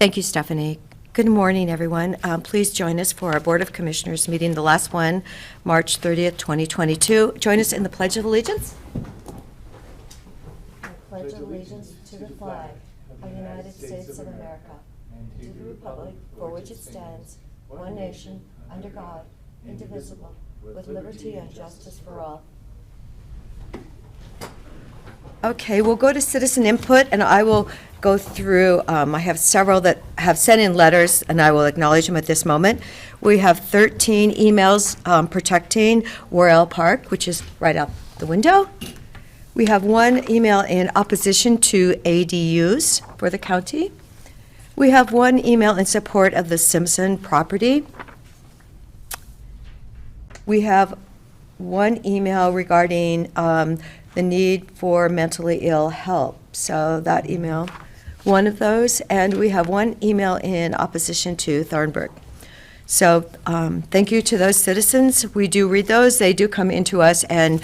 Thank you, Stephanie. Good morning, everyone. Please join us for our Board of Commissioners meeting, the last one, March 30th, 2022. Join us in the Pledge of Allegiance. I pledge allegiance to the flag of the United States of America and to the republic for which it stands, one nation, under God, indivisible, with liberty and justice for all. Okay, we'll go to citizen input, and I will go through, I have several that have sent in letters, and I will acknowledge them at this moment. We have 13 emails protecting Worrell Park, which is right out the window. We have one email in opposition to ADUs for the county. We have one email in support of the Simpson property. We have one email regarding the need for mentally ill help. So that email, one of those, and we have one email in opposition to Thornburg. So thank you to those citizens. We do read those. They do come into us and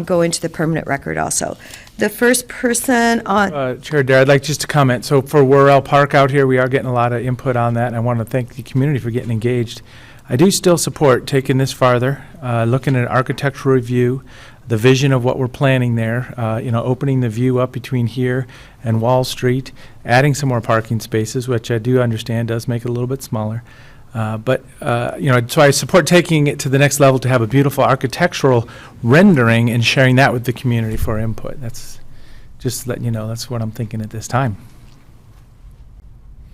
go into the permanent record also. The first person on... Chair Dare, I'd like just to comment. So for Worrell Park out here, we are getting a lot of input on that, and I want to thank the community for getting engaged. I do still support taking this farther, looking at an architectural review, the vision of what we're planning there, opening the view up between here and Wall Street, adding some more parking spaces, which I do understand does make it a little bit smaller. So I support taking it to the next level to have a beautiful architectural rendering and sharing that with the community for input. That's just letting you know that's what I'm thinking at this time.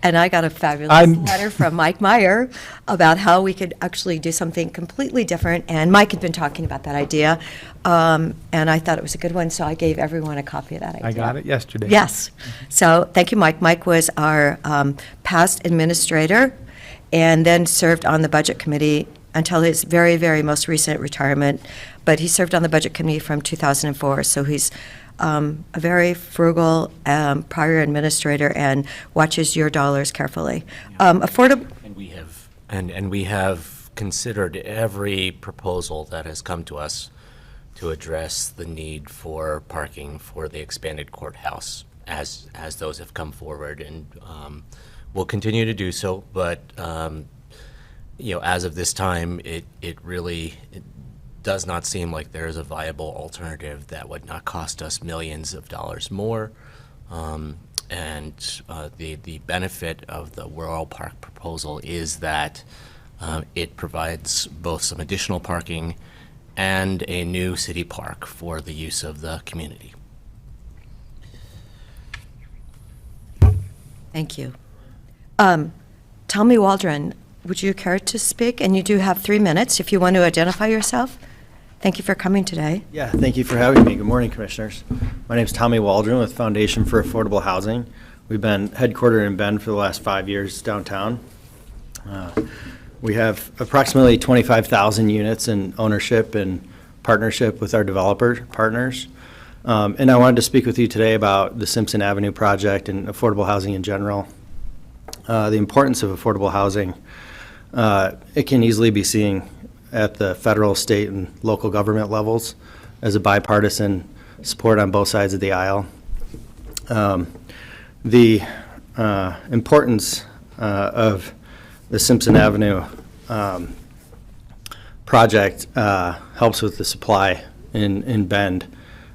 And I got a fabulous letter from Mike Meyer about how we could actually do something completely different. And Mike had been talking about that idea, and I thought it was a good one, so I gave everyone a copy of that idea. I got it yesterday. Yes. So thank you, Mike. Mike was our past administrator and then served on the Budget Committee until his very, very most recent retirement. But he served on the Budget Committee from 2004, so he's a very frugal prior administrator and watches your dollars carefully. Affordable. And we have considered every proposal that has come to us to address the need for parking for the expanded courthouse as those have come forward, and we'll continue to do so. But as of this time, it really does not seem like there is a viable alternative that would not cost us millions of dollars more. The benefit of the Worrell Park proposal is that it provides both some additional parking and a new city park for the use of the community. Thank you. Tommy Waldron, would you care to speak? And you do have 3 minutes if you want to identify yourself. Thank you for coming today. Yeah, thank you for having me. Good morning, Commissioners. My name is Tommy Waldron with Foundation for Affordable Housing. We've been headquartered in Bend for the last 5 years downtown. We have approximately 25,000 units in ownership and partnership with our developer partners. And I wanted to speak with you today about the Simpson Avenue project and affordable housing in general. The importance of affordable housing, it can easily be seen at the federal, state, and local government levels as a bipartisan support on both sides of the aisle. The importance of the Simpson Avenue project helps with the supply in Bend.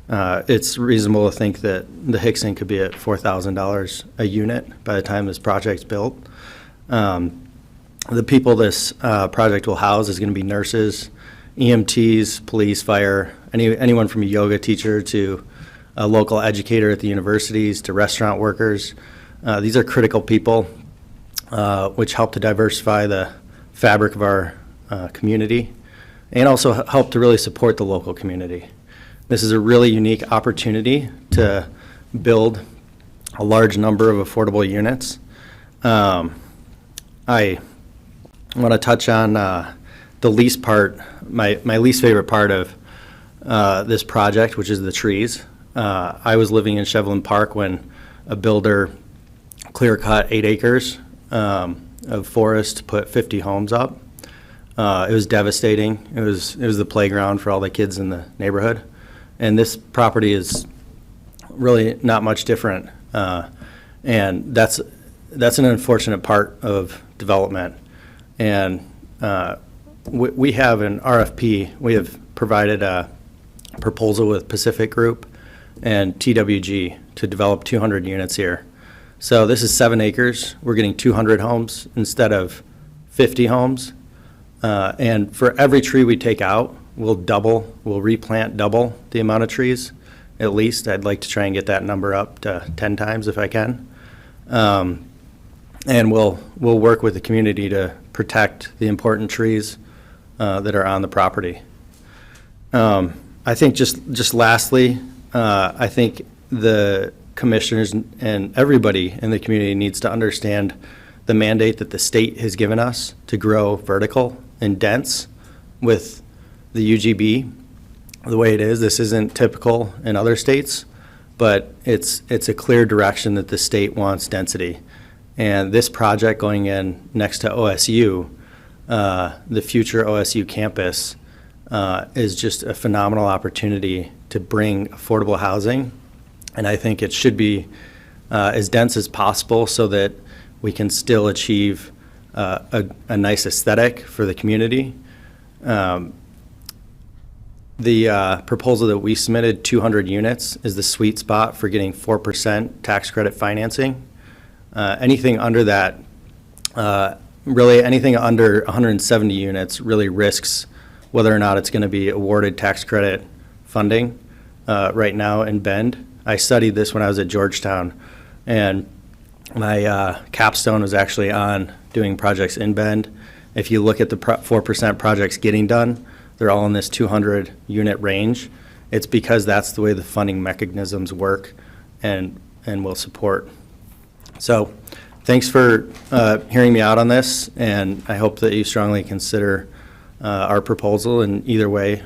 It's reasonable to think that the Hickson could be at $4,000 a unit by the time this project's built. The people this project will house is going to be nurses, EMTs, police, fire, anyone from a yoga teacher to a local educator at the universities to restaurant workers. These are critical people which help to diversify the fabric of our community and also help to really support the local community. This is a really unique opportunity to build a large number of affordable units. I want to touch on the least part, my least favorite part of this project, which is the trees. I was living in Shevlin Park when a builder clear-cut 8 acres of forest to put 50 homes up. It was devastating. It was the playground for all the kids in the neighborhood. And this property is really not much different. And that's an unfortunate part of development. And we have an RFP. We have provided a proposal with Pacific Group and TWG to develop 200 units here. So this is 7 acres. We're getting 200 homes instead of 50 homes. And for every tree we take out, we'll replant double the amount of trees, at least. I'd like to try and get that number up to 10 times if I can. And we'll work with the community to protect the important trees that are on the property. I think just lastly, I think the commissioners and everybody in the community needs to understand the mandate that the state has given us to grow vertical and dense with the UGB the way it is. This isn't typical in other states, but it's a clear direction that the state wants density. And this project going in next to OSU, the future OSU campus, is just a phenomenal opportunity to bring affordable housing. And I think it should be as dense as possible so that we can still achieve a nice aesthetic for the community. The proposal that we submitted, 200 units, is the sweet spot for getting 4% tax credit financing. Anything under that, really anything under 170 units really risks whether or not it's going to be awarded tax credit funding right now in Bend. I studied this when I was at Georgetown, and my capstone was actually on doing projects in Bend. If you look at the 4% projects getting done, they're all in this 200 unit range. It's because that's the way the funding mechanisms work and will support. So thanks for hearing me out on this, and I hope that you strongly consider our proposal. And either way,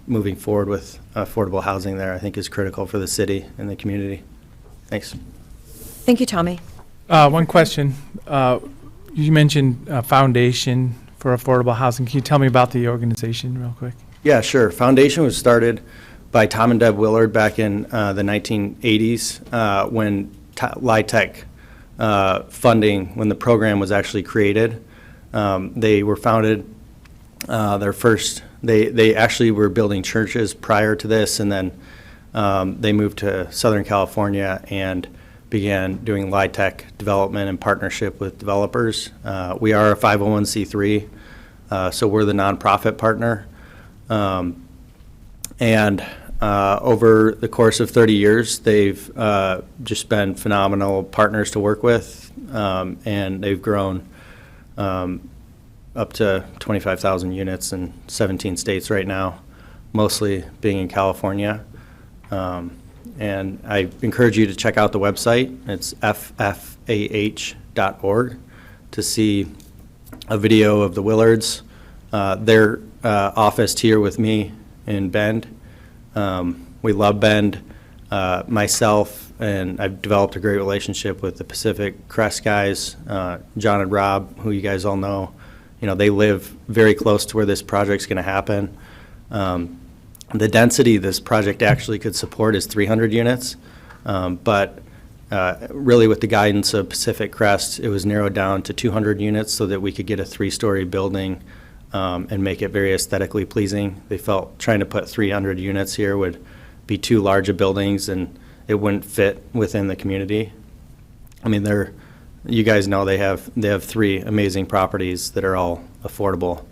moving forward with affordable housing there, I think is critical for the city and the community. Thanks. Thank you, Tommy. One question. You mentioned a foundation for affordable housing. Can you tell me about the organization real quick? Yeah, sure. Foundation was started by Tom and Deb Willard back in the 1980s when LIHTC funding, when the program was actually created. They were founded, they actually were building churches prior to this, and then they moved to Southern California and began doing LIHTC development in partnership with developers. We are a 501c3, so we're the nonprofit partner. And over the course of 30 years, they've just been phenomenal partners to work with, and they've grown up to 25,000 units in 17 states right now, mostly being in California. And I encourage you to check out the website. It's ffah.org to see a video of the Willards. They're officed here with me in Bend. We love Bend. Myself, and I've developed a great relationship with the Pacific Crest guys, John and Rob, who you guys all know. They live very close to where this project's going to happen. The density this project actually could support is 300 units, but really with the guidance of Pacific Crest, it was narrowed down to 200 units so that we could get a 3-story building and make it very aesthetically pleasing. They felt trying to put 300 units here would be too large of buildings and it wouldn't fit within the community. I mean, you guys know they have 3 amazing properties that are all affordable.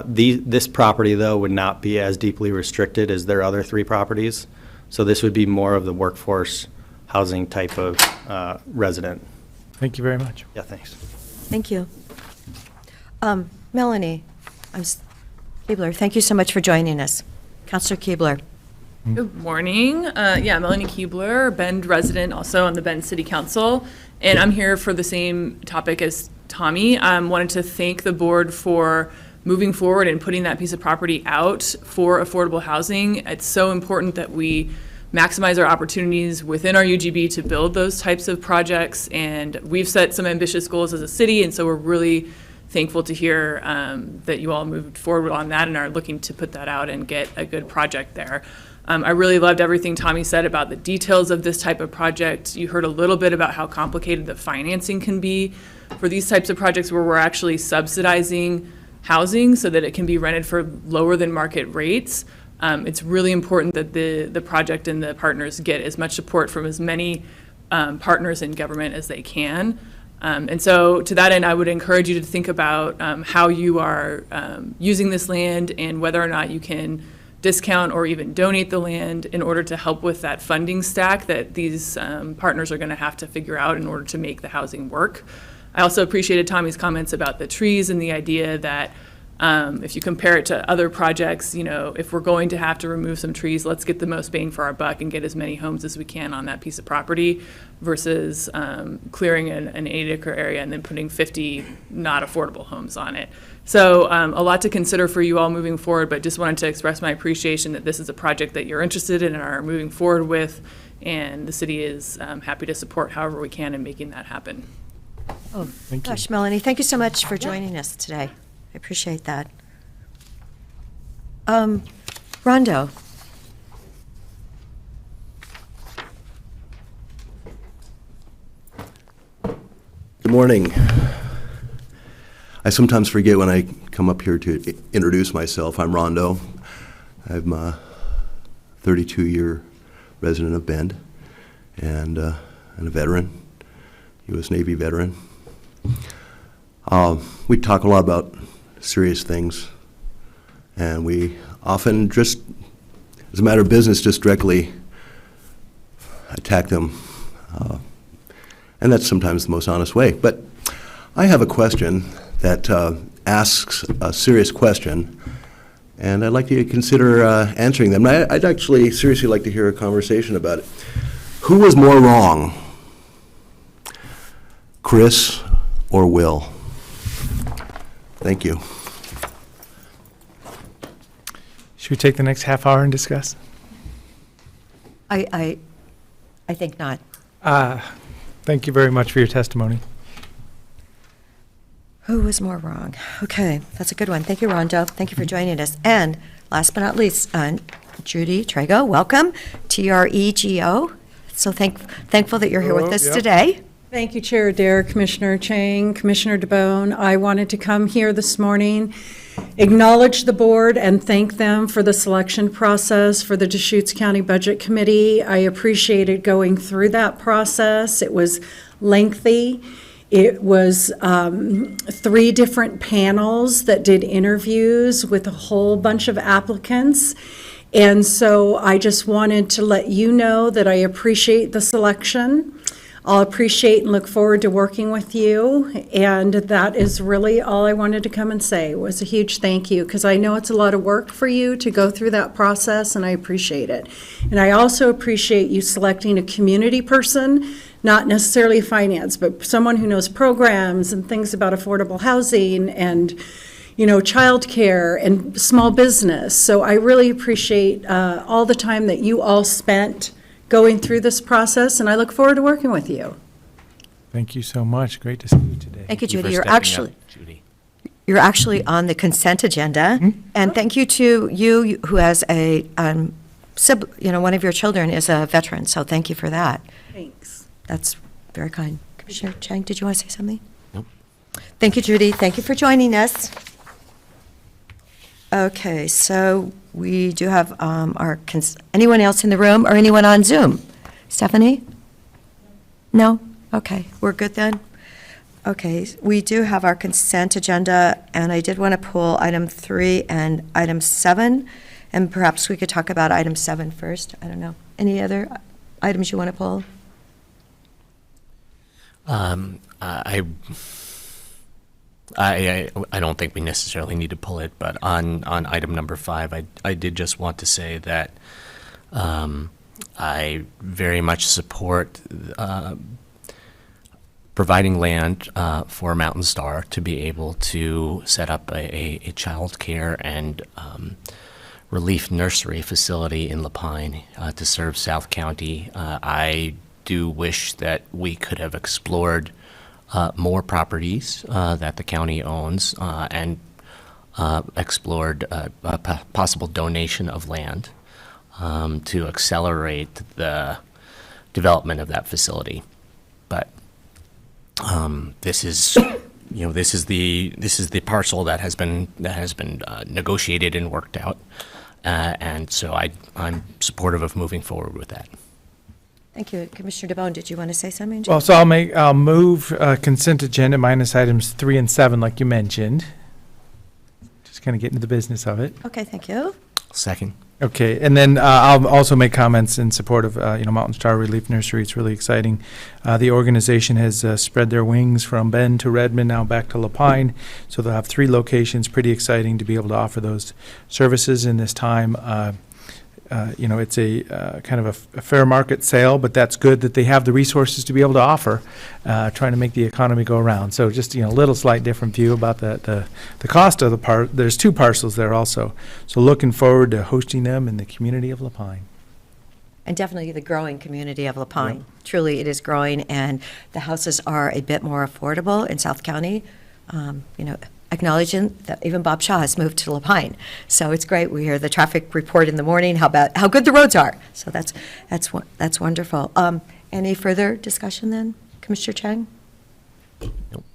This property, though, would not be as deeply restricted as their other 3 properties. So this would be more of the workforce housing type of resident. Thank you very much. Yeah, thanks. Thank you. Melanie Keebler, thank you so much for joining us. Councilor Keebler. Good morning. Melanie Keebler, Bend resident, also on the Bend City Council. And I'm here for the same topic as Tommy. Wanted to thank the board for moving forward and putting that piece of property out for affordable housing. It's so important that we maximize our opportunities within our UGB to build those types of projects. And we've set some ambitious goals as a city, and so we're really thankful to hear that you all moved forward on that and are looking to put that out and get a good project there. I really loved everything Tommy said about the details of this type of project. You heard a little bit about how complicated the financing can be for these types of projects where we're actually subsidizing housing so that it can be rented for lower than market rates. It's really important that the project and the partners get as much support from as many partners in government as they can. And so to that end, I would encourage you to think about how you are using this land and whether or not you can discount or even donate the land in order to help with that funding stack that these partners are going to have to figure out in order to make the housing work. I also appreciated Tommy's comments about the trees and the idea that if you compare it to other projects, if we're going to have to remove some trees, let's get the most bang for our buck and get as many homes as we can on that piece of property versus clearing an 8-acre area and then putting 50 not affordable homes on it. So a lot to consider for you all moving forward, but just wanted to express my appreciation that this is a project that you're interested in and are moving forward with, and the city is happy to support however we can in making that happen. Oh, Thank you. gosh, Melanie, thank you so much for joining us today. I appreciate that. Rondo. Good morning. I sometimes forget when I come up here to introduce myself. I'm Rondo. I'm a 32-year resident of Bend and a veteran, U.S. Navy veteran. We talk a lot about serious things, and we often just, as a matter of business, just directly attack them. And that's sometimes the most honest way. But I have a question that asks a serious question, and I'd like you to consider answering them. I'd actually seriously like to hear a conversation about it. Who was more wrong, Chris or Will? Thank you. Should we take the next half hour and discuss? I think not. Thank you very much for your testimony. Who was more wrong? Okay, that's a good one. Thank you, Rondo. Thank you for joining us. And last but not least, Judy Trego, welcome, TREGO. So thankful that you're here with us Yep. today. Thank you, Chair Adair, Commissioner Chang, Commissioner DeBonne. I wanted to come here this morning, acknowledge the board, and thank them for the selection process for the Deschutes County Budget Committee. I appreciated going through that process. It was lengthy. It was 3 different panels that did interviews with a whole bunch of applicants. And so I just wanted to let you know that I appreciate the selection. I'll appreciate and look forward to working with you. And that is really all I wanted to come and say, was a huge thank you, because I know it's a lot of work for you to go through that process, and I appreciate it. And I also appreciate you selecting a community person, not necessarily finance, but someone who knows programs and things about affordable housing and, childcare and small business. So I really appreciate all the time that you all spent going through this process, and I look forward to working with you. Thank you so much. Great to see you today. Thank you, Thank you for Judy. stepping up, Judy. You're actually on the consent agenda. And thank you to you who has a, one of your children is a veteran, so thank you for that. Thanks. That's very kind. Commissioner Chang, did you want to say something? Nope. Thank you, Judy. Thank you for joining us. Okay, so we do have anyone else in the room or anyone on Zoom? Stephanie? No? Okay, we're good then? Okay, we do have our consent agenda, and I did want to pull item 3 and item 7, and perhaps we could talk about item 7 first. I don't know. Any other items you want to pull? I don't think we necessarily need to pull it, but on item number 5, I did just want to say that I very much support providing land for Mountain Star to be able to set up a child care and relief nursery facility in Lapine to serve South County. I do wish that we could have explored more properties that the county owns and explored a possible donation of land. to accelerate the development of that facility. But this is, this is the parcel that has been negotiated and worked out, and so I'm supportive of moving forward with that. Thank you. Commissioner DeBonne, did you want to say something? Well, so I'll move consent agenda minus items 3 and 7, like you mentioned. Just kind of get into the business of it. Okay, thank you. Second. Okay, and then I'll also make comments in support of, Mountain Star Relief Nursery. It's really exciting. The organization has spread their wings from Bend to Redmond, now back to Lapine. So they'll have 3 locations. Pretty exciting to be able to offer those services in this time. It's a kind of a fair market sale, but that's good that they have the resources to be able to offer, trying to make the economy go around. So just, a little slight different view about the cost of the part. There's 2 parcels there also. So looking forward to hosting them in the community of Lapine. And definitely the growing community of Lapine. Truly, it is growing, and the houses are a bit more affordable in South County. Acknowledging that even Bob Shaw has moved to Lapine. So it's great. We hear the traffic report in the morning, how good the roads are. So that's wonderful. Any further discussion then? Commissioner Chang? Nope.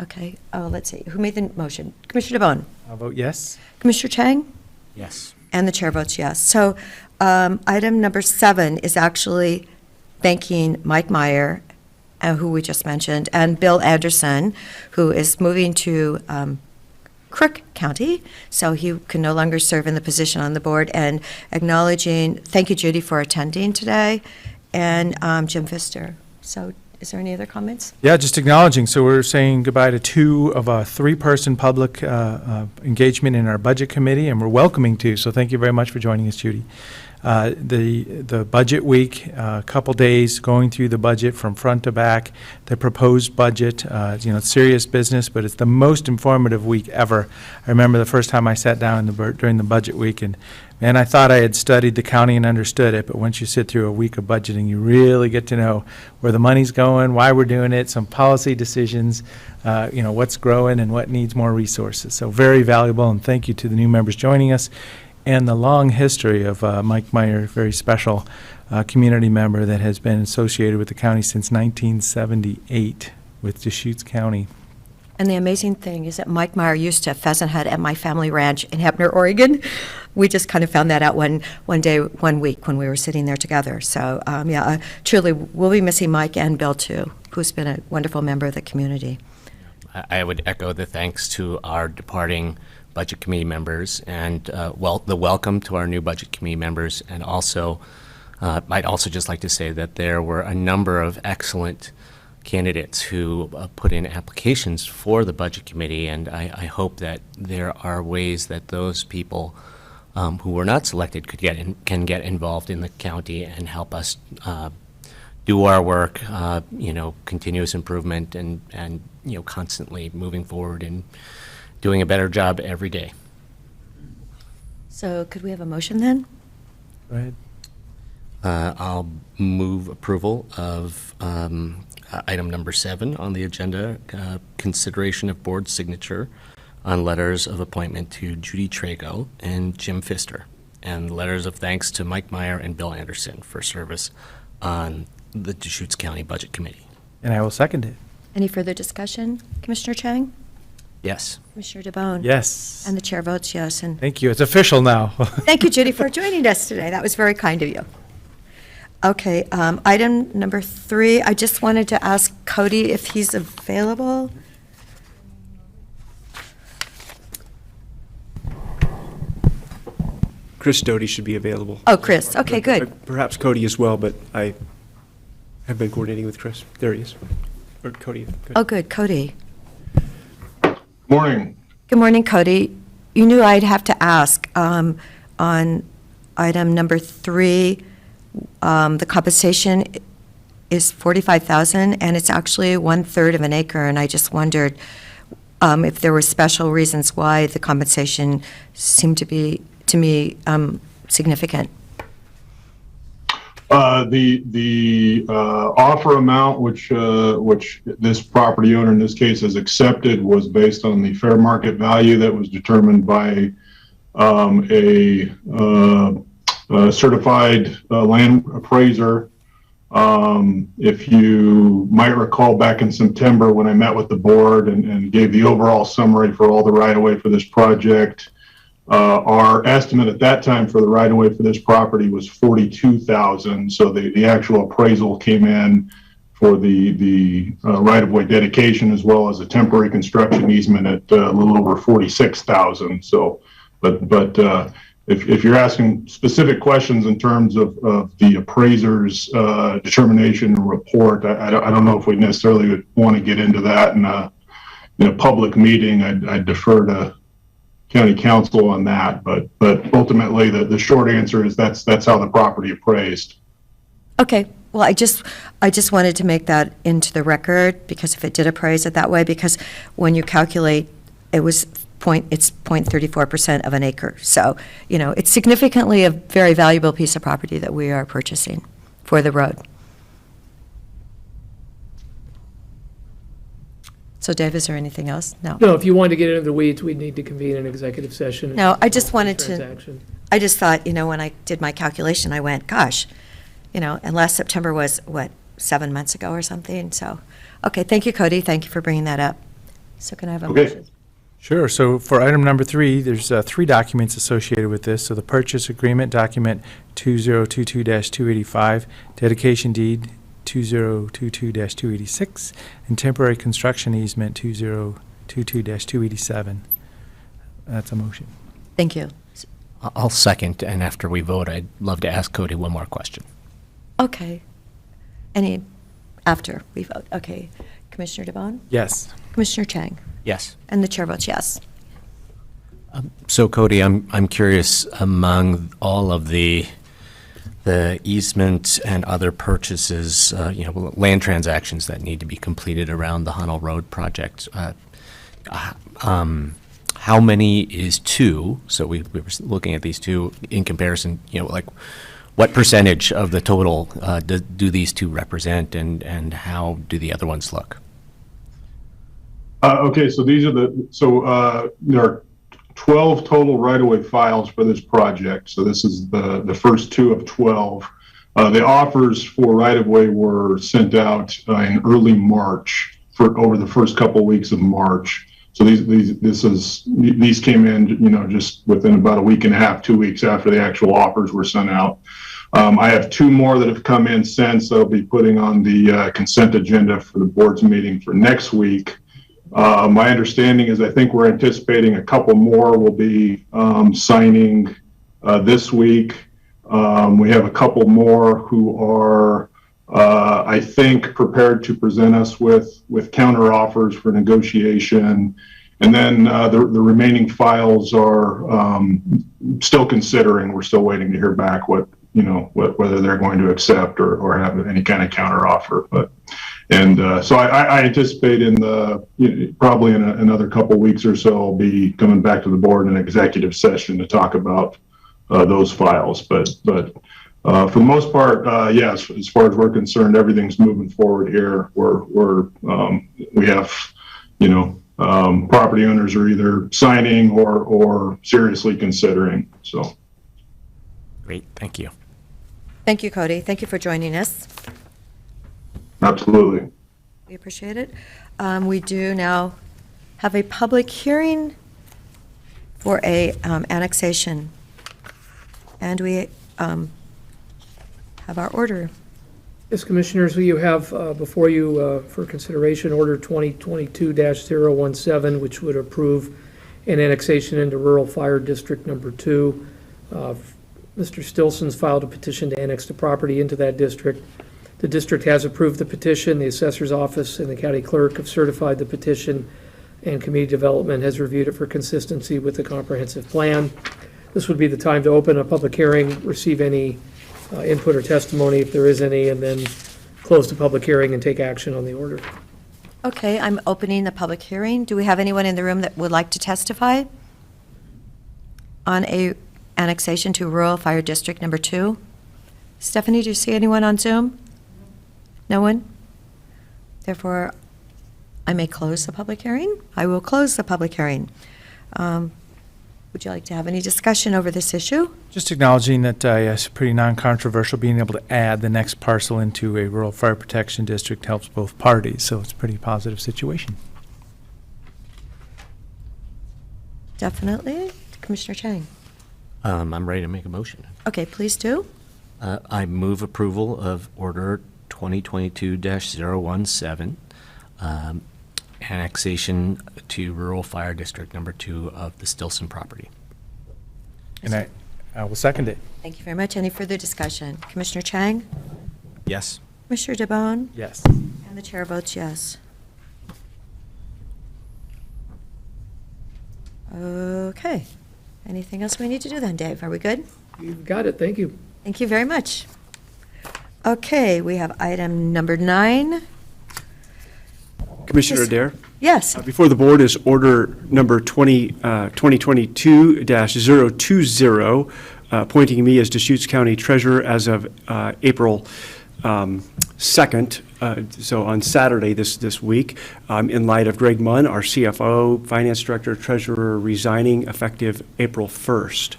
Okay, let's see. Who made the motion? Commissioner DeBonne? I'll vote yes. Commissioner Chang? Yes. And the chair votes yes. So item number 7 is actually thanking Mike Meyer, who we just mentioned, and Bill Anderson, who is moving to Crook County, so he can no longer serve in the position on the board, and acknowledging, thank you, Judy, for attending today, and Jim Pfister. So is there any other comments? Yeah, just acknowledging. So we're saying goodbye to 2 of a 3-person public engagement in our budget committee, and we're welcoming 2. So thank you very much for joining us, Judy. The budget week, a couple days going through the budget from front to back, the proposed budget, it's serious business, but it's the most informative week ever. I remember the first time I sat down during the budget week, and man, I thought I had studied the county and understood it, but once you sit through a week of budgeting, you really get to know where the money's going, why we're doing it, some policy decisions, what's growing and what needs more resources. So very valuable, and thank you to the new members joining us. And the long history of Mike Meyer, very special community member that has been associated with the county since 1978 with Deschutes County. And the amazing thing is that Mike Meyer used to pheasant hunt at my family ranch in Hebner, Oregon. We just kind of found that out one week when we were sitting there together. So, truly, we'll be missing Mike and Bill, too, who's been a wonderful member of the community. I would echo the thanks to our departing budget committee members, and the welcome to our new budget committee members. And also, I'd also just like to say that there were a number of excellent candidates who put in applications for the budget committee, and I hope that there are ways that those people who were not selected can get involved in the county and help us do our work, continuous improvement, and constantly moving forward and doing a better job every day. So could we have a motion then? Go ahead. I'll move approval of item number 7 on the agenda, consideration of board signature on letters of appointment to Judy Trago and Jim Pfister, and letters of thanks to Mike Meyer and Bill Anderson for service on the Deschutes County Budget Committee. And I will second it. Any further discussion? Commissioner Chang? Yes. Commissioner DeBonne? Yes. And the chair votes yes. And Thank you. It's official now. thank you, Judy, for joining us today. That was very kind of you. Okay, item number 3, I just wanted to ask Cody if he's available. Chris Doty should be available. Oh, Chris, okay, good. Perhaps Cody as well, but I have been coordinating with Chris. There he is. Or Cody. Good. Oh, good, Cody. Morning. Good morning, Cody. You knew I'd have to ask on item number 3, the compensation is $45,000, and it's actually 1/3 of an acre, and I just wondered if there were special reasons why the compensation seemed to be, to me, significant. The offer amount, which this property owner in this case has accepted, was based on the fair market value that was determined by a certified land appraiser. If you might recall back in September when I met with the board and gave the overall summary for all the right-of-way for this project, our estimate at that time for the right-of-way for this property was $42,000. So the actual appraisal came in for the right-of-way dedication as well as a temporary construction easement at a little over $46,000. So, but if you're asking specific questions in terms of the appraiser's determination and report, I don't know if we necessarily would want to get into that in a public meeting. I'd defer to county council on that, but ultimately the short answer is that's how the property appraised. Okay, well, I just wanted to make that into the record, because if it did appraise it that way, because when you calculate, it's 0.34% of an acre. So, it's significantly a very valuable piece of property that we are purchasing for the road. So Dave, is there anything else? No. No, if you wanted to get into the weeds, we'd need to convene an executive session. No, I just wanted to, Transaction. I just thought, when I did my calculation, I went, gosh, and last September was, 7 months ago or something? So, okay, thank you, Cody. Thank you for bringing that up. So can I have a Okay. motion? Sure. So for item number 3, there's 3 documents associated with this. So the purchase agreement, document 2022-285, dedication deed 2022-286, and temporary construction easement 2022-287. That's a motion. Thank you. I'll second, and after we vote, I'd love to ask Cody one more question. Okay. After we vote. Okay. Commissioner DeBonne? Yes. Commissioner Chang? Yes. And the chair votes yes. So Cody, I'm curious, among all of the easement and other purchases, land transactions that need to be completed around the Hunnell Road project, how many is 2? So we were looking at these 2 in comparison, what percentage of the total do these 2 represent, and how do the other ones look? Okay, so there are 12 total right-of-way files for this project. So this is the first 2 of 12. The offers for right-of-way were sent out in early March over the first couple weeks of March. So these came in, just within about a week and a half, 2 weeks after the actual offers were sent out. I have 2 more that have come in since I'll be putting on the consent agenda for the board's meeting for next week. My understanding is I think we're anticipating a couple more will be signing this week. We have a couple more who are, I think, prepared to present us with counter offers for negotiation. And then the remaining files are still considering. We're still waiting to hear back whether they're going to accept or have any kind of counter offer. So I anticipate probably in another couple weeks or so, I'll be coming back to the board in an executive session to talk about those files. But for the most part, yes, as far as we're concerned, everything's moving forward here. We have, property owners are either signing or seriously considering. So. Great, thank you. Thank you, Cody. Thank you for joining us. Absolutely. We appreciate it. We do now have a public hearing for a annexation. And we have our order. Yes, Commissioners, you have before you for consideration Order 2022-017, which would approve an annexation into Rural Fire District Number 2. Mr. Stilson's filed a petition to annex the property into that district. The district has approved the petition. The assessor's office and the county clerk have certified the petition, and community development has reviewed it for consistency with the comprehensive plan. This would be the time to open a public hearing, receive any input or testimony if there is any, and then close the public hearing and take action on the order. Okay, I'm opening the public hearing. Do we have anyone in the room that would like to testify on a annexation to Rural Fire District Number 2? Stephanie, do you see anyone on Zoom? No one? Therefore, I may close the public hearing. I will close the public hearing. Would you like to have any discussion over this issue? Just acknowledging that, yes, pretty non-controversial, being able to add the next parcel into a rural fire protection district helps both parties, so it's a pretty positive situation. Definitely. Commissioner Chang. I'm ready to make a motion. Okay, please do. I move approval of Order 2022-017, annexation to Rural Fire District Number 2 of the Stilson property. And I will second it. Thank you very much. Any further discussion? Commissioner Chang? Yes. Commissioner DeBonne? Yes. And the chair votes yes. Okay. Anything else we need to do then, Dave? Are we good? You've got it, thank you. Thank you very much. Okay, we have item number 9. Commissioner Yes. Adair? Yes. Before the board is order number 2022-020, appointing me as Deschutes County Treasurer as of April 2nd, so on Saturday this week, in light of Greg Munn, our CFO, Finance Director, Treasurer, resigning effective April 1st.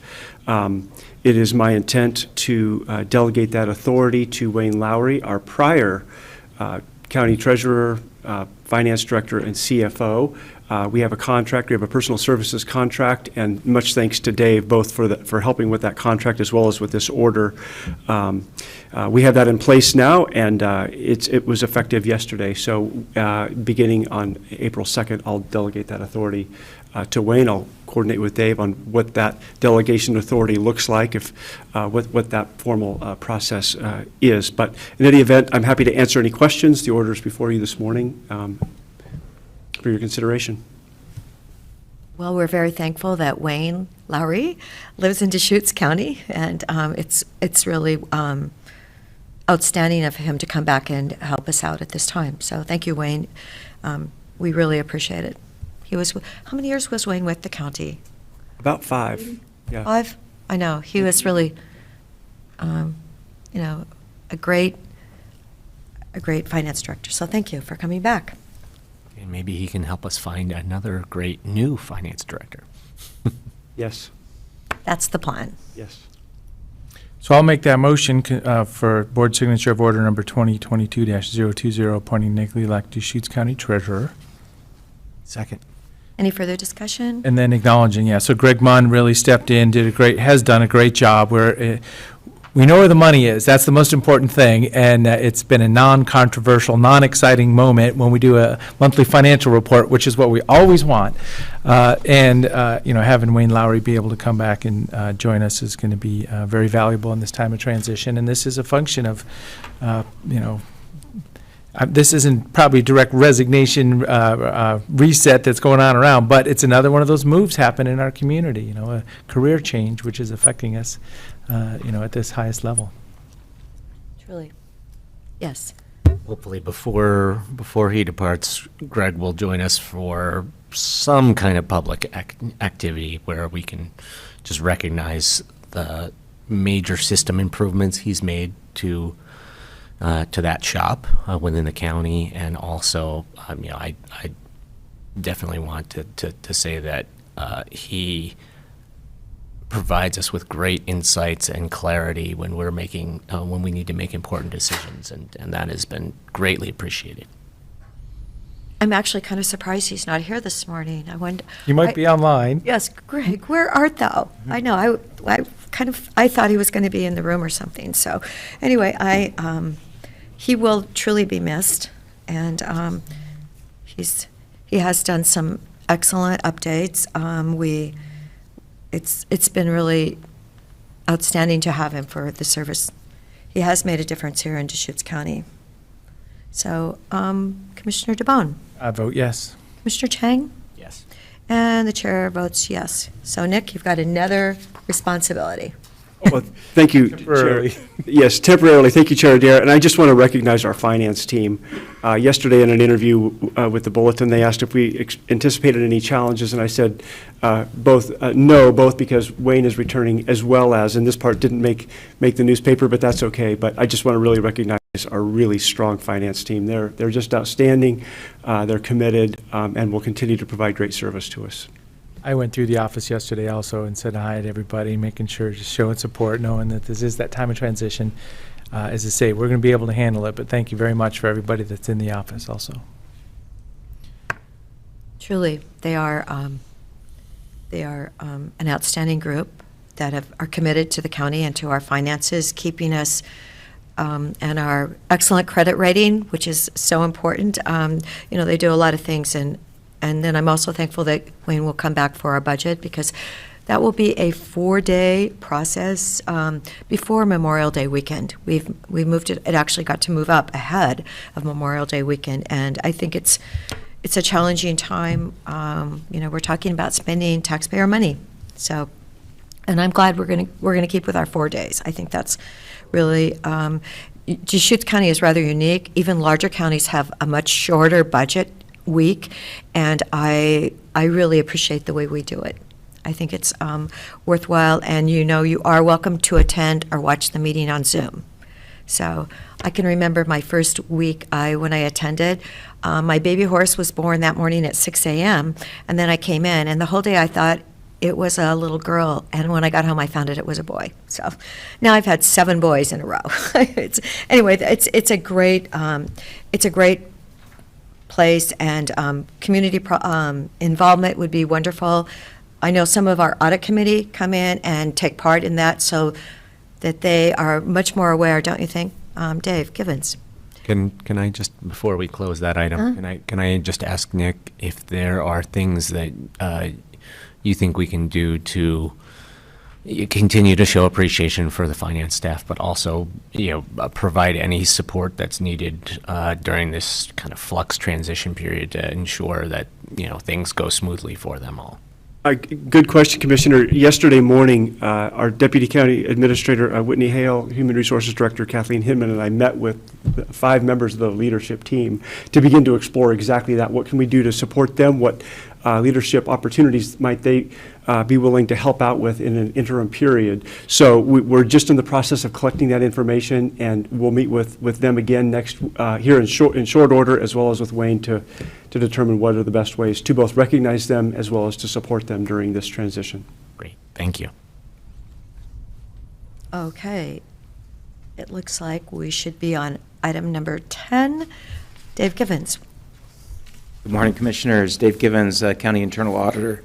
It is my intent to delegate that authority to Wayne Lowry, our prior County Treasurer, Finance Director, and CFO. We have a contract, we have a personal services contract, and much thanks to Dave both for helping with that contract as well as with this order. We have that in place now, and it was effective yesterday. So beginning on April 2nd, I'll delegate that authority to Wayne. I'll coordinate with Dave on what that delegation authority looks like, what that formal process is. But in any event, I'm happy to answer any questions. The order is before you this morning for your consideration. Well, we're very thankful that Wayne Lowry lives in Deschutes County, and it's really outstanding of him to come back and help us out at this time. So thank you, Wayne. We really appreciate it. How many years was Wayne with the county? About 5. Yeah. 5? I know. He was really, a great finance director. So thank you for coming back. And maybe he can help us find another great new finance director. Yes. That's the plan. Yes. So I'll make that motion for board signature of order number 2022-020, appointing Nick Lilac Deschutes County Treasurer. Second. Any further discussion? And then acknowledging, so Greg Munn really stepped in, has done a great job. We know where the money is. That's the most important thing. And it's been a non-controversial, non-exciting moment when we do a monthly financial report, which is what we always want. Having Wayne Lowry be able to come back and join us is going to be very valuable in this time of transition. And this is a function of, this isn't probably direct resignation reset that's going on around, but it's another one of those moves happen in our community, a career change which is affecting us, at this highest level. Truly. Yes. Hopefully before he departs, Greg will join us for some kind of public activity where we can just recognize the major system improvements he's made to that shop within the county, and also, I definitely want to say that he provides us with great insights and clarity when we're making when we need to make important decisions, and that has been greatly appreciated. I'm actually kind of surprised he's not here this morning. I wonder. You might be online. Yes, Greg, where art thou? I know, I thought he was going to be in the room or something. So anyway, he will truly be missed, and he has done some excellent updates. It's been really outstanding to have him for the service. He has made a difference here in Deschutes County. So, Commissioner DeBonne? I vote yes. Commissioner Chang? Yes. And the chair votes yes. So, Nick, you've got another responsibility. Well, thank you, Temporarily. Chair. Yes, temporarily. Thank you, Chair Adair. And I just want to recognize our finance team. Yesterday in an interview with the Bulletin, they asked if we anticipated any challenges, and I said both because Wayne is returning, as well as, and this part didn't make the newspaper, but that's okay. But I just want to really recognize our really strong finance team. They're just outstanding. They're committed, and will continue to provide great service to us. I went through the office yesterday also and said hi to everybody, making sure, just showing support, knowing that this is that time of transition. As I say, we're going to be able to handle it, but thank you very much for everybody that's in the office also. Truly, they are an outstanding group that are committed to the county and to our finances, keeping us and our excellent credit rating, which is so important. They do a lot of things, and then I'm also thankful that Wayne will come back for our budget, because that will be a 4-day process before Memorial Day weekend. We moved it. It actually got to move up ahead of Memorial Day weekend, and I think it's a challenging time. We're talking about spending taxpayer money, so. And I'm glad we're going to keep with our 4 days. I think that's really, Deschutes County is rather unique. Even larger counties have a much shorter budget week, and I really appreciate the way we do it. I think it's worthwhile, and you are welcome to attend or watch the meeting on Zoom. So I can remember my first week when I attended, my baby horse was born that morning at 6 a.m., and then I came in, and the whole day I thought it was a little girl, and when I got home, I found it was a boy. So now I've had 7 boys in a row. It's a great place, and community involvement would be wonderful. I know some of our audit committee come in and take part in that, so that they are much more aware, don't you think, Dave Givens? Can I just, before we close that item, can I just ask Nick if there are things that you think we can do to continue to show appreciation for the finance staff, but also, provide any support that's needed during this kind of flux transition period to ensure that, things go smoothly for them all? Good question, Commissioner. Yesterday morning, our Deputy County Administrator, Whitney Hale, Human Resources Director Kathleen Hinman, and I met with 5 members of the leadership team to begin to explore exactly that. What can we do to support them? What leadership opportunities might they be willing to help out with in an interim period? So we're just in the process of collecting that information, and we'll meet with them again next here in short order, as well as with Wayne to determine what are the best ways to both recognize them as well as to support them during this transition. Great, thank you. Okay. It looks like we should be on item number 10. Dave Givens. Good morning, Commissioners. Dave Givens, County Internal Auditor.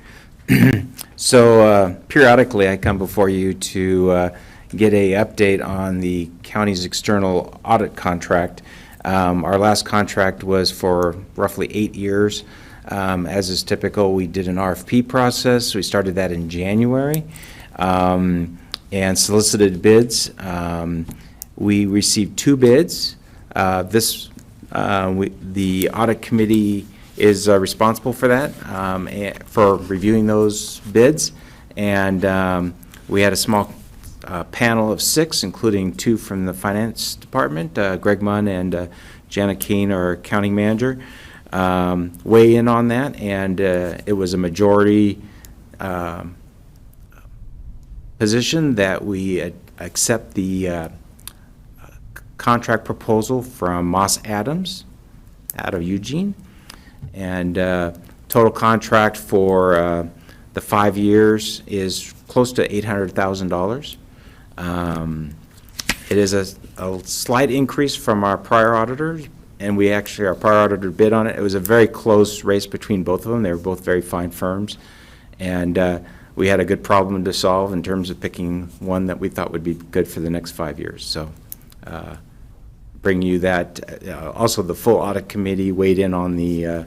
So periodically I come before you to get a update on the county's external audit contract. Our last contract was for roughly 8 years. As is typical, we did an RFP process. We started that in January and solicited bids. We received 2 bids. The audit committee is responsible for that, for reviewing those bids. And we had a small panel of 6, including 2 from the finance department, Greg Munn and Janet Keene, our accounting manager, weigh in on that. And it was a majority position that we accept the contract proposal from Moss Adams out of Eugene. And total contract for the 5 years is close to $800,000. It is a slight increase from our prior auditors, and our prior auditor bid on it. It was a very close race between both of them. They were both very fine firms, and we had a good problem to solve in terms of picking one that we thought would be good for the next 5 years. So bring you that. Also, the full audit committee weighed in on the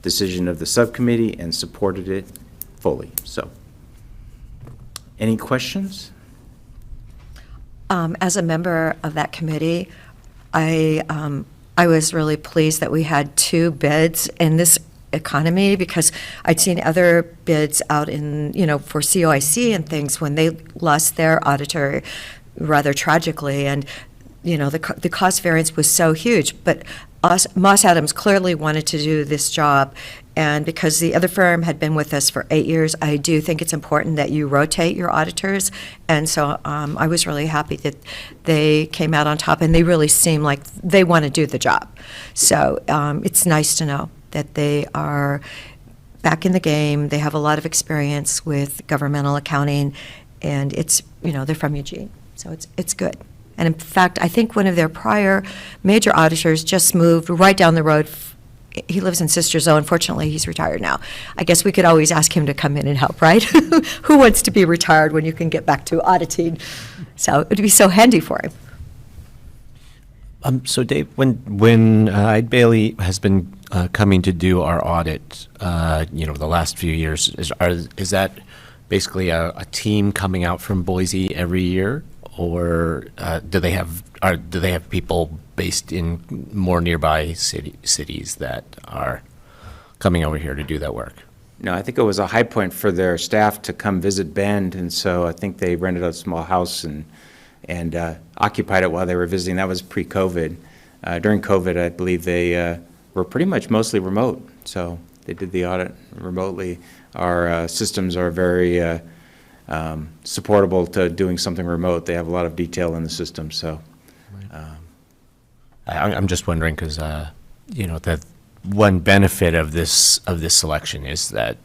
decision of the subcommittee and supported it fully. So, any questions? As a member of that committee, I was really pleased that we had 2 bids in this economy, because I'd seen other bids out in, for COIC and things when they lost their auditor rather tragically, and the cost variance was so huge. But Moss Adams clearly wanted to do this job, and because the other firm had been with us for 8 years, I do think it's important that you rotate your auditors. And so I was really happy that they came out on top, and they really seem like they want to do the job. So it's nice to know that they are back in the game. They have a lot of experience with governmental accounting, and it's, they're from Eugene, so it's good. And in fact, I think one of their prior major auditors just moved right down the road. He lives in Sisters, though. Unfortunately, he's retired now. I guess we could always ask him to come in and help, right? Who wants to be retired when you can get back to auditing? So it would be so handy for him. So Dave, when Eide Bailly has been coming to do our audit, the last few years, is that basically a team coming out from Boise every year, or do they have people based in more nearby cities that are coming over here to do that work? No, I think it was a high point for their staff to come visit Bend, and so I think they rented a small house and occupied it while they were visiting. That was pre-COVID. During COVID, I believe they were pretty much mostly remote, so they did the audit remotely. Our systems are very supportable to doing something remote. They have a lot of detail in the system, so. I'm just wondering because, that one benefit of this selection is that,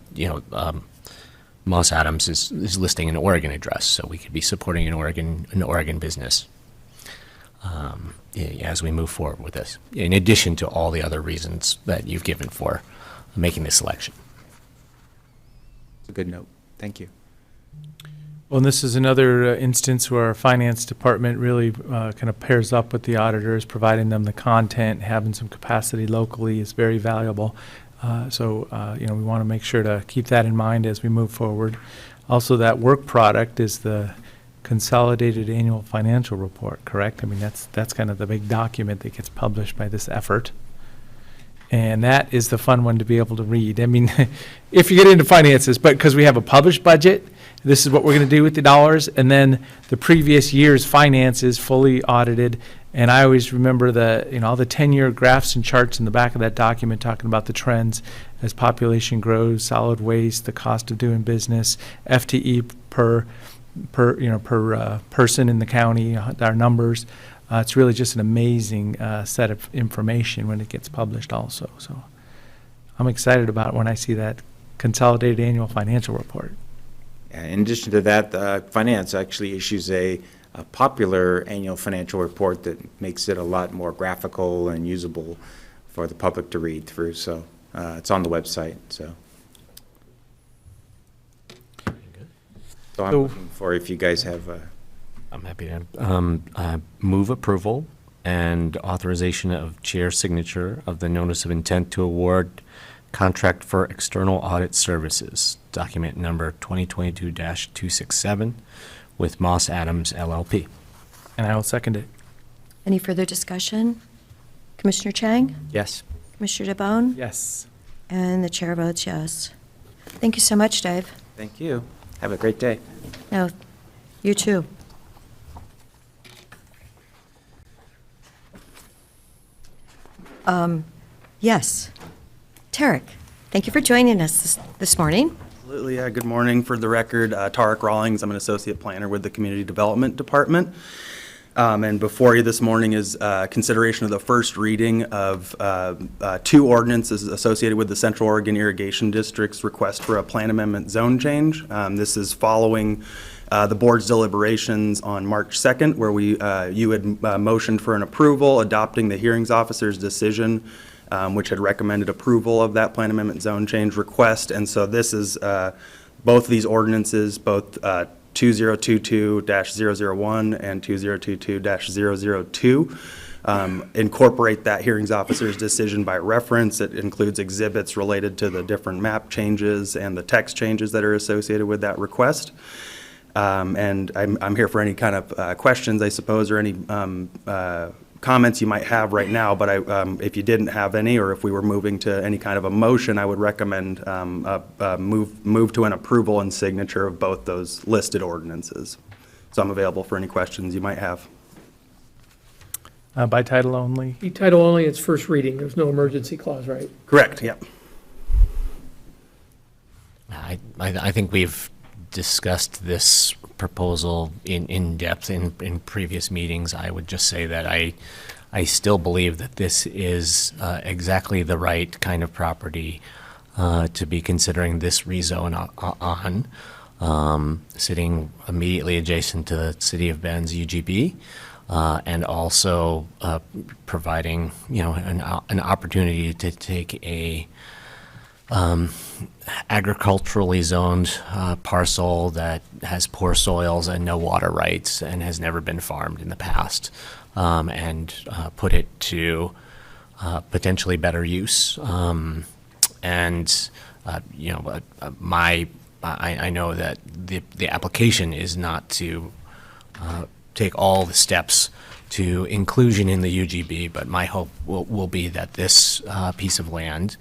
Moss Adams is listing an Oregon address, so we could be supporting an Oregon business as we move forward with this, in addition to all the other reasons that you've given for making this selection. It's a good note. Thank you. Well, and this is another instance where our finance department really kind of pairs up with the auditors, providing them the content, having some capacity locally is very valuable. So we want to make sure to keep that in mind as we move forward. Also, that work product is the Consolidated Annual Financial Report, correct? I mean, that's kind of the big document that gets published by this effort. And that is the fun one to be able to read. I mean, if you get into finances, but because we have a published budget, this is what we're going to do with the dollars, and then the previous year's finances fully audited. And I always remember all the 10-year graphs and charts in the back of that document talking about the trends as population grows, solid waste, the cost of doing business, FTE per person in the county, our numbers. It's really just an amazing set of information when it gets published also. So I'm excited about it when I see that Consolidated Annual Financial Report. In addition to that, Finance actually issues a popular annual financial report that makes it a lot more graphical and usable for the public to read through. So it's on the website. So I'm looking for if you guys have. I'm happy to move approval and authorization of chair signature of the notice of intent to award contract for external audit services, document number 2022-267 with Moss Adams LLP. And I will second it. Any further discussion? Commissioner Chang? Yes. Commissioner DeBonne? Yes. And the chair votes yes. Thank you so much, Dave. Thank you. Have a great day. No, you too. Yes. Tarek, thank you for joining us this morning. Absolutely, yeah. Good morning. For the record, Tarek Rawlings. I'm an associate planner with the Community Development Department. And before you this morning is consideration of the first reading of 2 ordinances associated with the Central Oregon Irrigation District's request for a plan amendment zone change. This is following the board's deliberations on March 2nd, where you had motioned for an approval adopting the hearings officer's decision, which had recommended approval of that plan amendment zone change request. And so this is both of these ordinances, both 2022-001 and 2022-002, incorporate that hearings officer's decision by reference. It includes exhibits related to the different map changes and the text changes that are associated with that request. And I'm here for any kind of questions, I suppose, or any comments you might have right now, but if you didn't have any, or if we were moving to any kind of a motion, I would recommend move to an approval and signature of both those listed ordinances. So I'm available for any questions you might have. By title only? Be title only, it's first reading. There's no emergency clause, right? Correct, yep. I think we've discussed this proposal in depth in previous meetings. I would just say that I still believe that this is exactly the right kind of property to be considering this rezone on, sitting immediately adjacent to the City of Bend's UGB, and also providing, an opportunity to take a agriculturally zoned parcel that has poor soils and no water rights and has never been farmed in the past, and put it to potentially better use. I know that the application is not to take all the steps to inclusion in the UGB, but my hope will be that this piece of land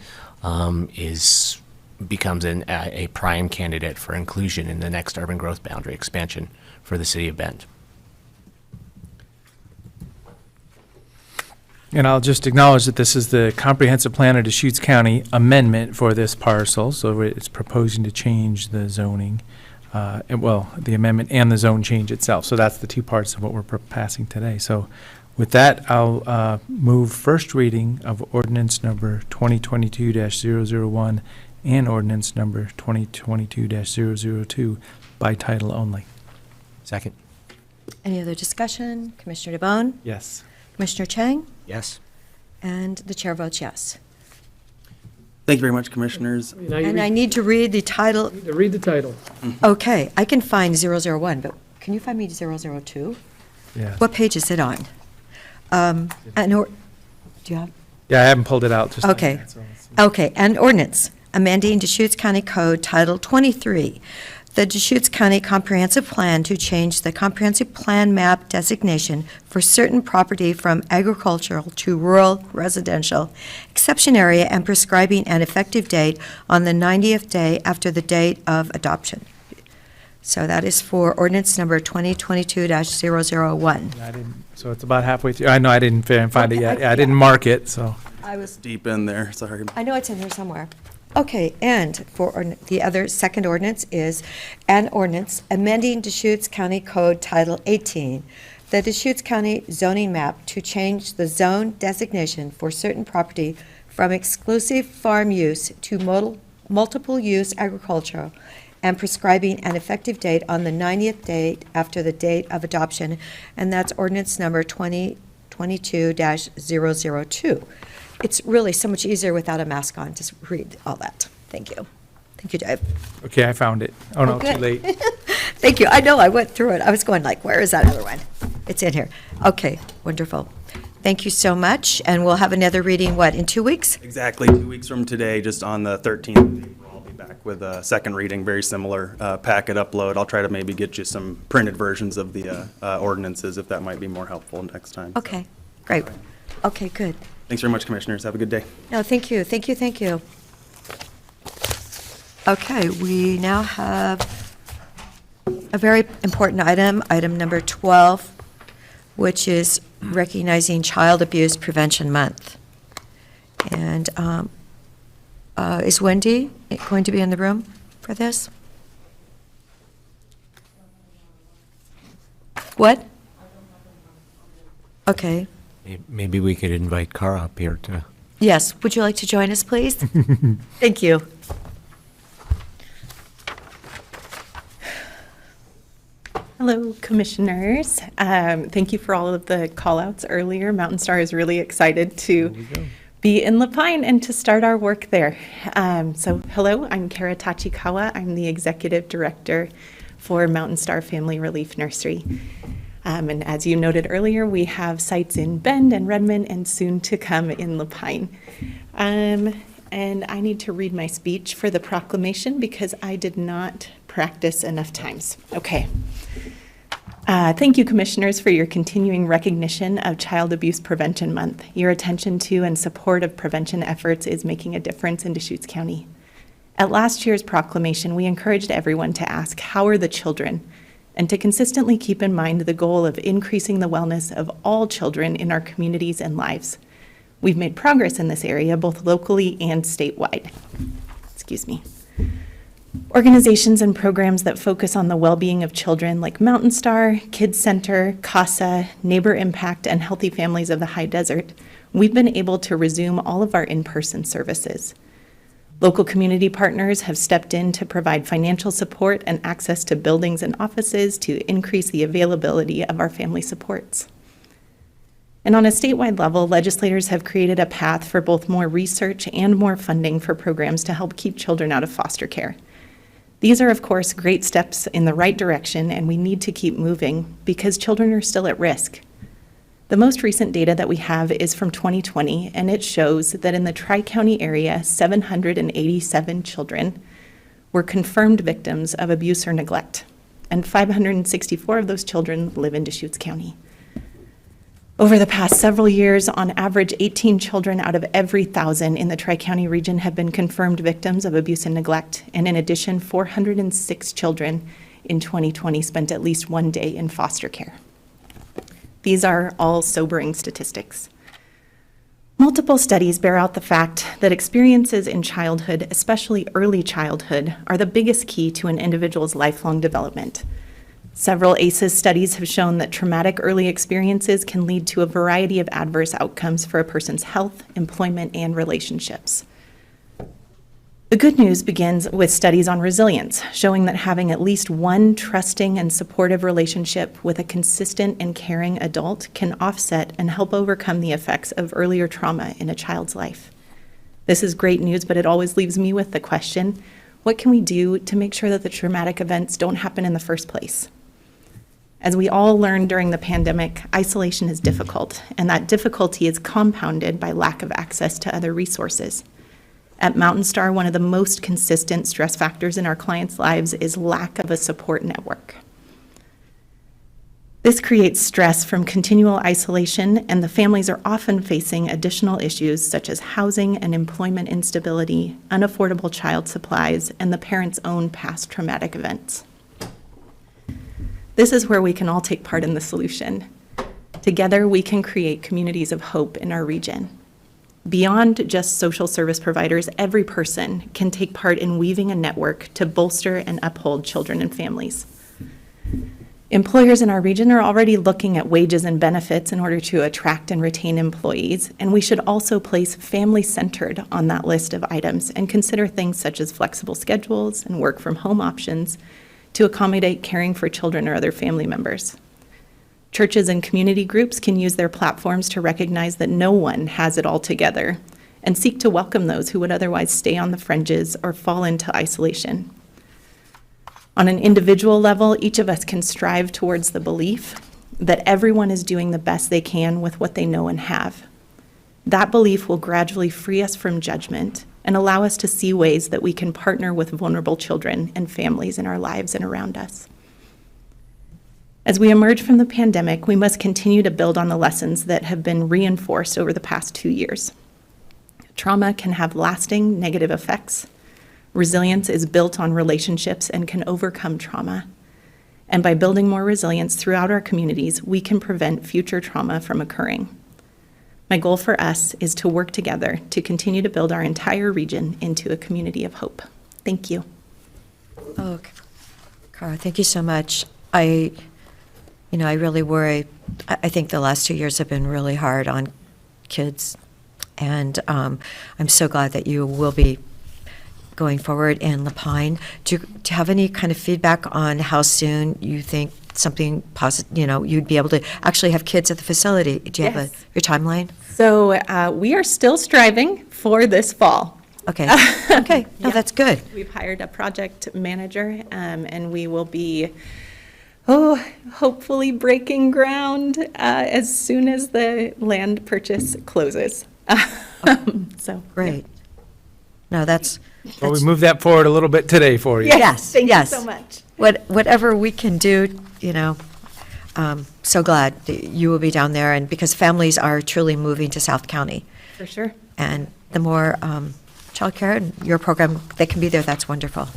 becomes a prime candidate for inclusion in the next urban growth boundary expansion for the City of Bend. And I'll just acknowledge that this is the comprehensive plan of Deschutes County amendment for this parcel, so it's proposing to change the zoning, the amendment and the zone change itself. So that's the two parts of what we're passing today. So with that, I'll move first reading of ordinance number 2022-001 and ordinance number 2022-002 by title only. Second. Any other discussion? Commissioner DeBonne? Yes. Commissioner Chang? Yes. And the chair votes yes. Thank you very much, Commissioners. Now you And I need to read the title. read the title. Okay, I can find 001, but can you find me 002? Yeah. What page is it on? Do you have? Yeah, I haven't pulled it out. Just Okay. Okay, an ordinance amending Deschutes County Code Title 23, the Deschutes County Comprehensive Plan to change the comprehensive plan map designation for certain property from agricultural to rural residential exception area and prescribing an effective date on the 90th day after the date of adoption. So that is for ordinance number 2022-001. So it's about halfway through. I know I didn't find it yet. Okay, I didn't mark it, so. I was Deep in there, sorry. I know it's in here somewhere. Okay, and the other second ordinance is an ordinance amending Deschutes County Code Title 18, the Deschutes County zoning map to change the zone designation for certain property from exclusive farm use to multiple use agricultural and prescribing an effective date on the 90th date after the date of adoption, and that's ordinance number 2022-002. It's really so much easier without a mask on to read all that. Thank you. Thank you, Dave. Okay, I found it. Oh, no, good. too late. Thank you. I know, I went through it. I was going like, where is that other one? It's in here. Okay, wonderful. Thank you so much, and we'll have another reading, what, in 2 weeks? Exactly, 2 weeks from today, just on the 13th of April, I'll be back with a second reading, very similar packet upload. I'll try to maybe get you some printed versions of the ordinances, if that might be more helpful next time. Okay, great. Okay, good. Thanks very much, Commissioners. Have a good day. No, thank you, thank you, thank you. Okay, we now have a very important item, item number 12, which is recognizing Child Abuse Prevention Month. And is Wendy going to be in the room for this? What? Okay. Maybe we could invite Cara up here to. Yes, would you like to join us, please? Thank you. Hello, Commissioners. Thank you for all of the call-outs earlier. Mountain Star is really excited to be in La Pine and to start our work there. So hello, I'm Kara Tachikawa. I'm the Executive Director for Mountain Star Family Relief Nursery. And as you noted earlier, we have sites in Bend and Redmond and soon to come in La Pine. And I need to read my speech for the proclamation because I did not practice enough times. Okay. Thank you, Commissioners, for your continuing recognition of Child Abuse Prevention Month. Your attention to and support of prevention efforts is making a difference in Deschutes County. At last year's proclamation, we encouraged everyone to ask, how are the children? And to consistently keep in mind the goal of increasing the wellness of all children in our communities and lives. We've made progress in this area, both locally and statewide. Excuse me. Organizations and programs that focus on the well-being of children like Mountain Star, Kids Center, CASA, Neighbor Impact, and Healthy Families of the High Desert, we've been able to resume all of our in-person services. Local community partners have stepped in to provide financial support and access to buildings and offices to increase the availability of our family supports. And on a statewide level, legislators have created a path for both more research and more funding for programs to help keep children out of foster care. These are, of course, great steps in the right direction, and we need to keep moving because children are still at risk. The most recent data that we have is from 2020, and it shows that in the Tri-County area, 787 children were confirmed victims of abuse or neglect, and 564 of those children live in Deschutes County. Over the past several years, on average, 18 children out of every 1,000 in the Tri-County region have been confirmed victims of abuse and neglect, and in addition, 406 children in 2020 spent at least one day in foster care. These are all sobering statistics. Multiple studies bear out the fact that experiences in childhood, especially early childhood, are the biggest key to an individual's lifelong development. Several ACEs studies have shown that traumatic early experiences can lead to a variety of adverse outcomes for a person's health, employment, and relationships. The good news begins with studies on resilience, showing that having at least one trusting and supportive relationship with a consistent and caring adult can offset and help overcome the effects of earlier trauma in a child's life. This is great news, but it always leaves me with the question, what can we do to make sure that the traumatic events don't happen in the first place? As we all learned during the pandemic, isolation is difficult, and that difficulty is compounded by lack of access to other resources. At Mountain Star, one of the most consistent stress factors in our clients' lives is lack of a support network. This creates stress from continual isolation, and the families are often facing additional issues such as housing and employment instability, unaffordable child supplies, and the parent's own past traumatic events. This is where we can all take part in the solution. Together, we can create communities of hope in our region. Beyond just social service providers, every person can take part in weaving a network to bolster and uphold children and families. Employers in our region are already looking at wages and benefits in order to attract and retain employees, and we should also place family-centered on that list of items and consider things such as flexible schedules and work-from-home options to accommodate caring for children or other family members. Churches and community groups can use their platforms to recognize that no one has it all together and seek to welcome those who would otherwise stay on the fringes or fall into isolation. On an individual level, each of us can strive towards the belief that everyone is doing the best they can with what they know and have. That belief will gradually free us from judgment and allow us to see ways that we can partner with vulnerable children and families in our lives and around us. As we emerge from the pandemic, we must continue to build on the lessons that have been reinforced over the past 2 years. Trauma can have lasting negative effects. Resilience is built on relationships and can overcome trauma. And by building more resilience throughout our communities, we can prevent future trauma from occurring. My goal for us is to work together to continue to build our entire region into a community of hope. Thank you. Oh, Cara, thank you so much. I really worry. I think the last 2 years have been really hard on kids, and I'm so glad that you will be going forward in La Pine. Do you have any kind of feedback on how soon you think something you'd be able to actually have kids at the facility? Do you have your timeline? So we are still striving for this fall. Okay. Okay. No, that's good. We've hired a project manager, and we will be hopefully breaking ground as soon as the land purchase closes. So great. No, that's. Well, we moved that forward a little bit today for you. Yes. Thank yes. you so much. Whatever we can do, so glad that you will be down there, and because families are truly moving to South County. For sure. And the more childcare and your program that can be there, that's wonderful.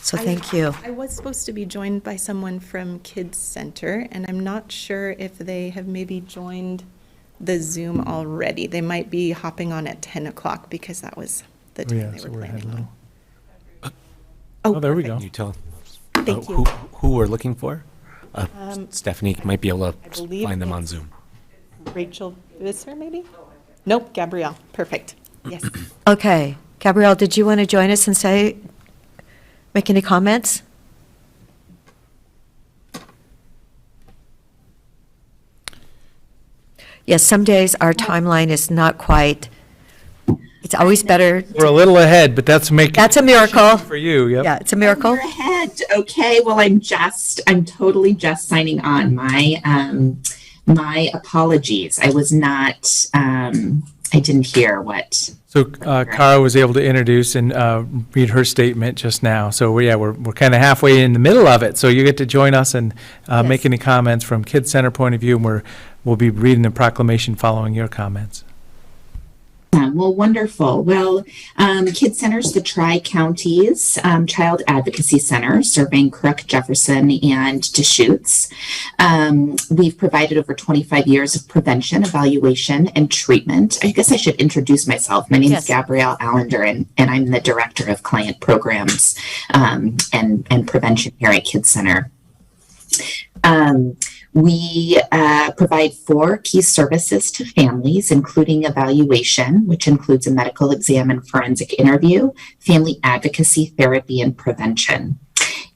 So thank you. I was supposed to be joined by someone from Kids Center, and I'm not sure if they have maybe joined the Zoom already. They might be hopping on at 10 o'clock because that was the time they were planning on. Oh, there we go. Can you tell Thank you. who we're looking for? Stephanie might be able to believe find them on it's Zoom. Rachel Visser, maybe? Nope, Gabrielle. Perfect. Yes. Okay. Gabrielle, did you want to join us and make any comments? Yes, some days our timeline is not quite, it's always better. We're a little ahead, but that's That's a miracle. for you, yep. Yeah, it's a miracle. You're ahead. Okay, well, I'm totally just signing on. My apologies. I was not, I didn't hear what. So Cara was able to introduce and read her statement just now. So we're kind of halfway in the middle of it. So you get to join us and make any comments from Kids Center point of view, and we'll be reading the proclamation following your comments. Well, wonderful. Well, Kids Center's the Tri-Counties Child Advocacy Center, serving Crook, Jefferson, and Deschutes. We've provided over 25 years of prevention, evaluation, and treatment. I guess I should introduce myself. My name is Gabrielle Allender, and I'm the Director of Client Programs and Prevention here at Kids Center. We provide 4 key services to families, including evaluation, which includes a medical exam and forensic interview, family advocacy, therapy, and prevention.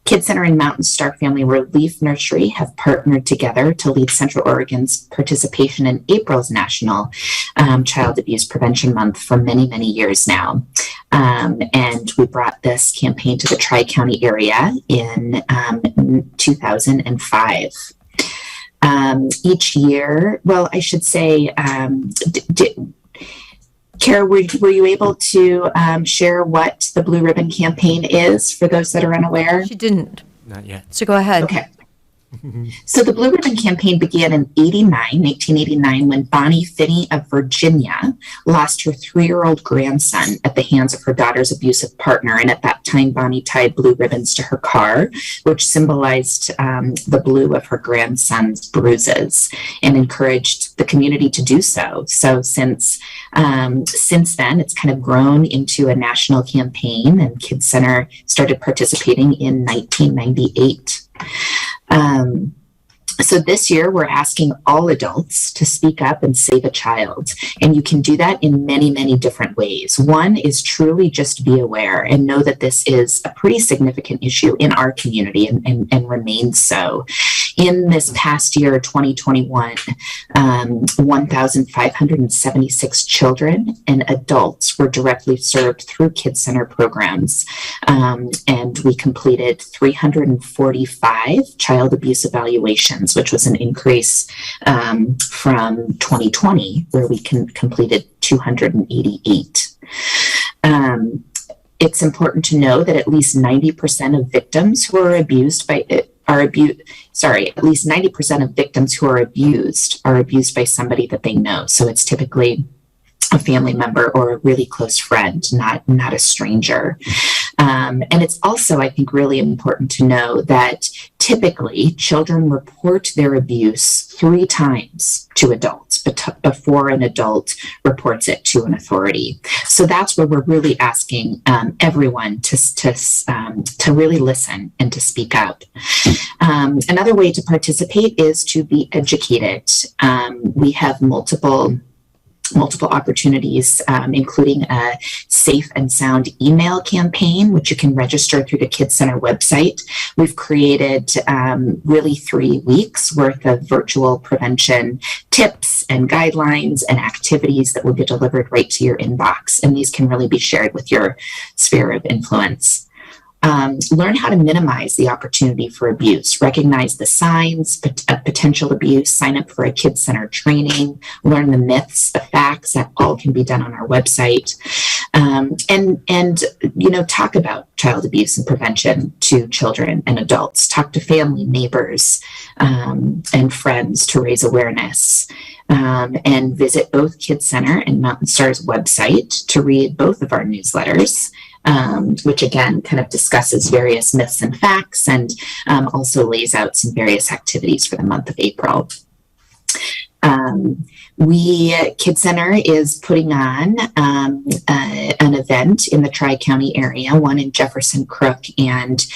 Kids Center and Mountain Star Family Relief Nursery have partnered together to lead Central Oregon's participation in April's National Child Abuse Prevention Month for many, many years now. And we brought this campaign to the Tri-County area in 2005. Each year, well, I should say, Kara, were you able to share what the Blue Ribbon Campaign is for those that are unaware? She didn't. Not yet. So go ahead. Okay. So the Blue Ribbon Campaign began in 1989, when Bonnie Finney of Virginia lost her 3-year-old grandson at the hands of her daughter's abusive partner. And at that time, Bonnie tied blue ribbons to her car, which symbolized the blue of her grandson's bruises, and encouraged the community to do so. So since then, it's kind of grown into a national campaign, and Kids Center started participating in 1998. So this year, we're asking all adults to speak up and save a child. And you can do that in many, many different ways. One is truly just be aware and know that this is a pretty significant issue in our community and remains so. In this past year, 2021, 1,576 children and adults were directly served through Kids Center programs. And we completed 345 child abuse evaluations, which was an increase from 2020, where we completed 288. It's important to know that at least 90% of victims who are abused by at least 90% of victims who are abused by somebody that they know. So it's typically a family member or a really close friend, not a stranger. And it's also, I think, really important to know that typically children report their abuse 3 times to adults before an adult reports it to an authority. So that's where we're really asking everyone to really listen and to speak up. Another way to participate is to be educated. We have multiple opportunities, including a safe and sound email campaign, which you can register through the Kids Center website. We've created really 3 weeks worth of virtual prevention tips and guidelines and activities that will be delivered right to your inbox. And these can really be shared with your sphere of influence. Learn how to minimize the opportunity for abuse, recognize the signs of potential abuse, sign up for a Kids Center training, learn the myths, the facts. That all can be done on our website. And talk about child abuse and prevention to children and adults. Talk to family, neighbors, and friends to raise awareness. And visit both Kids Center and Mountain Star's website to read both of our newsletters. Which again kind of discusses various myths and facts, and also lays out some various activities for the month of April. Kids Center is putting on an event in the Tri-County area, one in Jefferson, Crook, and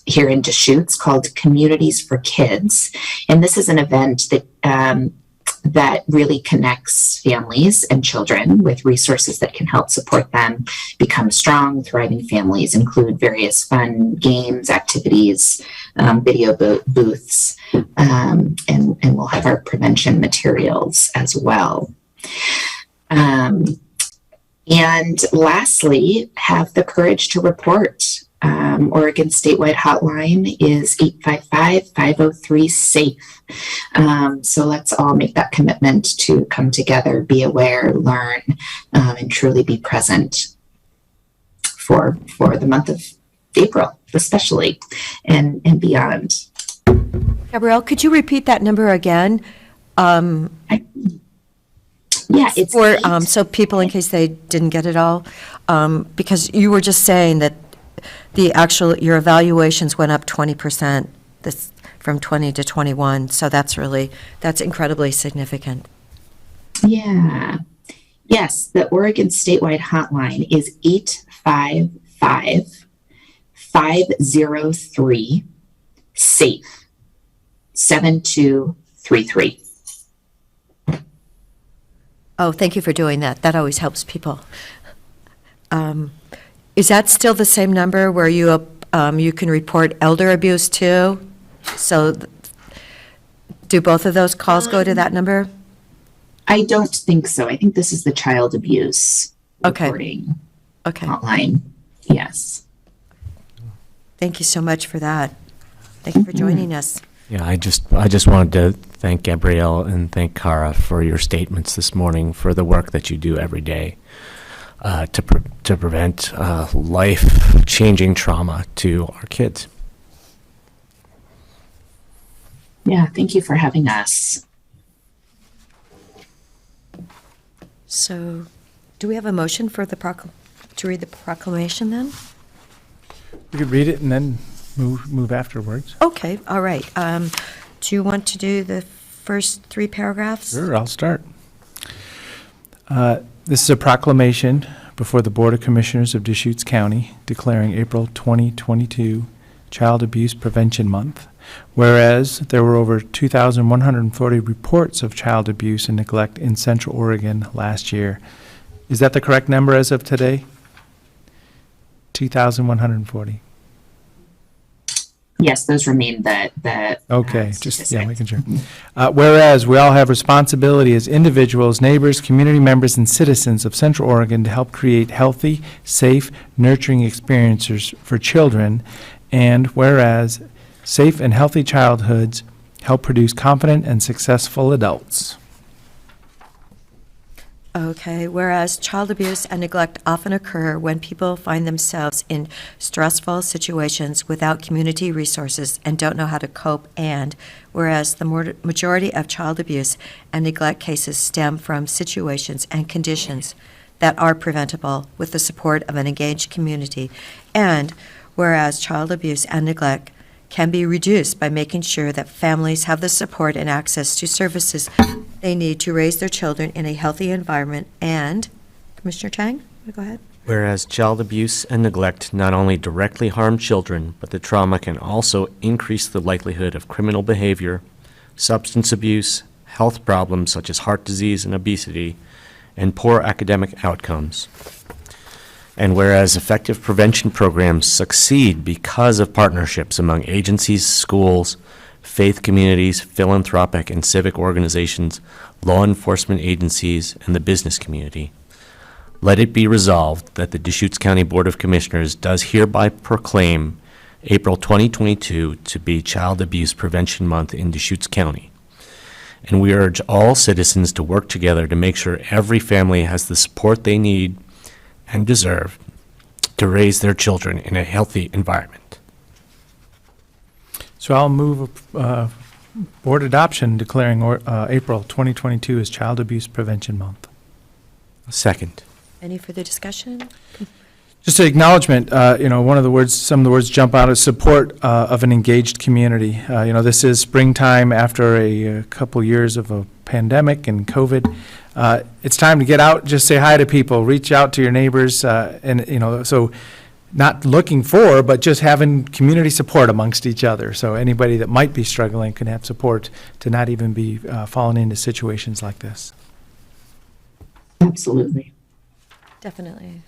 here in Deschutes, called Communities for Kids. And this is an event that that really connects families and children with resources that can help support them become strong, thriving families, include various fun games, activities, video booths, and we'll have our prevention materials as well. And lastly, have the courage to report. Oregon statewide hotline is 855-503-SAFE. So let's all make that commitment to come together, be aware, learn, and truly be present for the month of April, especially, and beyond. Gabrielle, could you repeat that number again? Yeah, it's for so people, in case they didn't get it all, because you were just saying that your evaluations went up 20% from 20 to 21, so that's incredibly significant. Yeah. Yes, the Oregon statewide hotline is 855-503-SAFE 7233. Oh, thank you for doing that. That always helps people. Is that still the same number where you can report elder abuse too? So do both of those calls go to that number? I don't think so. I think this is the child abuse reporting hotline. Yes. Thank you so much for that. Thank you for joining us. Yeah, I just wanted to thank Gabrielle and thank Cara for your statements this morning, for the work that you do every day to prevent life-changing trauma to our kids. Yeah, thank you for having us. So, do we have a motion for to read the proclamation then? We could read it and then move afterwards. Okay, all right. Do you want to do the first three paragraphs? Sure, I'll start. This is a proclamation before the Board of Commissioners of Deschutes County declaring April 2022 Child Abuse Prevention Month. Whereas there were over 2,140 reports of child abuse and neglect in Central Oregon last year. Is that the correct number as of today? 2,140. Yes, those remain the Okay, statistics. making sure. Whereas we all have responsibility as individuals, neighbors, community members, and citizens of Central Oregon to help create healthy, safe, nurturing experiences for children, and whereas safe and healthy childhoods help produce confident and successful adults. Okay, whereas child abuse and neglect often occur when people find themselves in stressful situations without community resources and don't know how to cope, and whereas the majority of child abuse and neglect cases stem from situations and conditions that are preventable with the support of an engaged community, and whereas child abuse and neglect can be reduced by making sure that families have the support and access to services they need to raise their children in a healthy environment. And, Commissioner Chang, go ahead. Whereas child abuse and neglect not only directly harm children, but the trauma can also increase the likelihood of criminal behavior, substance abuse, health problems such as heart disease and obesity, and poor academic outcomes. And whereas effective prevention programs succeed because of partnerships among agencies, schools, faith communities, philanthropic and civic organizations, law enforcement agencies, and the business community. Let it be resolved that the Deschutes County Board of Commissioners does hereby proclaim April 2022 to be Child Abuse Prevention Month in Deschutes County. And we urge all citizens to work together to make sure every family has the support they need and deserve to raise their children in a healthy environment. So I'll move board adoption declaring April 2022 as Child Abuse Prevention Month. Second. Any further discussion? Just an acknowledgement, some of the words jump out as support of an engaged community. This is springtime after a couple years of a pandemic and COVID. It's time to get out, just say hi to people, reach out to your neighbors, so not looking for, but just having community support amongst each other. So anybody that might be struggling can have support to not even be falling into situations like this. Absolutely. Definitely.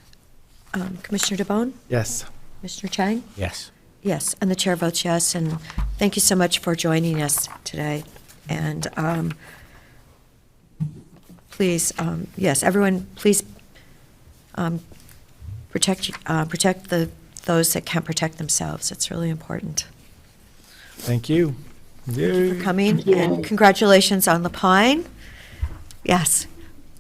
Commissioner DeBonne? Yes. Commissioner Chang? Yes. Yes, and the chair votes yes, and thank you so much for joining us today. And please, yes, everyone, please protect those that can't protect themselves. It's really important. Thank you. Thank you for coming, and congratulations on the Pine. Yes,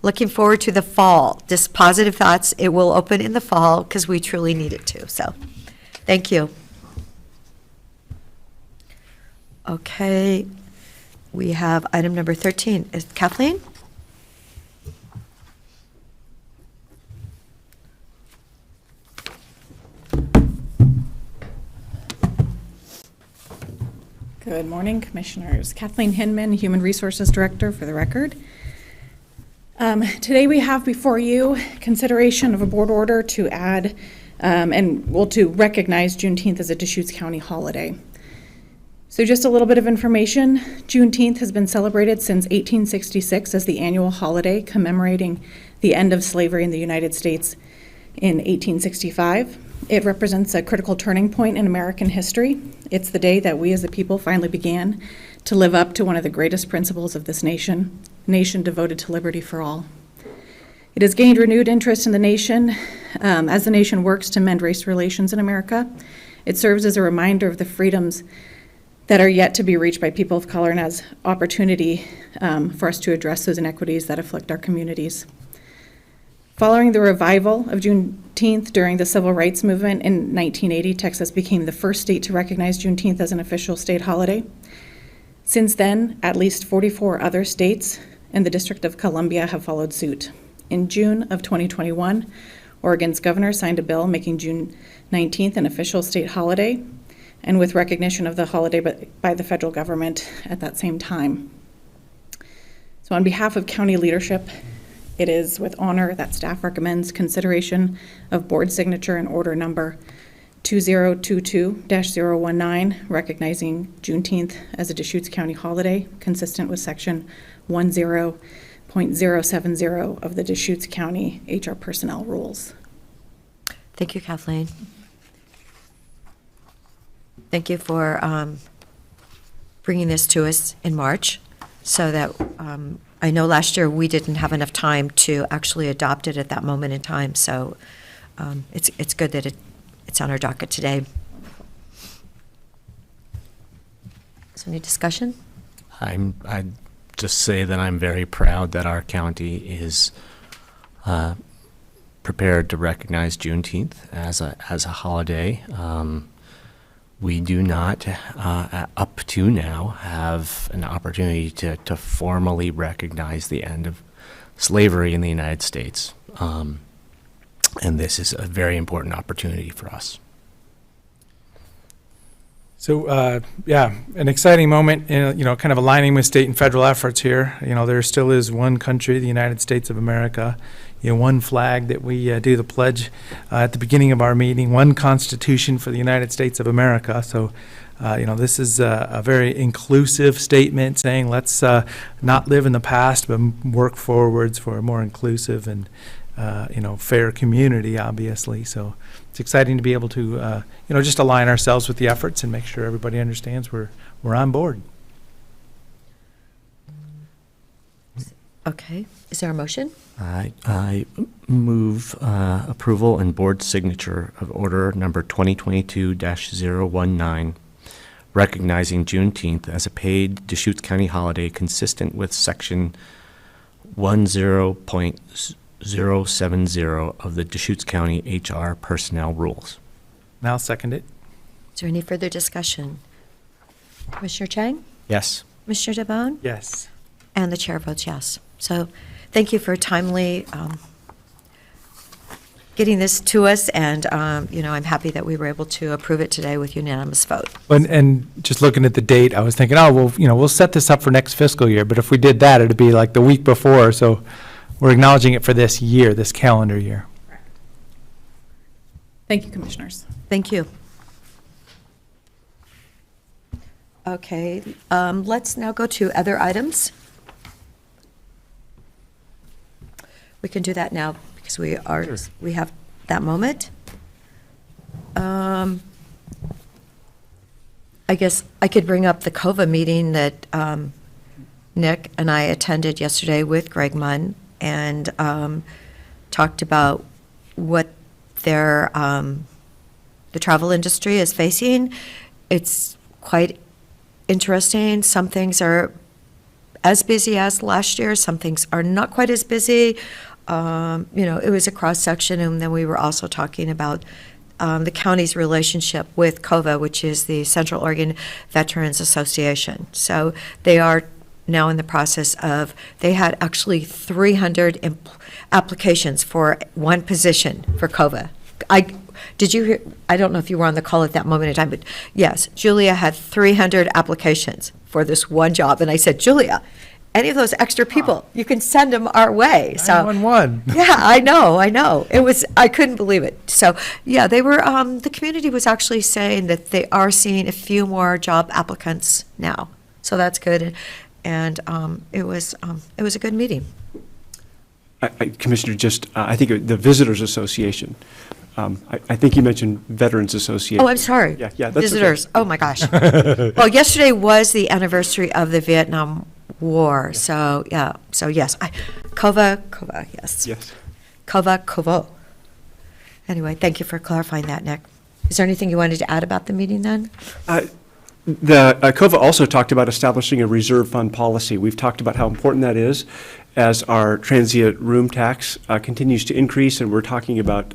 looking forward to the fall. Just positive thoughts. It will open in the fall because we truly need it to. So, thank you. Okay, we have item number 13. Is Kathleen? Good morning, Commissioners. Kathleen Hinman, Human Resources Director, for the record. Today we have before you consideration of a board order to add to recognize Juneteenth as a Deschutes County holiday. So just a little bit of information. Juneteenth has been celebrated since 1866 as the annual holiday commemorating the end of slavery in the United States in 1865. It represents a critical turning point in American history. It's the day that we as a people finally began to live up to one of the greatest principles of this nation devoted to liberty for all. It has gained renewed interest in the nation as the nation works to mend race relations in America. It serves as a reminder of the freedoms that are yet to be reached by people of color and as opportunity for us to address those inequities that afflict our communities. Following the revival of Juneteenth during the Civil Rights Movement in 1980, Texas became the first state to recognize Juneteenth as an official state holiday. Since then, at least 44 other states and the District of Columbia have followed suit. In June of 2021, Oregon's governor signed a bill making June 19th an official state holiday, and with recognition of the holiday by the federal government at that same time. So on behalf of county leadership, it is with honor that staff recommends consideration of board signature and order number 2022-019, recognizing Juneteenth as a Deschutes County holiday, consistent with section 10.070 of the Deschutes County HR Personnel Rules. Thank you, Kathleen. Thank you for bringing this to us in March so that I know last year we didn't have enough time to actually adopt it at that moment in time. So it's good that it's on our docket today. So any discussion? I'd just say that I'm very proud that our county is prepared to recognize Juneteenth as a holiday. We do not, up to now, have an opportunity to formally recognize the end of slavery in the United States. And this is a very important opportunity for us. So, yeah, an exciting moment, kind of aligning with state and federal efforts here. There still is one country, the United States of America, one flag that we do the pledge at the beginning of our meeting, one Constitution for the United States of America. So, this is a very inclusive statement saying let's not live in the past, but work forwards for a more inclusive and fair community, obviously. So it's exciting to be able to, just align ourselves with the efforts and make sure everybody understands we're on board. Okay. Is there a motion? I move approval and board signature of order number 2022-019, recognizing Juneteenth as a paid Deschutes County holiday consistent with section 10.070 of the Deschutes County HR Personnel Rules. And I'll second it. Is there any further discussion? Commissioner Chang? Yes. Commissioner DeBonne? Yes. And the chair votes yes. So thank you for timely getting this to us, and I'm happy that we were able to approve it today with unanimous vote. And just looking at the date, I was thinking, we'll set this up for next fiscal year, but if we did that, it'd be like the week before, so we're acknowledging it for this year, this calendar year. Thank you, Commissioners. Thank you. Okay, let's now go to other items. We can do that now because we have that moment. I guess I could bring up the COVA meeting that Nick and I attended yesterday with Greg Munn and talked about what the travel industry is facing. It's quite interesting. Some things are as busy as last year. Some things are not quite as busy. It was a cross-section, and then we were also talking about the county's relationship with COVA, which is the Central Oregon Veterans Association. So they are now in the process of, they had actually 300 applications for one position for COVA. Did you hear, I don't know if you were on the call at that moment in time, but yes, Julia had 300 applications for this one job. And I said, Julia, any of those extra people, you can send them our way. So 911. Yeah, I know. I couldn't believe it. So, yeah, they were, the community was actually saying that they are seeing a few more job applicants now. So that's good. And it was a good meeting. Commissioner, I think the Visitors Association, I think you mentioned Veterans Association. Oh, I'm sorry. Yeah, that's Visitors. okay. Oh, my gosh. Well, yesterday was the anniversary of the Vietnam War. So, yeah. So, yes. COVA, yes. Yes. COVA. Anyway, thank you for clarifying that, Nick. Is there anything you wanted to add about the meeting then? The COVA also talked about establishing a reserve fund policy. We've talked about how important that is as our transient room tax continues to increase, and we're talking about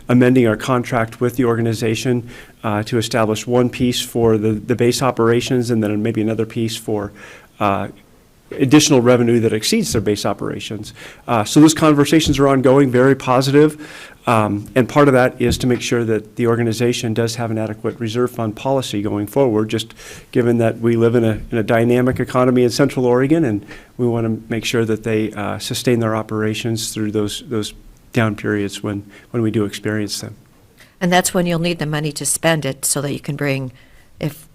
amending our contract with the organization to establish one piece for the base operations and then maybe another piece for additional revenue that exceeds their base operations. So those conversations are ongoing, very positive. And part of that is to make sure that the organization does have an adequate reserve fund policy going forward, just given that we live in a dynamic economy in Central Oregon, and we want to make sure that they sustain their operations through those down periods when we do experience them. And that's when you'll need the money to spend it so that you can bring, if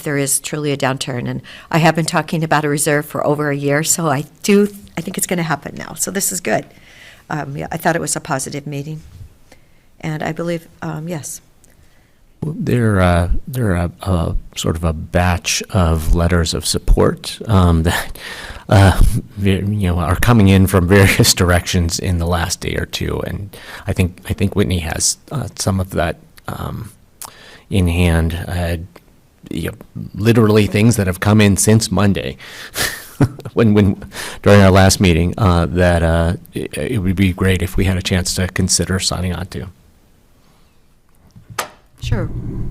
there is truly a downturn. And I have been talking about a reserve for over a year, so I think it's going to happen now. So this is good. Yeah, I thought it was a positive meeting. And I believe, yes. There are sort of a batch of letters of support that are coming in from various directions in the last day or two, and I think Whitney has some of that in hand. Literally things that have come in since Monday. When during our last meeting, that it would be great if we had a chance to consider signing on to. Sure.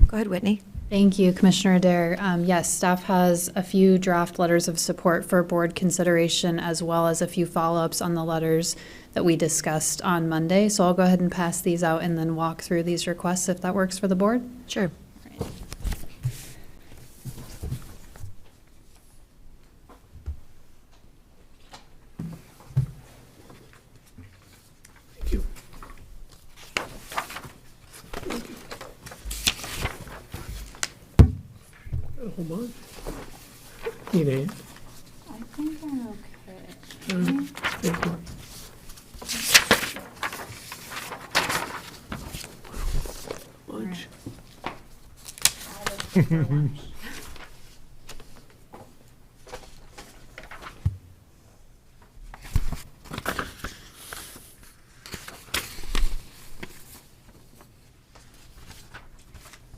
Go ahead, Whitney. Thank you, Commissioner Adair. Yes, staff has a few draft letters of support for board consideration, as well as a few follow-ups on the letters that we discussed on Monday. So I'll go ahead and pass these out and then walk through these requests if that works for the board. Sure. Hold on. Need a. I think I'm okay. Thank you. Lunch.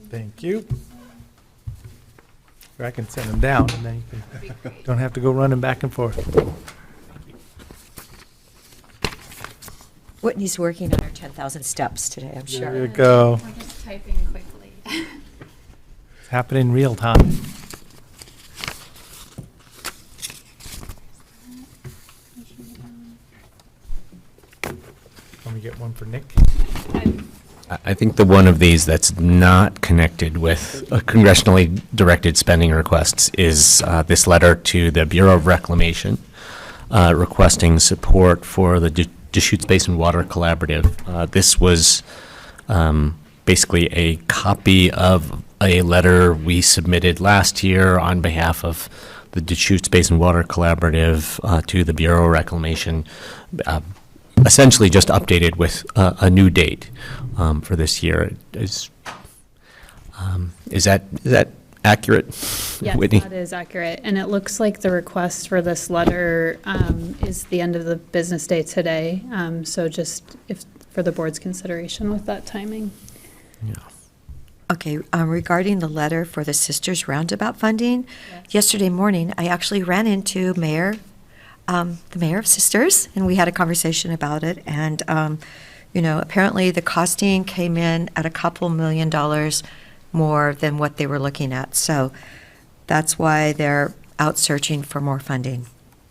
Thank you. Or I can send them down, and then you don't have to go running back and forth. Whitney's working on her 10,000 steps today, I'm sure. There you go. We're just typing quickly. It's happening in real time. Let me get one for Nick. I think the one of these that's not connected with congressionally directed spending requests is this letter to the Bureau of Reclamation requesting support for the Deschutes Basin Water Collaborative. This was basically a copy of a letter we submitted last year on behalf of the Deschutes Basin Water Collaborative to the Bureau of Reclamation, essentially just updated with a new date for this year. Is that accurate, Yes, Whitney? that is accurate. And it looks like the request for this letter is the end of the business day today. So just for the board's consideration with that timing. Okay, regarding the letter for the Sisters Roundabout funding, yesterday morning, I actually ran into the mayor of Sisters, and we had a conversation about it. And, apparently the costing came in at $2 million more than what they were looking at. So that's why they're out searching for more funding.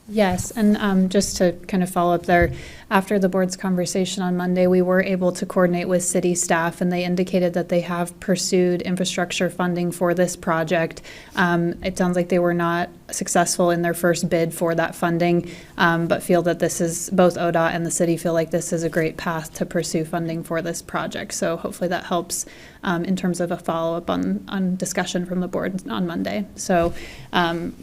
Yes, and just to kind of follow up there, after the board's conversation on Monday, we were able to coordinate with city staff, and they indicated that they have pursued infrastructure funding for this project. It sounds like they were not successful in their first bid for that funding, but feel that this is, both ODOT and the city feel like this is a great path to pursue funding for this project. So hopefully that helps in terms of a follow-up on discussion from the board on Monday. So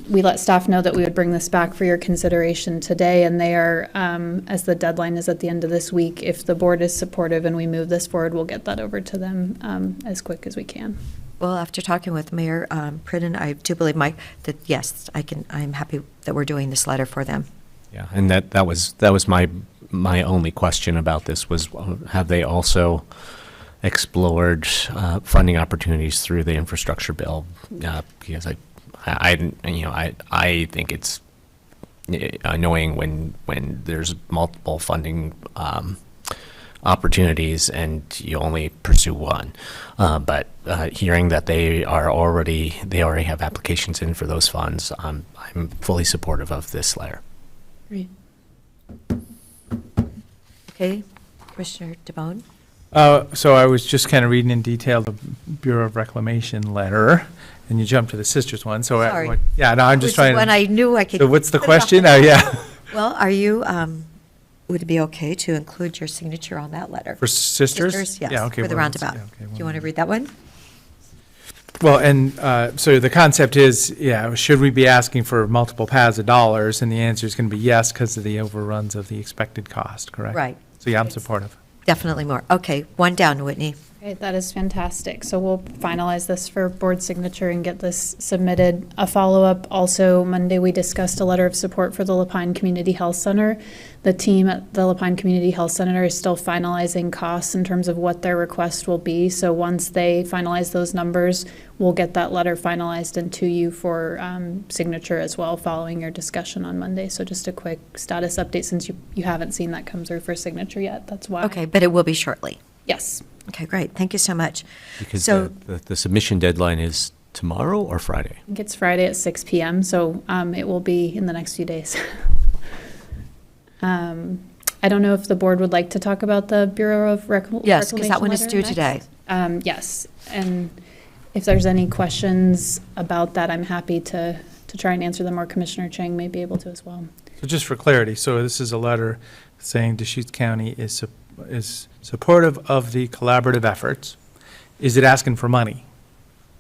we let staff know that we would bring this back for your consideration today, and they are, as the deadline is at the end of this week, if the board is supportive and we move this forward, we'll get that over to them as quick as we can. Well, after talking with Mayor Pridden, I do believe that yes, I'm happy that we're doing this letter for them. Yeah, and that was my only question about this was, have they also explored funding opportunities through the infrastructure bill? Because I think it's annoying when there's multiple funding opportunities and you only pursue one. But hearing that they already have applications in for those funds, I'm fully supportive of this letter. Great. Okay, Commissioner DeBonne? So I was just kind of reading in detail the Bureau of Reclamation letter, and you jumped to the Sisters one. So Sorry. I'm just trying to. When I knew I could. So what's the question? Oh, yeah. Well, are you, would it be okay to include your signature on that letter? For Sisters? Yes, Yeah, okay, for the well, let's- roundabout. yeah, okay, Do you want to read that one? Well, and so the concept is, should we be asking for multiple paths of dollars? And the answer is going to be yes, because of the overruns of the expected cost, correct? Right. So yeah, I'm supportive. Definitely more. Okay, one down, Whitney. Okay, that is fantastic. So we'll finalize this for board signature and get this submitted. A follow-up, also Monday, we discussed a letter of support for the Lapine Community Health Center. The team at the Lapine Community Health Center is still finalizing costs in terms of what their request will be. So once they finalize those numbers, we'll get that letter finalized and to you for signature as well following your discussion on Monday. So just a quick status update since you haven't seen that come through for signature yet. That's why. Okay, but it will be shortly. Yes. Okay, great. Thank you so much. Because So- the submission deadline is tomorrow or Friday? I think it's Friday at 6 p.m., so it will be in the next few days. I don't know if the board would like to talk about the Bureau of Reclamation. Yes, because that one is letter due next. today. Yes, and if there's any questions about that, I'm happy to try and answer them, or Commissioner Chang may be able to as well. So just for clarity, so this is a letter saying Deschutes County is supportive of the collaborative efforts. Is it asking for money?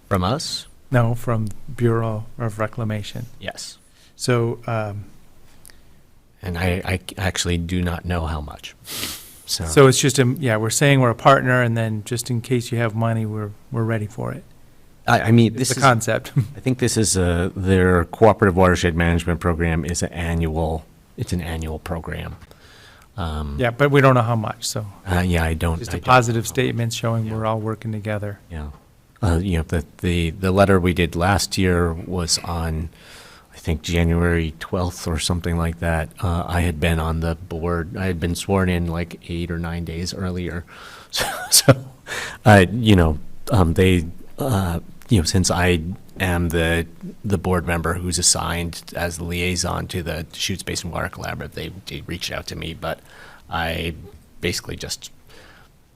From us? No, from Bureau of Reclamation. Yes. So, And I actually do not know how much. so it's just, we're saying we're a partner, and then just in case you have money, we're ready for it. I mean, It's this the is concept. I think this is their cooperative watershed management program is an annual program. Yeah, but we don't know how much, so. I don't. Just I a don't positive know. statement showing we're all working together. Yeah. The letter we did last year was on, I think, January 12th or something like that. I had been on the board. I had been sworn in like 8 or 9 days earlier. So since I am the board member who's assigned as the liaison to the Deschutes Basin Water Collaborative, they reached out to me, but I basically just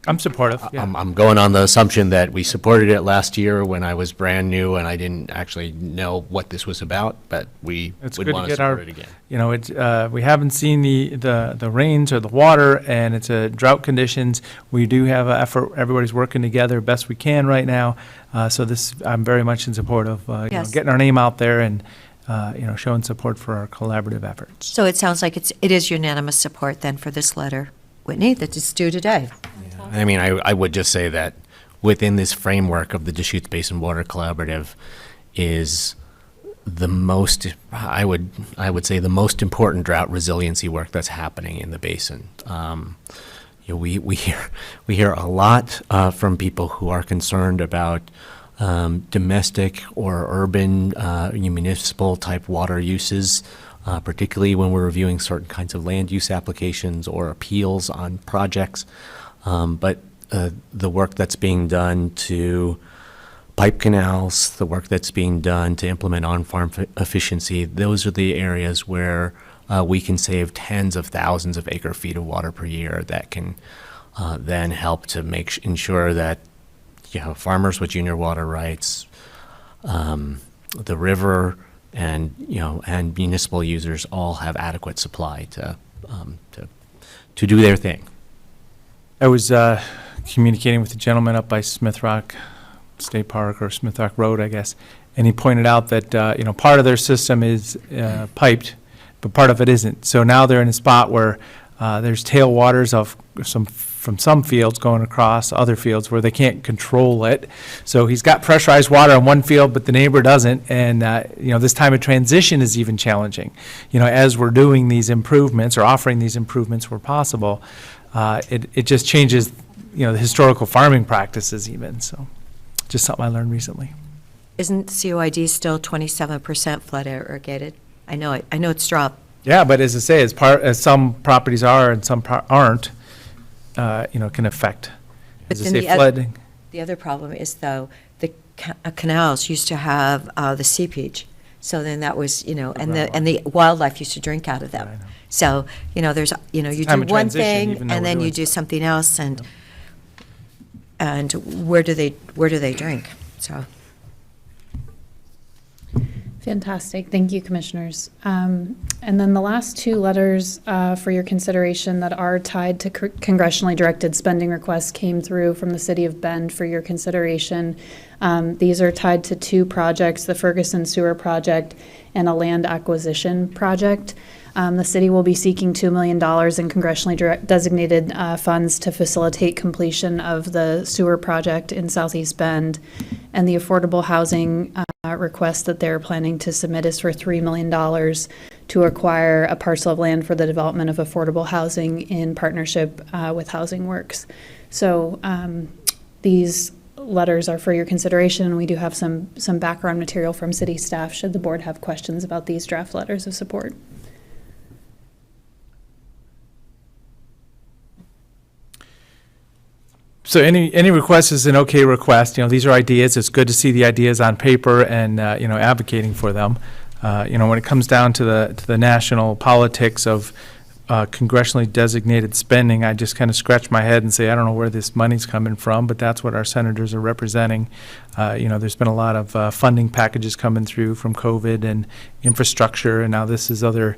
I'm supportive, yeah. I'm going on the assumption that we supported it last year when I was brand new and I didn't actually know what this was about, but we It's would good to want to get our, support it again. you know, we haven't seen the rains or the water, and it's a drought conditions. We do have an effort, everybody's working together best we can right now. So this, I'm very much in support of, you know, Yes. getting our name out there and, you know, showing support for our collaborative efforts. So it sounds like it is unanimous support then for this letter, Whitney, that is due today. I mean, I would just say that within this framework of the Deschutes Basin Water Collaborative is the most, I would say the most important drought resiliency work that's happening in the basin. You know, we hear a lot from people who are concerned about domestic or urban municipal type water uses, particularly when we're reviewing certain kinds of land use applications or appeals on projects. But the work that's being done to pipe canals, the work that's being done to implement on-farm efficiency, those are the areas where we can save tens of thousands of acre feet of water per year that can then help to ensure that, you know, farmers with junior water rights, the river, and, you know, and municipal users all have adequate supply to do their thing. I was communicating with the gentleman up by Smith Rock State Park, or Smith Rock Road, I guess, and he pointed out that, you know, part of their system is piped, but part of it isn't. So now they're in a spot where there's tailwaters from some fields going across other fields where they can't control it. So he's got pressurized water on one field, but the neighbor doesn't. And, you know, this time of transition is even challenging. You know, as we're doing these improvements or offering these improvements where possible, it just changes, you know, the historical farming practices even. So just something I learned recently. Isn't COID still 27% flood irrigated? I know it's dropped. Yeah, but as I say, as some properties are and some aren't, you know, can affect, But as I then say, the flooding. The other problem is, though, the canals used to have the seepage. So then that was, you know, and the wildlife used to drink out of them. So, you know, there's, you know, you Time do of one transition, thing even though and we're then you doing do something else, and where do they drink? So. Fantastic. Thank you, Commissioners. And then the last two letters for your consideration that are tied to congressionally directed spending requests came through from the City of Bend for your consideration. These are tied to two projects, the Ferguson Sewer Project and a land acquisition project. The city will be seeking $2 million in congressionally designated funds to facilitate completion of the sewer project in Southeast Bend. And the affordable housing request that they're planning to submit is for $3 million to acquire a parcel of land for the development of affordable housing in partnership with Housing Works. So these letters are for your consideration, and we do have some background material from city staff should the board have questions about these draft letters of support. So any request is an okay request. You know, these are ideas. It's good to see the ideas on paper and, you know, advocating for them. You know, when it comes down to the national politics of congressionally designated spending, I just kind of scratch my head and say, I don't know where this money's coming from, but that's what our senators are representing. You know, there's been a lot of funding packages coming through from COVID and infrastructure, and now this is other,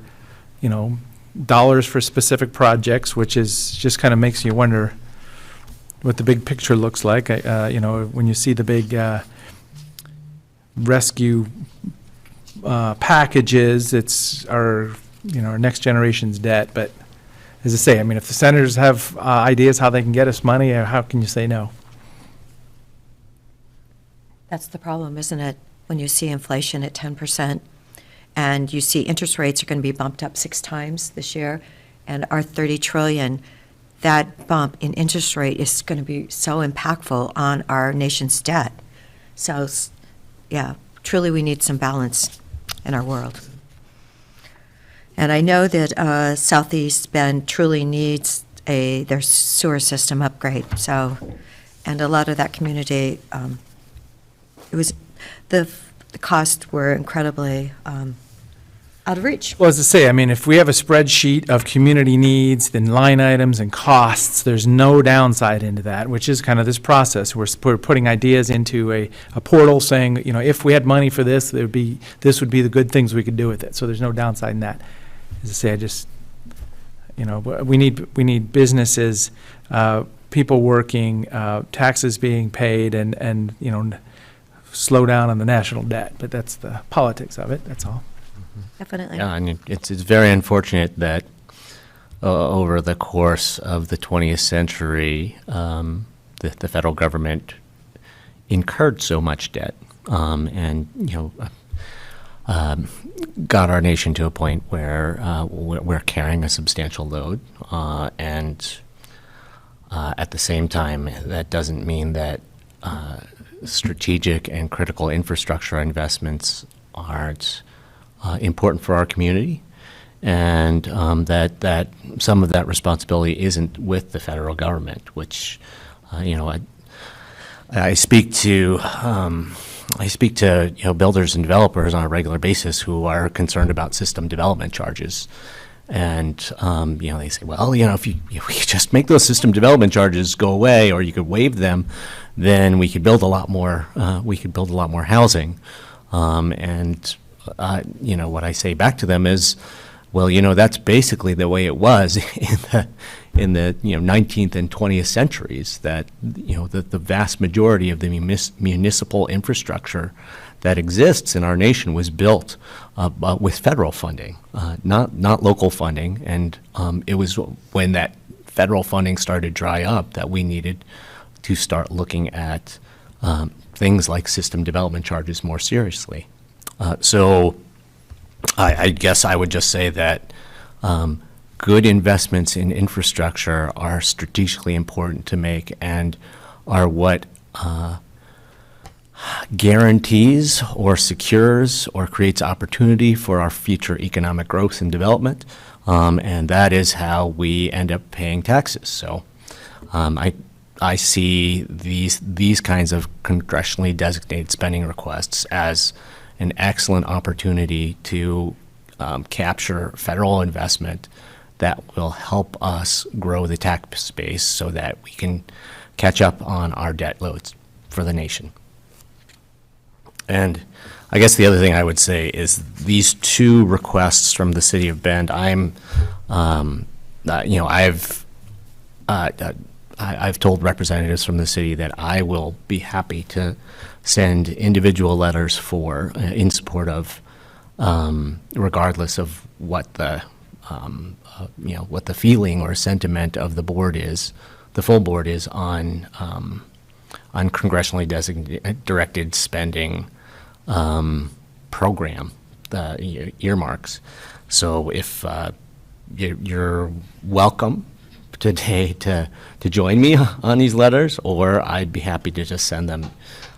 you know, dollars for specific projects, which is just kind of makes you wonder what the big picture looks like. You know, when you see the big rescue packages, it's our, you know, our next generation's debt. But as I say, I mean, if the senators have ideas how they can get us money, how can you say no? That's the problem, isn't it? When you see inflation at 10% and you see interest rates are going to be bumped up 6 times this year, and our $30 trillion, that bump in interest rate is going to be so impactful on our nation's debt. So, yeah, truly we need some balance in our world. And I know that Southeast Bend truly needs their sewer system upgrade. So, and a lot of that community, it was the costs were incredibly out of reach. Well, as I say, I mean, if we have a spreadsheet of community needs, then line items and costs, there's no downside into that, which is kind of this process. We're putting ideas into a portal saying, you know, if we had money for this, this would be the good things we could do with it. So there's no downside in that. As I say, we need businesses, people working, taxes being paid, and slow down on the national debt. But that's the politics of it. That's all. Definitely. Yeah, and it's very unfortunate that over the course of the 20th century, the federal government incurred so much debt, and got our nation to a point where we're carrying a substantial load, and at the same time, that doesn't mean that strategic and critical infrastructure investments aren't important for our community, and that some of that responsibility isn't with the federal government, which I speak to builders and developers on a regular basis who are concerned about system development charges. And, they say, well, if we could just make those system development charges go away, or you could waive them, then we could build a lot more, housing. What I say back to them is, well, that's basically the way it was in the 19th and 20th centuries, that, the vast majority of the municipal infrastructure that exists in our nation was built with federal funding, not local funding. And it was when that federal funding started to dry up that we needed to start looking at things like system development charges more seriously. So I guess I would just say that good investments in infrastructure are strategically important to make, and are what guarantees or secures or creates opportunity for our future economic growth and development, and that is how we end up paying taxes. So I see these kinds of congressionally designated spending requests as an excellent opportunity to capture federal investment that will help us grow the tax base so that we can catch up on our debt loads for the nation. And I guess the other thing I would say is these two requests from the city of Bend, I've told representatives from the city that I will be happy to send individual letters in support of, regardless of what the feeling or sentiment of the board is, the full board is on congressionally directed spending program, the earmarks. So if you're welcome today to join me on these letters, or I'd be happy to just send them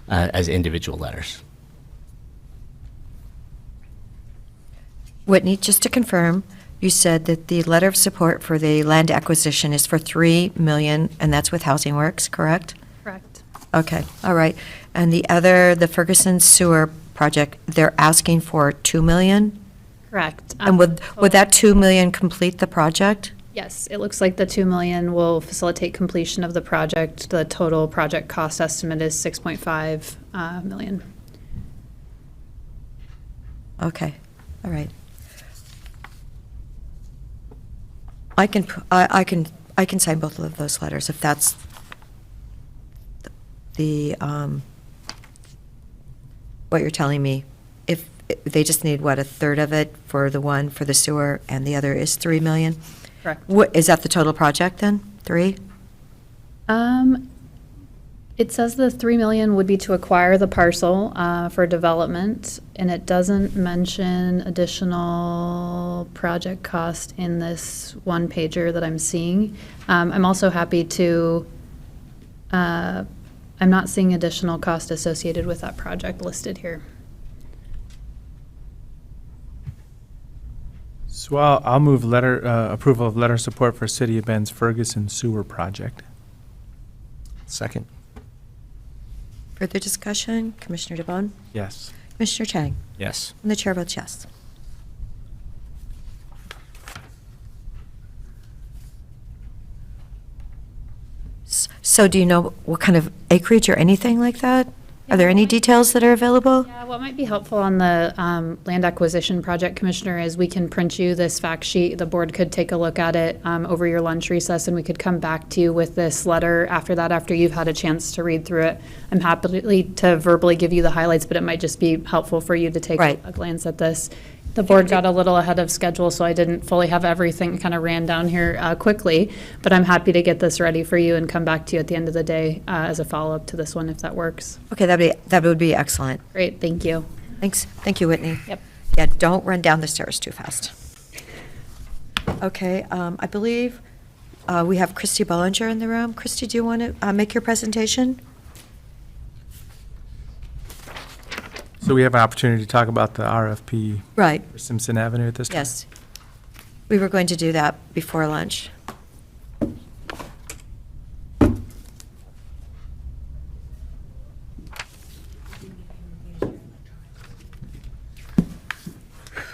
as individual letters. Whitney, just to confirm, you said that the letter of support for the land acquisition is for $3 million, and that's with Housing Works, correct? Correct. Okay, all right. And the Ferguson Sewer Project, they're asking for $2 million? Correct. And would that $2 million complete the project? Yes, it looks like the $2 million will facilitate completion of the project. The total project cost estimate is $6.5 million. Okay, all right. I can sign both of those letters if that's what you're telling me. If they just need, a third of it for the one for the sewer, and the other is $3 million? Correct. What, is that the total project then? 3? It says the $3 million would be to acquire the parcel for development, and it doesn't mention additional project cost in this one pager that I'm seeing. I'm also happy to, I'm not seeing additional cost associated with that project listed here. So I'll move approval of letter of support for City of Bend's Ferguson Sewer Project. Second. Further discussion? Commissioner DeBonne? Yes. Commissioner Chang? Yes. And the chair votes yes. So do you know what kind of acreage or anything like that? Are there any details that are available? Yeah, what might be helpful on the land acquisition project, Commissioner, is we can print you this fact sheet. The board could take a look at it over your lunch recess, and we could come back to you with this letter after that, after you've had a chance to read through it. I'm happy to verbally give you the highlights, but it might just be helpful for you to take Right. a glance at this. The board got a little ahead of schedule, so I didn't fully have everything kind of ran down here quickly, but I'm happy to get this ready for you and come back to you at the end of the day as a follow-up to this one, if that works. Okay, that would be excellent. Great, thank you. Thanks. Thank you, Whitney. Yep. Yeah, don't run down the stairs too fast. Okay, I believe we have Christy Bollinger in the room. Christy, do you want to make your presentation? So we have an opportunity to talk about the RFP Right. for Simpson Avenue at this time? Yes. We were going to do that before lunch.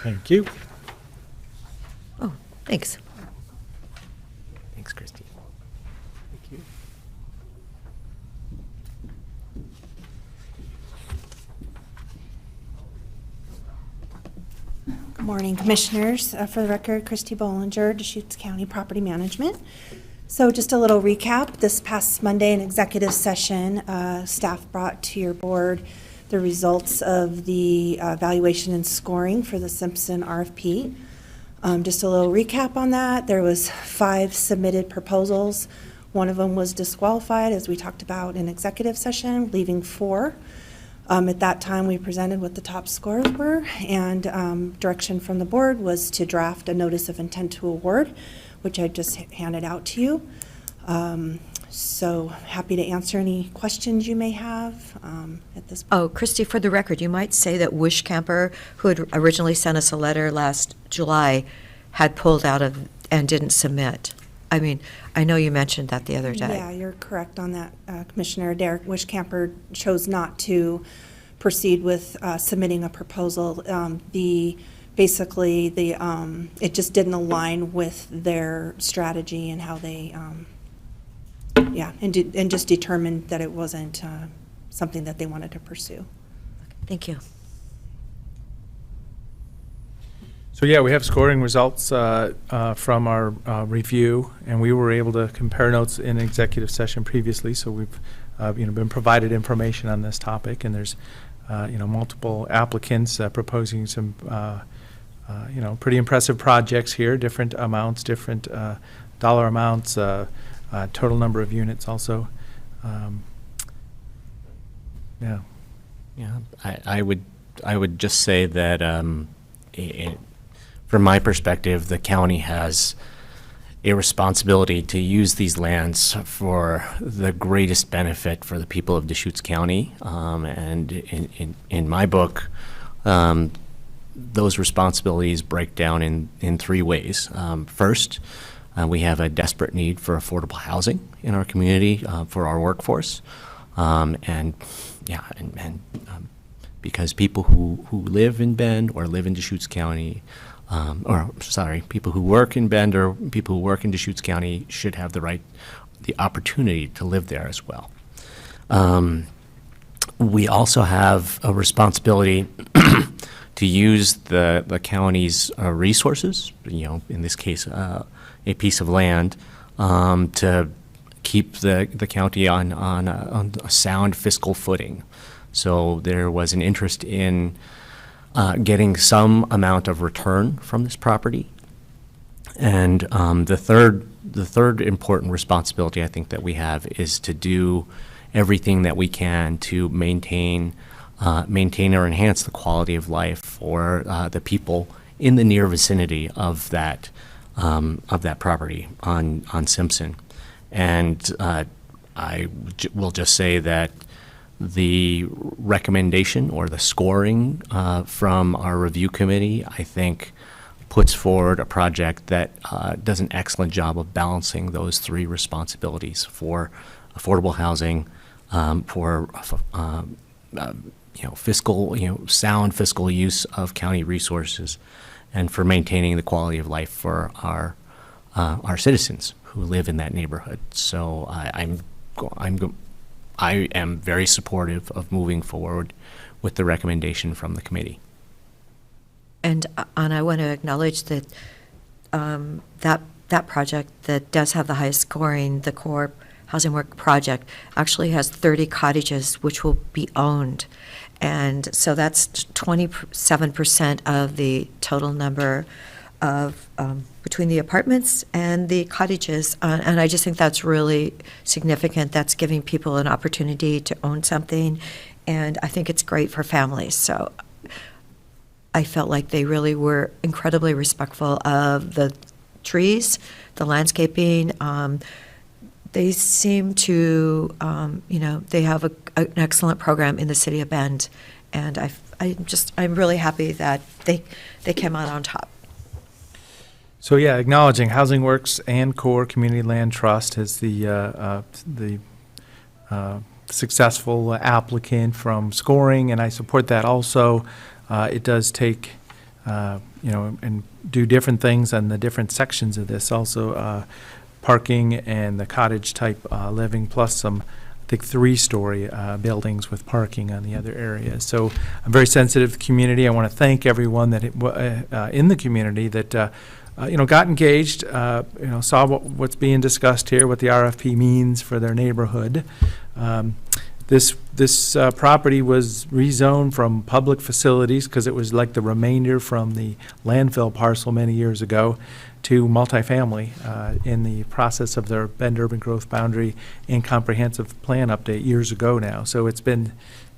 Thank you. Oh, thanks. Thanks, Christy. Good morning, Commissioners. For the record, Christy Bollinger, Deschutes County Property Management. So just a little recap. This past Monday in executive session, staff brought to your board the results of the evaluation and scoring for the Simpson RFP. Just a little recap on that. There was 5 submitted proposals. One of them was disqualified, as we talked about in executive session, leaving 4. At that time, we presented what the top scores were, and direction from the board was to draft a notice of intent to award, which I just handed out to you. So happy to answer any questions you may have at this point. Oh, Christy, for the record, you might say that Wish Camper, who had originally sent us a letter last July, had pulled out of and didn't submit. I mean, I know you mentioned that the other day. Yeah, you're correct on that, Commissioner. Derek Wishcamper chose not to proceed with submitting a proposal. Basically, it just didn't align with their strategy and how they, and just determined that it wasn't something that they wanted to pursue. Thank you. So yeah, we have scoring results from our review, and we were able to compare notes in executive session previously. So we've been provided information on this topic, and there's multiple applicants proposing some pretty impressive projects here, different amounts, different dollar amounts, total number of units also. Yeah. Yeah, I would just say that from my perspective, the county has a responsibility to use these lands for the greatest benefit for the people of Deschutes County. And in my book, those responsibilities break down in 3 ways. First, we have a desperate need for affordable housing in our community for our workforce. Because people who live in Bend or live in Deschutes County, people who work in Bend or people who work in Deschutes County should have the opportunity to live there as well. We also have a responsibility to use the county's resources, in this case, a piece of land, to keep the county on a sound fiscal footing. So there was an interest in getting some amount of return from this property. And the third important responsibility I think that we have is to do everything that we can to maintain or enhance the quality of life for the people in the near vicinity of that property on Simpson. And I will just say that the recommendation or the scoring from our review committee, I think, puts forward a project that does an excellent job of balancing those 3 responsibilities for affordable housing, for sound fiscal use of county resources, and for maintaining the quality of life for our citizens who live in that neighborhood. So I'm I am very supportive of moving forward with the recommendation from the committee. And I want to acknowledge that that project that does have the highest scoring, the core housing work project, actually has 30 cottages which will be owned. And so that's 27% of the total number of, between the apartments and the cottages. And I just think that's really significant. That's giving people an opportunity to own something. And I think it's great for families. So I felt like they really were incredibly respectful of the trees, the landscaping. They seem to, they have an excellent program in the city of Bend, and I'm really happy that they came out on top. So yeah, acknowledging Housing Works and Core Community Land Trust as the successful applicant from scoring, and I support that also. It does take, and do different things on the different sections of this. Also, parking and the cottage-type living, plus some, I think, 3-story buildings with parking on the other areas. So I'm very sensitive to the community. I want to thank everyone that in the community that got engaged, saw what's being discussed here, what the RFP means for their neighborhood. This property was rezoned from public facilities because it was like the remainder from the landfill parcel many years ago to multifamily in the process of their Bend Urban Growth Boundary and Comprehensive Plan update years ago now. So it's been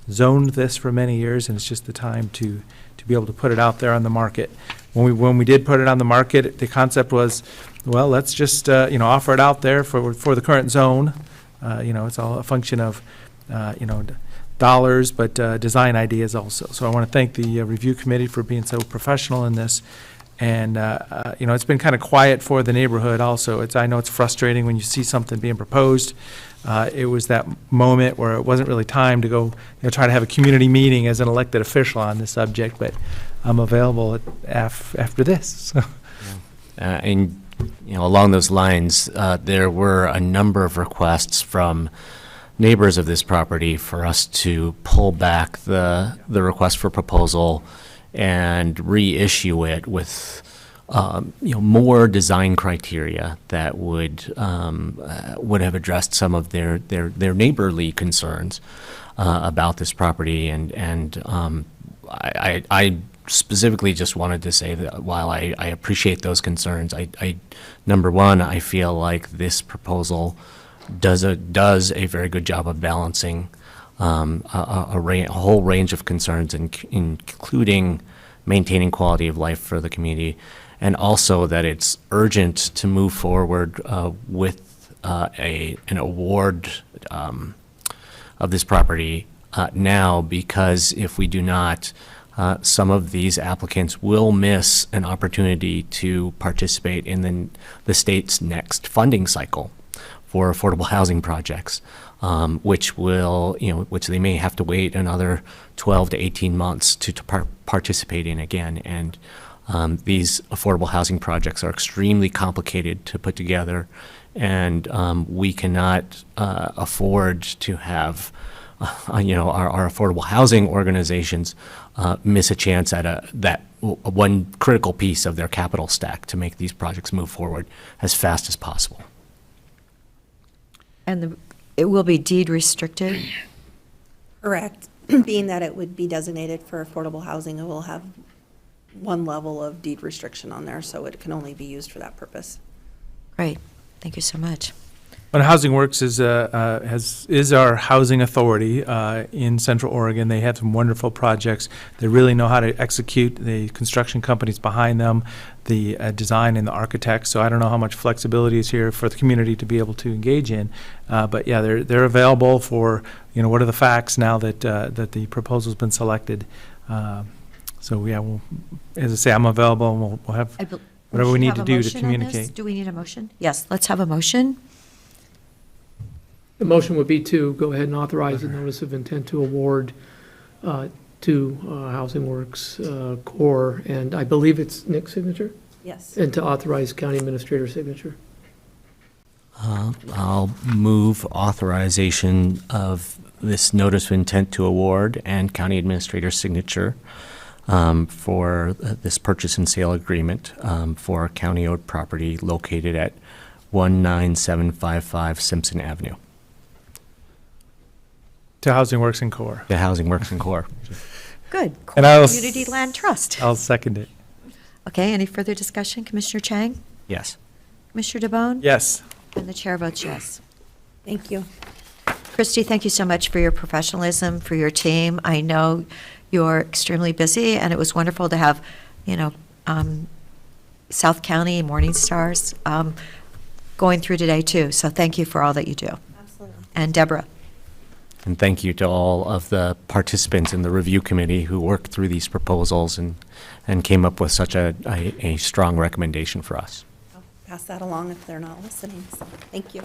zoned this for many years, and it's just the time to be able to put it out there on the market. When we did put it on the market, the concept was, well, let's just offer it out there for the current zone. It's all a function of dollars, but design ideas also. So I want to thank the review committee for being so professional in this. And, it's been kind of quiet for the neighborhood also. I know it's frustrating when you see something being proposed. It was that moment where it wasn't really time to go, try to have a community meeting as an elected official on this subject, but I'm available after this. So. And, along those lines, there were a number of requests from neighbors of this property for us to pull back the request for proposal and reissue it with more design criteria that would have addressed some of their neighborly concerns about this property. And I specifically just wanted to say that while I appreciate those concerns, number one, I feel like this proposal does a very good job of balancing a whole range of concerns, including maintaining quality of life for the community, and also that it's urgent to move forward with an award of this property now, because if we do not, some of these applicants will miss an opportunity to participate in the state's next funding cycle for affordable housing projects, which they may have to wait another 12 to 18 months to participate in again. And these affordable housing projects are extremely complicated to put together, and we cannot afford to have our affordable housing organizations miss a chance at that one critical piece of their capital stack to make these projects move forward as fast as possible. And it will be deed restricted? Correct. Being that it would be designated for affordable housing, it will have one level of deed restriction on there, so it can only be used for that purpose. Great. Thank you so much. When Housing Works is our housing authority in Central Oregon. They have some wonderful projects. They really know how to execute. The construction companies behind them, the design and the architects. So I don't know how much flexibility is here for the community to be able to engage in. But yeah, they're available for what are the facts now that the proposal's been selected. So yeah, as I say, I'm available, and we'll have whatever we need to do to communicate. Do we need a motion? Yes, let's have a motion. The motion would be to go ahead and authorize the notice of intent to award to Housing Works Core, and I believe it's Nick's signature? Yes. And to authorize county administrator's signature. I'll move authorization of this notice of intent to award and county administrator's signature for this purchase and sale agreement for county-owned property located at 19755 Simpson Avenue. To Housing Works and Core. The Housing Works and Core. Good. And I'll Community Land Trust. I'll second it. Okay, any further discussion? Commissioner Chang? Yes. Commissioner DeBonne? Yes. And the chair votes yes. Thank you. Christy, thank you so much for your professionalism, for your team. I know you're extremely busy, and it was wonderful to have, South County Morning Stars going through today, too. So thank you for all that you do. Absolutely. And Deborah? And thank you to all of the participants in the review committee who worked through these proposals and came up with such a strong recommendation for us. I'll pass that along if they're not listening, so thank you.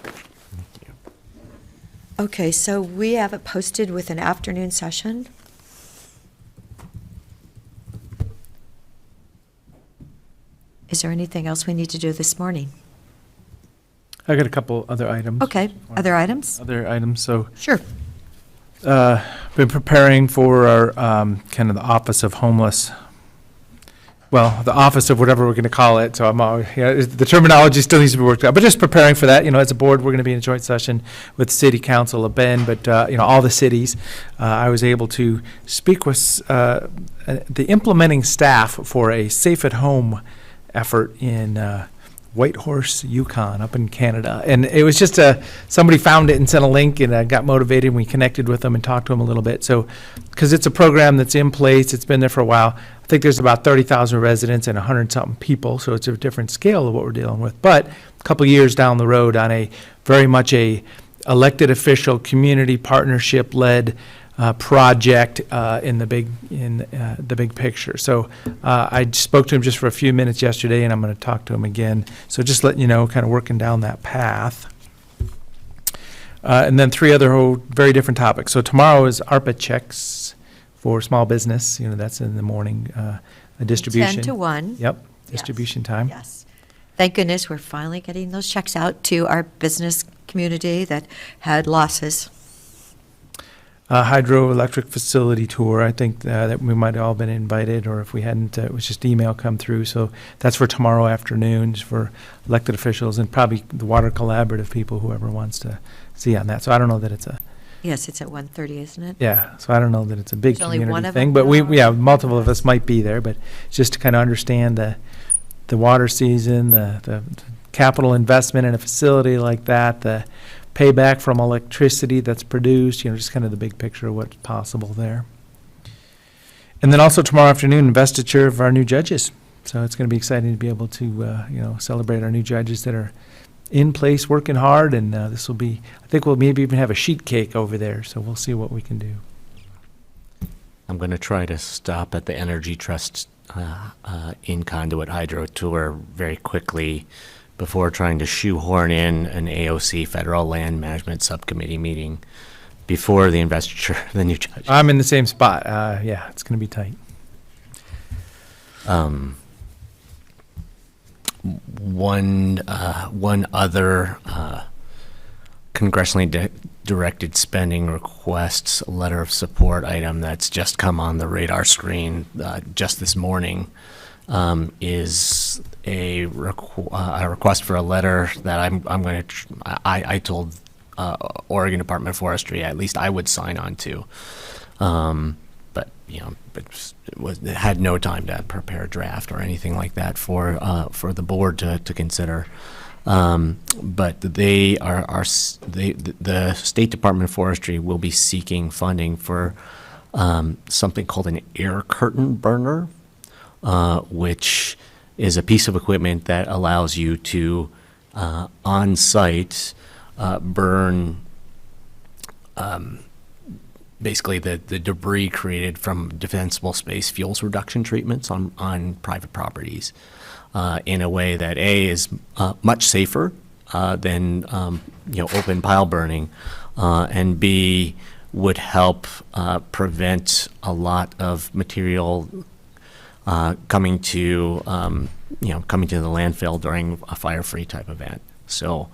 Okay, so we have it posted with an afternoon session. Is there anything else we need to do this morning? I got a couple other items. Okay, other items? Other items, so. Sure. Been preparing for our, kind of the Office of Homeless, well, the Office of whatever we're going to call it, so I'm, the terminology still needs to be worked out, but just preparing for that, as a board, we're going to be in a joint session with City Council of Bend, but, all the cities. I was able to speak with, the implementing staff for a Safe at Home effort in, Whitehorse, Yukon, up in Canada. And it was just somebody found it and sent a link, and I got motivated, and we connected with them and talked to them a little bit. So, because it's a program that's in place, it's been there for a while. I think there's about 30,000 residents and 100-something people, so it's a different scale of what we're dealing with. But a couple of years down the road on a very much a elected official, community partnership-led project in the big picture. So I spoke to him just for a few minutes yesterday, and I'm going to talk to him again. So just letting you know, kind of working down that path. And then three other very different topics. So tomorrow is ARPA checks for small business. That's in the morning. A distribution. 10 to 1. Yep, distribution time. Yes. Thank goodness we're finally getting those checks out to our business community that had losses. Hydroelectric facility tour. I think that we might have all been invited, or if we hadn't, it was just email come through. So that's for tomorrow afternoon for elected officials and probably the Water Collaborative people, whoever wants to see on that. So I don't know that it's a. Yes, it's at 1:30, isn't it? Yeah, so I don't know that it's a big There's only one community of thing, them but multiple of us might be there, but just to kind of understand the water season, the capital investment in a facility like that, the payback from electricity that's produced, just kind of the big picture of what's possible there. And then also tomorrow afternoon, investiture of our new judges. So it's going to be exciting to be able to, celebrate our new judges that are in place, working hard, and this will be, I think we'll maybe even have a sheet cake over there, so we'll see what we can do. I'm going to try to stop at the Energy Trust in Conduit Hydro tour very quickly before trying to shoehorn in an AOC Federal Land Management Subcommittee meeting before the investiture of the new judge. I'm in the same spot. Yeah, it's going to be tight. One other congressionally directed spending requests letter of support item that's just come on the radar screen just this morning is a request for a letter that I'm going to. I told Oregon Department of Forestry at least I would sign on to, but it had no time to prepare a draft or anything like that for the board to consider. But the State Department of Forestry will be seeking funding for something called an air curtain burner, which is a piece of equipment that allows you to on site burn basically the debris created from defensible space fuels reduction treatments on private properties in a way that A is much safer than open pile burning, and B would help prevent a lot of material coming to the landfill during a fire-free type event. So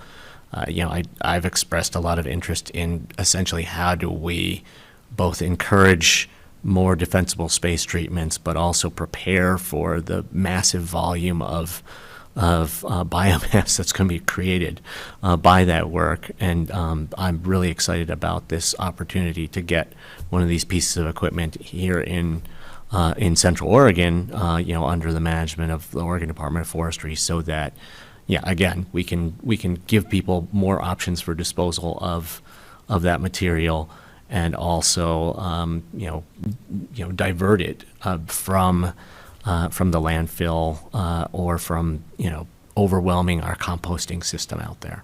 I've expressed a lot of interest in essentially how do we both encourage more defensible space treatments, but also prepare for the massive volume of biomass that's going to be created by that work. And I'm really excited about this opportunity to get one of these pieces of equipment here in Central Oregon, under the management of the Oregon Department of Forestry, so that, again, we can give people more options for disposal of that material, and also, divert it from the landfill or from, overwhelming our composting system out there.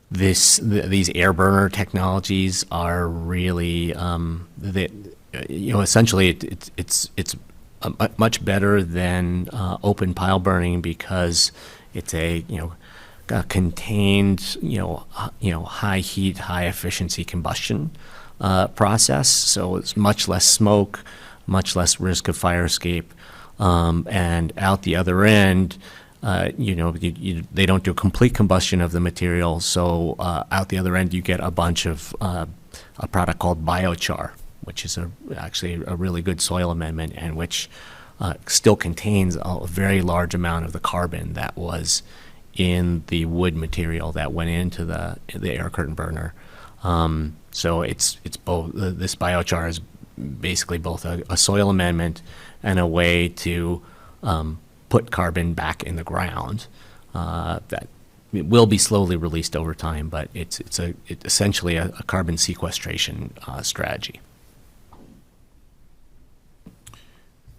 These air burner technologies are really, essentially it's much better than open pile burning, because it's a contained, high heat, high efficiency combustion process. So it's much less smoke, much less risk of fire escape, and out the other end, they don't do complete combustion of the material. So out the other end, you get a bunch of a product called biochar, which is actually a really good soil amendment, and which still contains a very large amount of the carbon that was in the wood material that went into the air curtain burner. So it's both, this biochar is basically both a soil amendment and a way to put carbon back in the ground that it will be slowly released over time, but it's essentially a carbon sequestration strategy.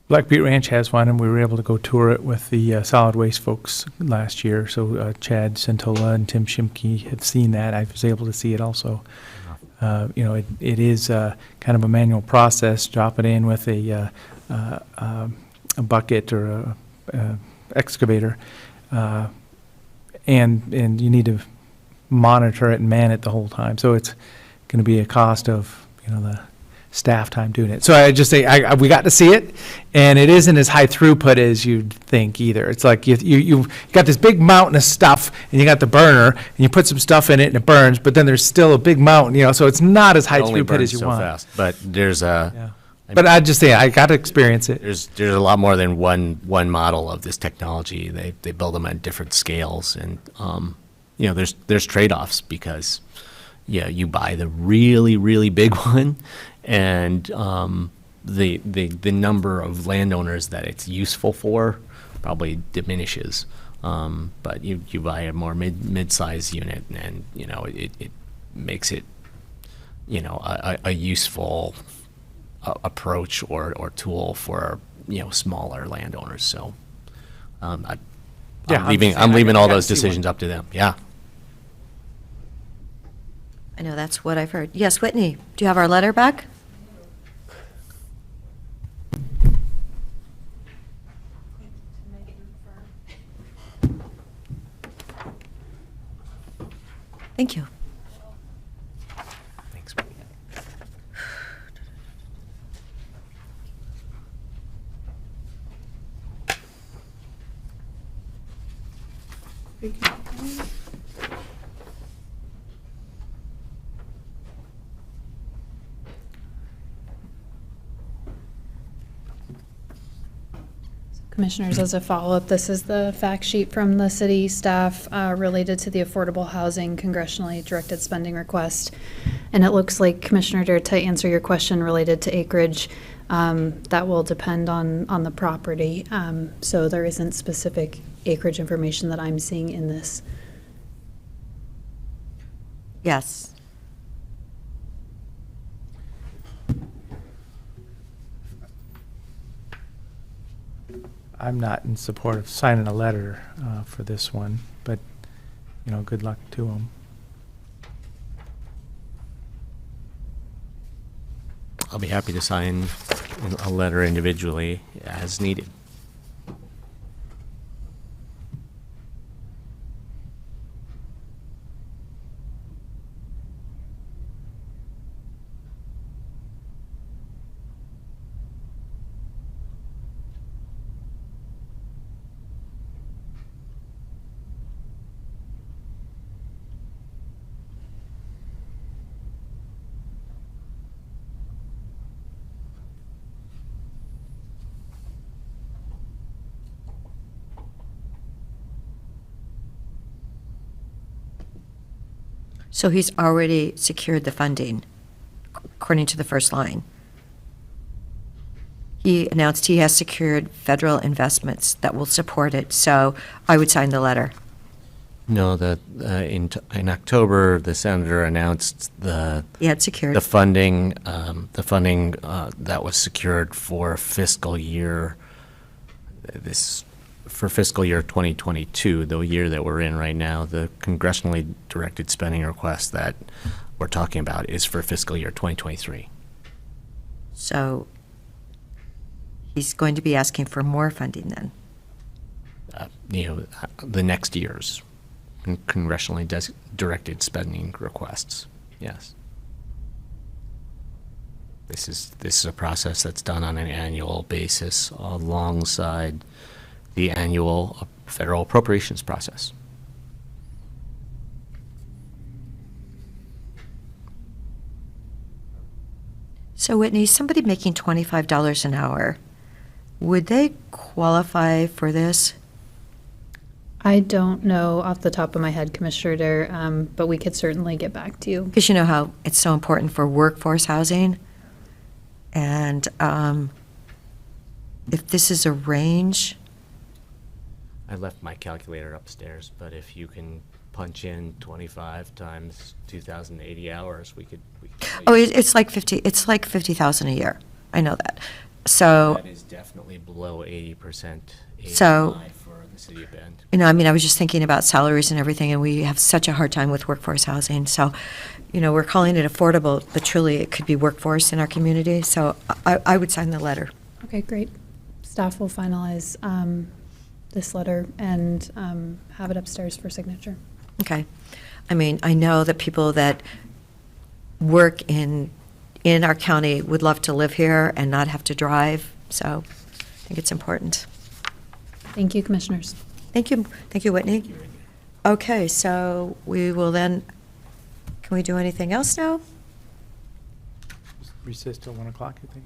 Black Butte Ranch has one, and we were able to go tour it with the solid waste folks last year. So Chad Centola and Tim Shimke had seen that. I was able to see it also. It is kind of a manual process. Drop it in with a bucket or a excavator, and you need to monitor it and man it the whole time. So it's going to be a cost of the staff time doing it. So I just say we got to see it, and it isn't as high throughput as you'd think either. It's like you got this big mountain of stuff, and you got the burner, and you put some stuff in it, and it burns. But then there's still a big mountain, so it's not as high throughput as you want. Fast, but there's But I just say I got to experience it. There's a lot more than one model of this technology. They build them at different scales, and there's trade-offs, because you buy the really, really big one, and the number of landowners that it's useful for probably diminishes. But you buy a more mid-size unit, and it makes it a useful approach or tool for smaller landowners. So I'm leaving all those decisions up to them. Yeah. I know that's what I've heard. Yes, Whitney, do you have our letter back? Thank you. Thanks. Commissioners, as a follow-up, this is the fact sheet from the city staff related to the affordable housing congressionally directed spending request. And it looks like, Commissioner Dare, to answer your question related to acreage, that will depend on the property. So there isn't specific acreage information that I'm seeing in this. Yes. I'm not in support of signing a letter for this one, but, good luck to them. I'll be happy to sign a letter individually as needed. So he's already secured the funding, according to the first line. He announced he has secured federal investments that will support it, so I would sign the letter. No, in October, the senator announced He had secured. the funding that was secured for fiscal year 2022, the year that we're in right now. The congressionally directed spending request that we're talking about is for fiscal year 2023. So he's going to be asking for more funding then. The next year's congressionally directed spending requests. Yes. This is a process that's done on an annual basis alongside the annual federal appropriations process. So Whitney, somebody making $25 an hour, would they qualify for this? I don't know off the top of my head, Commissioner Dare, but we could certainly get back to you. Because you know how it's so important for workforce housing. And if this is a range, I left my calculator upstairs, but if you can punch in 25 times 2,080 hours, we could tell oh, you. it's like 50,000 a year. I know that. So, That is definitely below 80%, So- 85 for the city of Bend. you know, I mean, I was just thinking about salaries and everything, and we have such a hard time with workforce housing. So, you know, we're calling it affordable, but truly it could be workforce in our community. So I would sign the letter. Okay, great. Staff will finalize this letter and have it upstairs for signature. Okay. I mean, I know that people that work in our county would love to live here and not have to drive, so I think it's important. Thank you, Commissioners. Thank you, Whitney. Okay, so we will then, can we do anything else now? Recess till 1 o'clock, you think?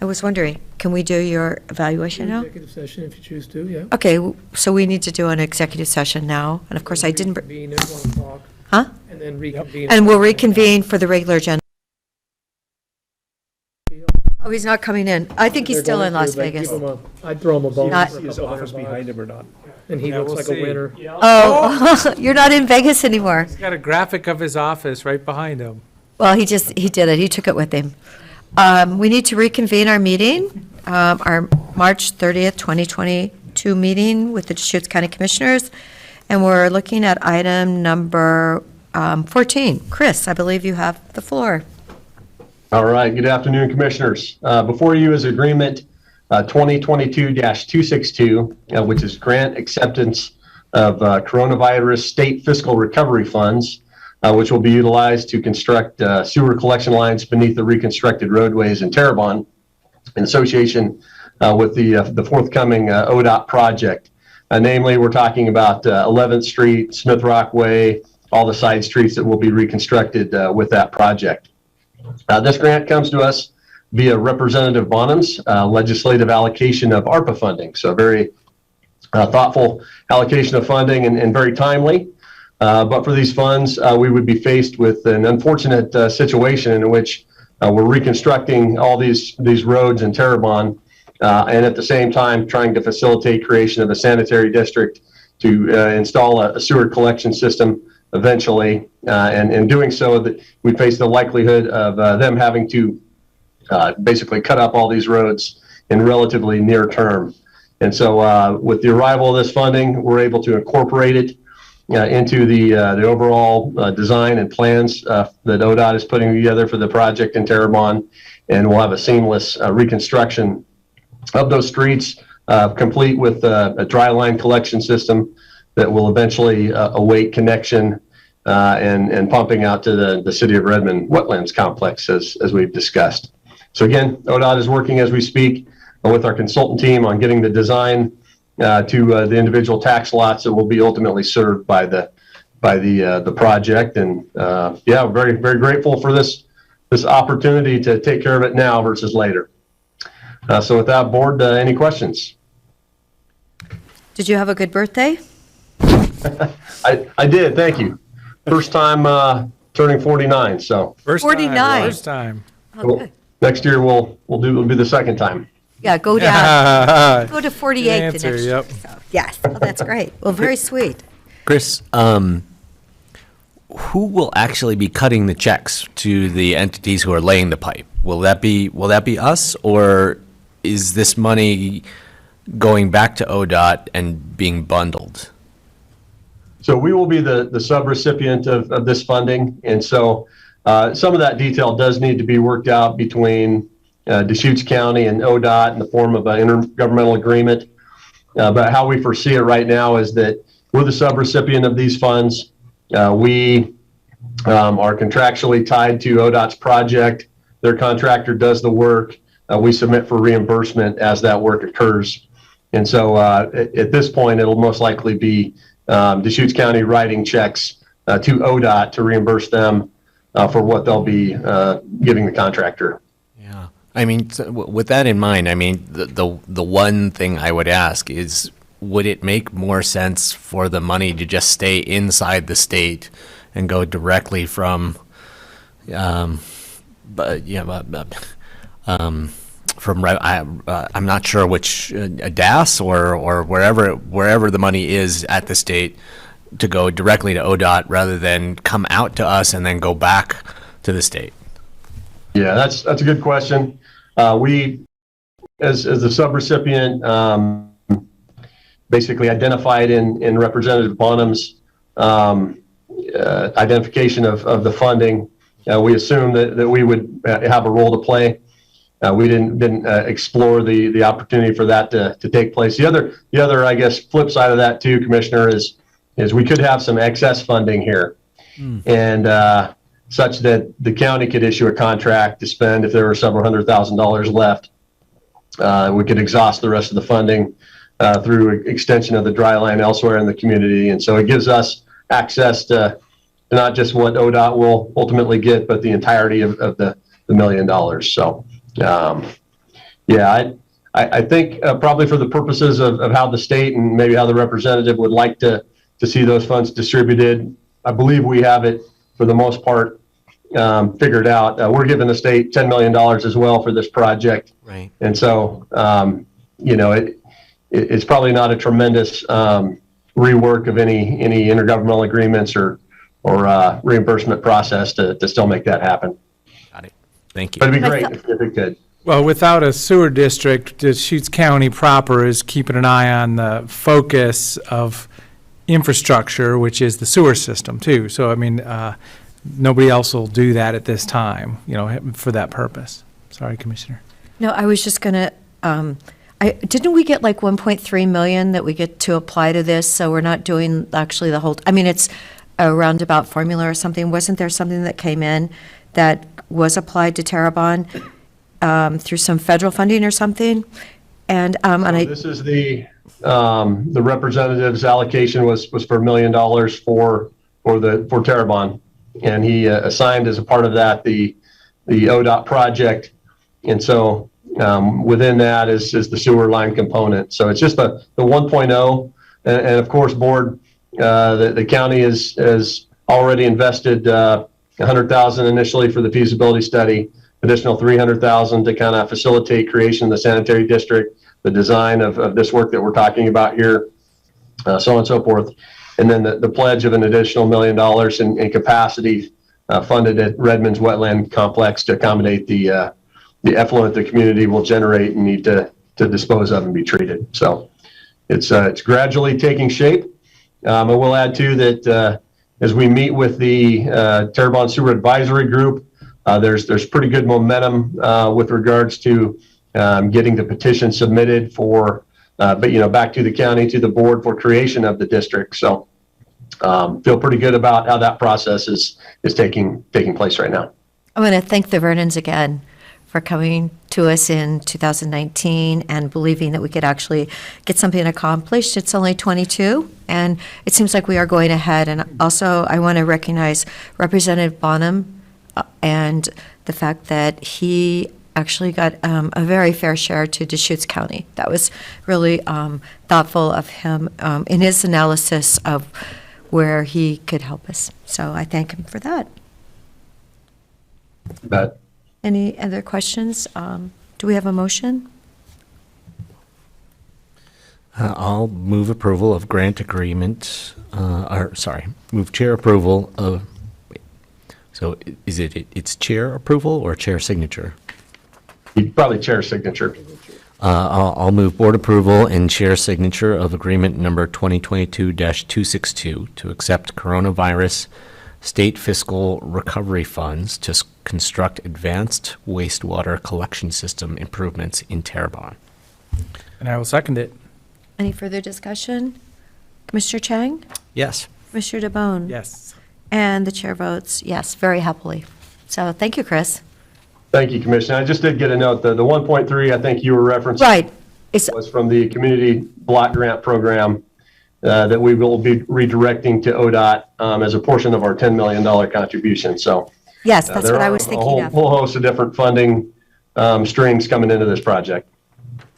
I was wondering, can we do your evaluation now? Executive session if you choose to, yeah. Okay, so we need to do an executive session now, and of course I didn't, Reconvene at 1 o'clock. huh? And then reconvene. And we'll reconvene for the regular agenda. Oh, he's not coming in. I think he's They're still going in Las to, but Vegas. give him I'd throw him a bone. Not- for a His couple office $100. behind him or not? And he Yeah, looks we'll like a see. winner. Oh, you're not in Vegas anymore. He's got a graphic of his office right behind him. Well, he did it. He took it with him. We need to reconvene our meeting, our March 30th, 2022 meeting with the Deschutes County Commissioners. And we're looking at item number 14. Chris, I believe you have the floor. All right, good afternoon, Commissioners. Before you is Agreement 2022-262, which is grant acceptance of coronavirus state fiscal recovery funds, which will be utilized to construct sewer collection lines beneath the reconstructed roadways in Terrebonne in association with the forthcoming ODOT project. Namely, we're talking about 11th Street, Smith Rock Way, all the side streets that will be reconstructed with that project. This grant comes to us via Representative Bonham's legislative allocation of ARPA funding. So very thoughtful allocation of funding and very timely. But for these funds, we would be faced with an unfortunate situation in which we're reconstructing all these roads in Terrebonne and at the same time trying to facilitate creation of a sanitary district to install a sewer collection system eventually. And in doing so, that we face the likelihood of them having to basically cut up all these roads in relatively near term. And so with the arrival of this funding, we're able to incorporate it into the overall design and plans that ODOT is putting together for the project in Terrebonne. And we'll have a seamless reconstruction of those streets, complete with a dry line collection system that will eventually await connection and pumping out to the City of Redmond Wetlands Complex, as we've discussed. So again, ODOT is working as we speak with our consultant team on getting the design to the individual tax lots that will be ultimately served by the project. And yeah, very, very grateful for this opportunity to take care of it now versus later. So with that, Board, any questions? Did you have a good birthday? I did, thank you. first time turning 49. So First 49. time, first time. Okay. next year we'll do the second time. Yeah, go down, go to Good 48 the answer, next yep. year. So, yes, oh, that's great. Well, very sweet. Chris, who will actually be cutting the checks to the entities who are laying the pipe? Will that be us, or is this money going back to ODOT and being bundled? So we will be the subrecipient of this funding, and so some of that detail does need to be worked out between Deschutes County and ODOT in the form of an intergovernmental agreement. But how we foresee it right now is that we're the subrecipient of these funds. We are contractually tied to ODOT's project. Their contractor does the work. We submit for reimbursement as that work occurs. And so at this point, it'll most likely be Deschutes County writing checks to ODOT to reimburse them for what they'll be giving the contractor. Yeah. I mean, with that in mind, I mean, the one thing I would ask is, would it make more sense for the money to just stay inside the state and go directly from, I'm not sure which, DAS or wherever the money is at the state, to go directly to ODOT rather than come out to us and then go back to the state? Yeah, that's a good question. We, as the subrecipient, basically identified in Representative Bonham's identification of the funding. We assumed that we would have a role to play. We didn't explore the opportunity for that to take place. The other, I guess, flip side of that too, Commissioner, is we could have some excess funding here, and such that the county could issue a contract to spend if there were several $100,000 left. We could exhaust the rest of the funding through extension of the dry line elsewhere in the community, and so it gives us access to not just what ODOT will ultimately get, but the entirety of the $1 million. So, I think probably for the purposes of how the state and maybe how the representative would like to see those funds distributed, I believe we have it for the most part figured out. We're giving the state $10 million as well for this project. Right. And so, it's probably not a tremendous rework of any intergovernmental agreements or reimbursement process to still make that happen. Got it. Thank you. But it'd be great if it could. Well, without a sewer district, Deschutes County proper is keeping an eye on the focus of infrastructure, which is the sewer system too. So, I mean, nobody else will do that at this time, for that purpose. Sorry, Commissioner. No, I was just gonna, didn't we get like 1.3 million that we get to apply to this? So we're not doing actually the whole, it's a roundabout formula or something. Wasn't there something that came in that was applied to Terrebonne through some federal funding or something? And this is the representative's allocation was for $1 million for Terrebonne, and he assigned as a part of that the ODOT project, and so within that is the sewer line component. So it's just the 1.0, and of course, board, the county has already invested $100,000 initially for the feasibility study, additional $300,000 to kind of facilitate creation of the sanitary district, the design of this work that we're talking about here, so on and so forth. And then the pledge of an additional $1 million in capacity funded at Redmond's Wetland Complex to accommodate the effluent the community will generate and need to dispose of and be treated. So it's gradually taking shape. I will add too that as we meet with the Terrebonne Sewer Advisory Group, there's pretty good momentum with regards to getting the petition submitted for, back to the county, to the board for creation of the district. So feel pretty good about how that process is taking place right now. I'm going to thank the Vernons again for coming to us in 2019 and believing that we could actually get something accomplished. It's only 22, and it seems like we are going ahead. And also, I want to recognize Representative Bonham and the fact that he actually got a very fair share to Deschutes County. That was really thoughtful of him in his analysis of where he could help us. So I thank him for that. But Any other questions? Do we have a motion? I'll move approval of grant agreement, move chair approval of, wait. So is it's chair approval or chair signature? probably chair signature. I'll move board approval and chair signature of agreement number 2022-262 to accept coronavirus state fiscal recovery funds to construct advanced wastewater collection system improvements in Terrebonne. And I will second it. Any further discussion? Commissioner Chang? Yes. Commissioner DeBonne? Yes. And the chair votes yes, very happily. So thank you, Chris. Thank you, Commissioner. I just did get a note, the 1.3 I think you were referencing. Right. Was from the Community Block Grant Program that we will be redirecting to ODOT as a portion of our $10 million contribution. So Yes, that's there what I are was a thinking of. whole host of different funding streams coming into this project.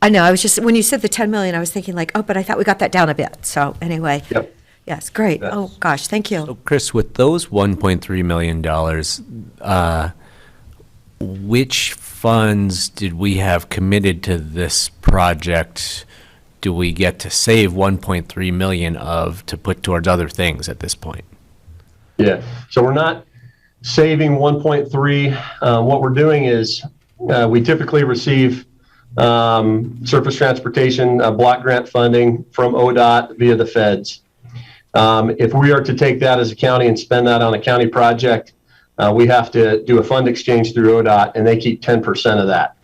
I know, I was just, when you said the 10 million, I was thinking like, oh, but I thought we got that down a bit. So anyway. Yep. Yes, great. Yes. Oh, gosh, thank you. So Chris, with those $1.3 million, which funds did we have committed to this project? Do we get to save 1.3 million of to put towards other things at this point? Yeah, so we're not saving 1.3. What we're doing is we typically receive surface transportation block grant funding from ODOT via the feds. If we are to take that as a county and spend that on a county project, we have to do a fund exchange through ODOT, and they keep 10% of that.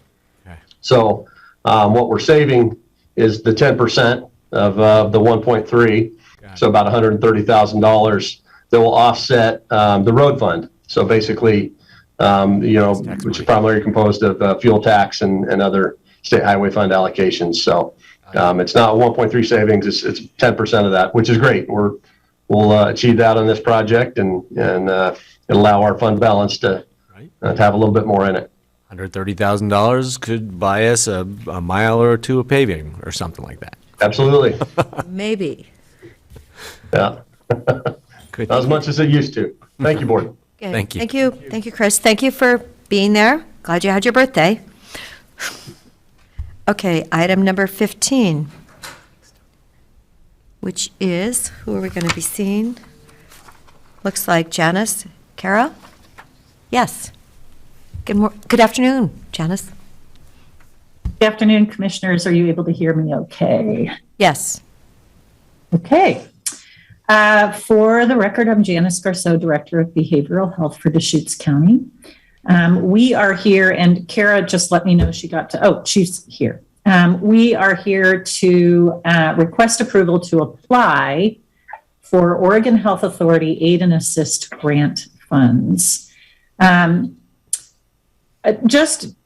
Okay. So what we're saving is the 10% of the 1.3, so about $130,000 that will offset the road fund. So basically, which is primarily composed of fuel tax and other state highway fund allocations. So it's not 1.3 savings; it's 10% of that, which is great. We'll achieve that on this project, and it'll allow our fund balance to have a little bit more in it. $130,000 could buy us a mile or two of paving or something like that. Absolutely. Maybe. Yeah. Not as much as it used to. Thank you, board. Okay, Thank you. Thank you. Thank you, Chris. Thank you for being there. Glad you had your birthday. Okay, item number 15, which is, who are we going to be seeing? Looks like Janice, Kara? Yes. Good afternoon, Janice. Good afternoon, Commissioners. Are you able to hear me okay? Yes. Okay. For the record, I'm Janice Garceau, Director of Behavioral Health for Deschutes County. We are here, and Kara just let me know she got to, she's here. We are here to request approval to apply for Oregon Health Authority Aid and Assist Grant funds. Just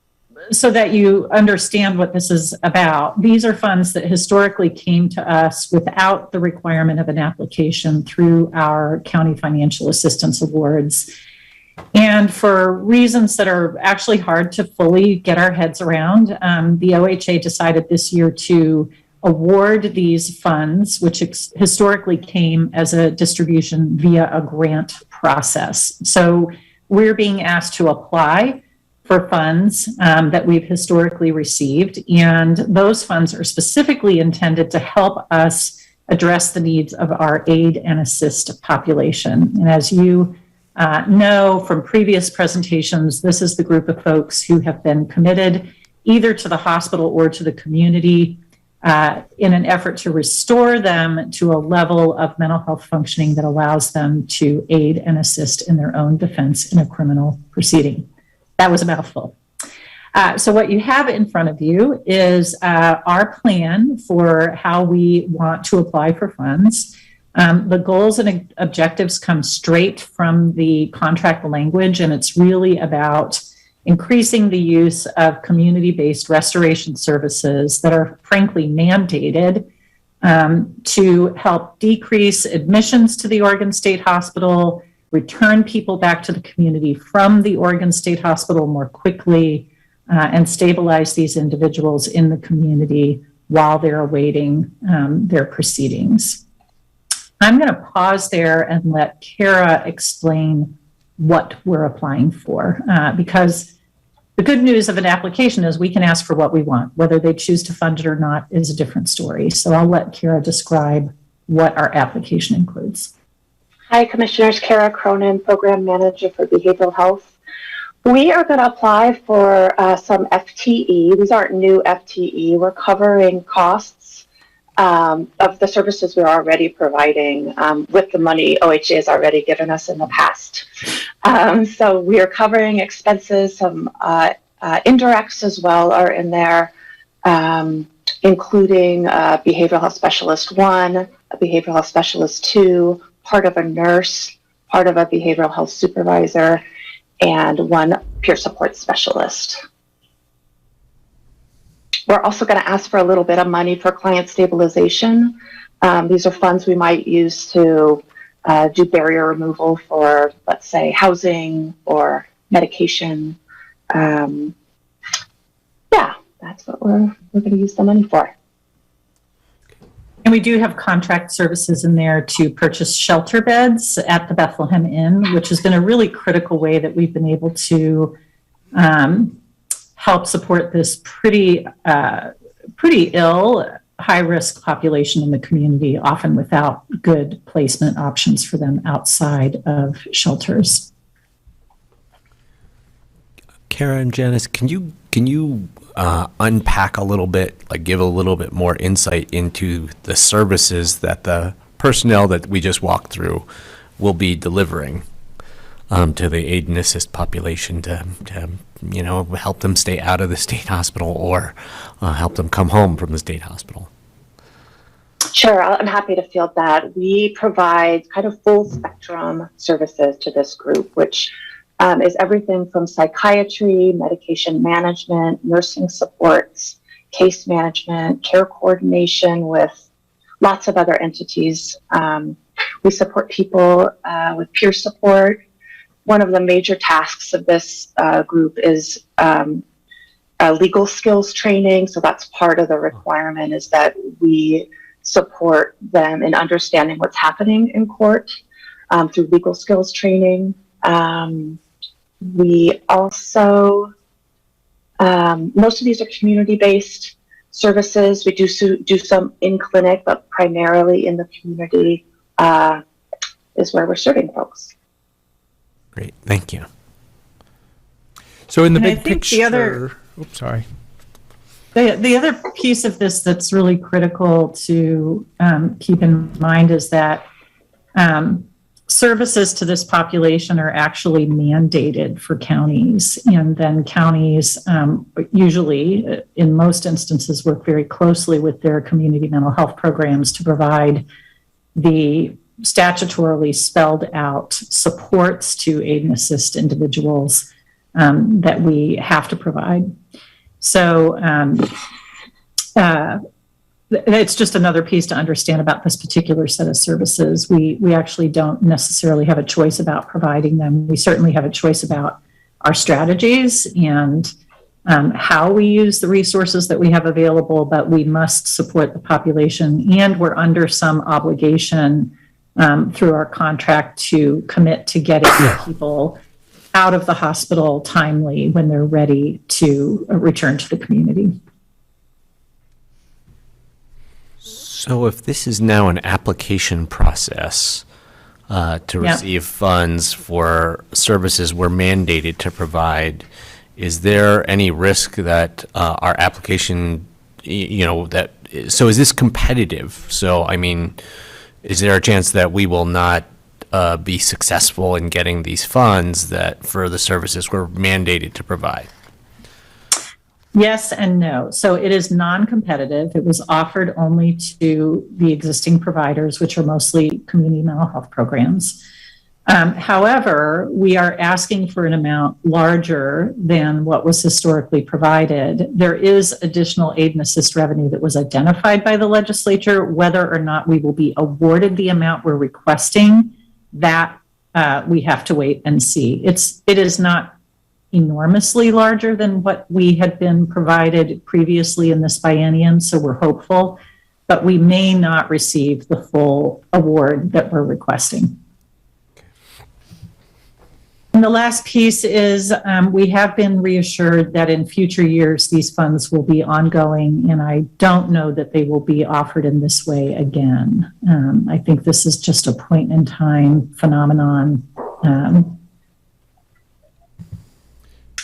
so that you understand what this is about, these are funds that historically came to us without the requirement of an application through our county financial assistance awards. And for reasons that are actually hard to fully get our heads around, the OHA decided this year to award these funds, which historically came as a distribution via a grant process. So we're being asked to apply for funds that we've historically received, and those funds are specifically intended to help us address the needs of our aid and assist population. And as you know from previous presentations, this is the group of folks who have been committed either to the hospital or to the community in an effort to restore them to a level of mental health functioning that allows them to aid and assist in their own defense in a criminal proceeding. That was a mouthful. So what you have in front of you is our plan for how we want to apply for funds. The goals and objectives come straight from the contract language, and it's really about increasing the use of community-based restoration services that are frankly mandated to help decrease admissions to the Oregon State Hospital, return people back to the community from the Oregon State Hospital more quickly, and stabilize these individuals in the community while they're awaiting their proceedings. I'm going to pause there and let Kara explain what we're applying for, because the good news of an application is we can ask for what we want. Whether they choose to fund it or not is a different story. So I'll let Kara describe what our application includes. Hi, Commissioners. Kara Cronin, Program Manager for Behavioral Health. We are going to apply for some FTE. These aren't new FTE. We're covering costs of the services we're already providing with the money OHA has already given us in the past. So we are covering expenses. Some indirects as well are in there, including Behavioral Health Specialist 1, a Behavioral Health Specialist 2, part of a nurse, part of a behavioral health supervisor, and one peer support specialist. We're also going to ask for a little bit of money for client stabilization. These are funds we might use to do barrier removal for, let's say, housing or medication. Yeah, that's what we're going to use the money for. And we do have contract services in there to purchase shelter beds at the Bethlehem Inn, which has been a really critical way that we've been able to help support this pretty ill, high-risk population in the community, often without good placement options for them outside of shelters. Kara and Janice, can you unpack a little bit, like give a little bit more insight into the services that the personnel that we just walked through will be delivering to the aid and assist population to help them stay out of the state hospital or help them come home from the state hospital? Sure, I'm happy to field that. We provide kind of full spectrum services to this group, which is everything from psychiatry, medication management, nursing supports, case management, care coordination with lots of other entities. We support people with peer support. One of the major tasks of this group is legal skills training. So that's part of the requirement, is that we support them in understanding what's happening in court through legal skills training. We also, most of these are community-based services. We do some in clinic, but primarily in the community is where we're serving folks. Great, thank you. So in the And I big think picture, the other- oops, sorry. The other piece of this that's really critical to keep in mind is that services to this population are actually mandated for counties, and then counties usually, in most instances, work very closely with their community mental health programs to provide the statutorily spelled out supports to aid and assist individuals that we have to provide. So it's just another piece to understand about this particular set of services. We actually don't necessarily have a choice about providing them. We certainly have a choice about our strategies and how we use the resources that we have available, but we must support the population, and we're under some obligation through our contract to commit to getting people out of the hospital timely when they're ready to return to the community. So if this is now an application process to receive funds for services we're mandated to provide, is there any risk that our application, so is this competitive? So, I mean, is there a chance that we will not be successful in getting these funds that for the services we're mandated to provide? Yes and no. So it is non-competitive. It was offered only to the existing providers, which are mostly community mental health programs. However, we are asking for an amount larger than what was historically provided. There is additional aid and assist revenue that was identified by the legislature. Whether or not we will be awarded the amount we're requesting, that we have to wait and see. It is not enormously larger than what we had been provided previously in this biennium, so we're hopeful but we may not receive the full award that we're requesting. And the last piece is we have been reassured that in future years, these funds will be ongoing, and I don't know that they will be offered in this way again. I think this is just a point in time phenomenon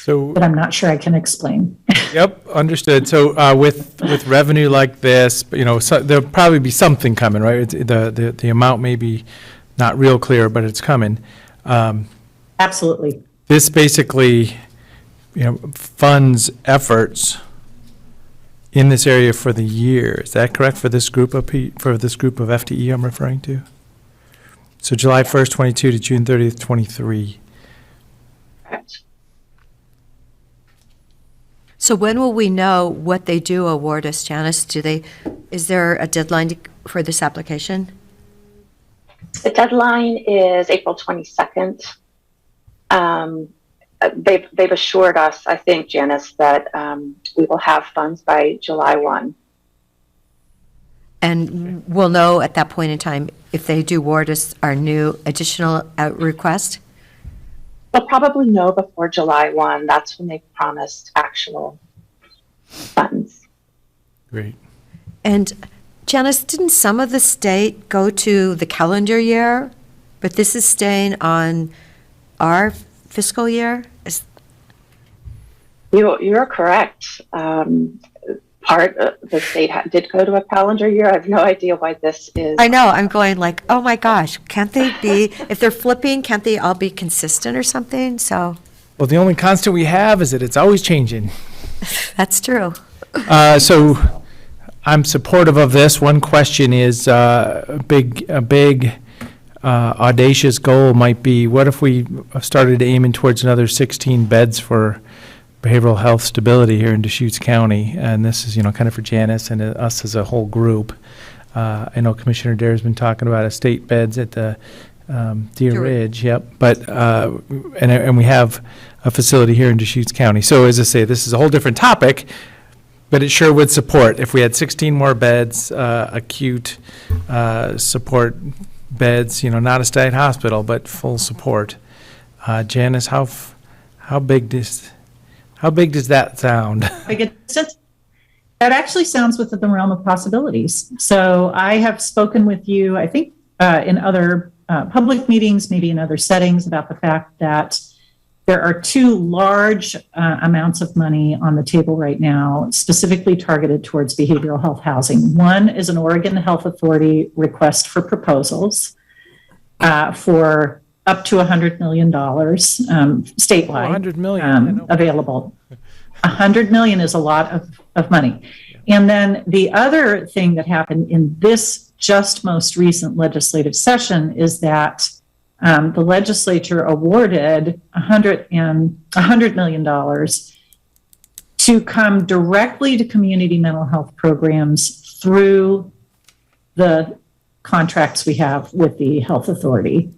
that I'm not sure I can explain. Yep, understood. So with revenue like this, so there'll probably be something coming, right? The amount may be not real clear, but it's coming. Absolutely. This basically, funds efforts in this area for the year. Is that correct for this group of FTE I'm referring to? So July 1st, 22 to June 30th, 23. Correct. So when will we know what they do award us, Janice? Is there a deadline for this application? The deadline is April 22nd. They've assured us, I think, Janice, that we will have funds by July 1. And we'll know at that point in time if they do award us our new additional request? They'll probably know before July 1. That's when they promised actual funds. Great. And Janice, didn't some of the state go to the calendar year, but this is staying on our fiscal year? You're correct. Part of the state did go to a calendar year. I have no idea why this is. I know, I'm going like, oh my gosh, can't they be, if they're flipping, can't they all be consistent or something? So. Well, the only constant we have is that it's always changing. That's true. So I'm supportive of this. One question is a big audacious goal might be, what if we started aiming towards another 16 beds for behavioral health stability here in Deschutes County? And this is, kind of for Janice and us as a whole group. I know Commissioner Dare's been talking about estate beds at the Deer Ridge, yep. But, and we have a facility here in Deschutes County. So as I say, this is a whole different topic, but it sure would support if we had 16 more beds, acute support beds, not a state hospital, but full support. Janice, how big does that sound? That actually sounds within the realm of possibilities. So I have spoken with you, I think, in other public meetings, maybe in other settings, about the fact that there are two large amounts of money on the table right now, specifically targeted towards behavioral health housing. One is an Oregon Health Authority request for proposals for up to $100 million statewide. $100 million available. $100 million is a lot of money. And then the other thing that happened in this just most recent legislative session is that the legislature awarded $100 million to come directly to community mental health programs through the contracts we have with the health authority.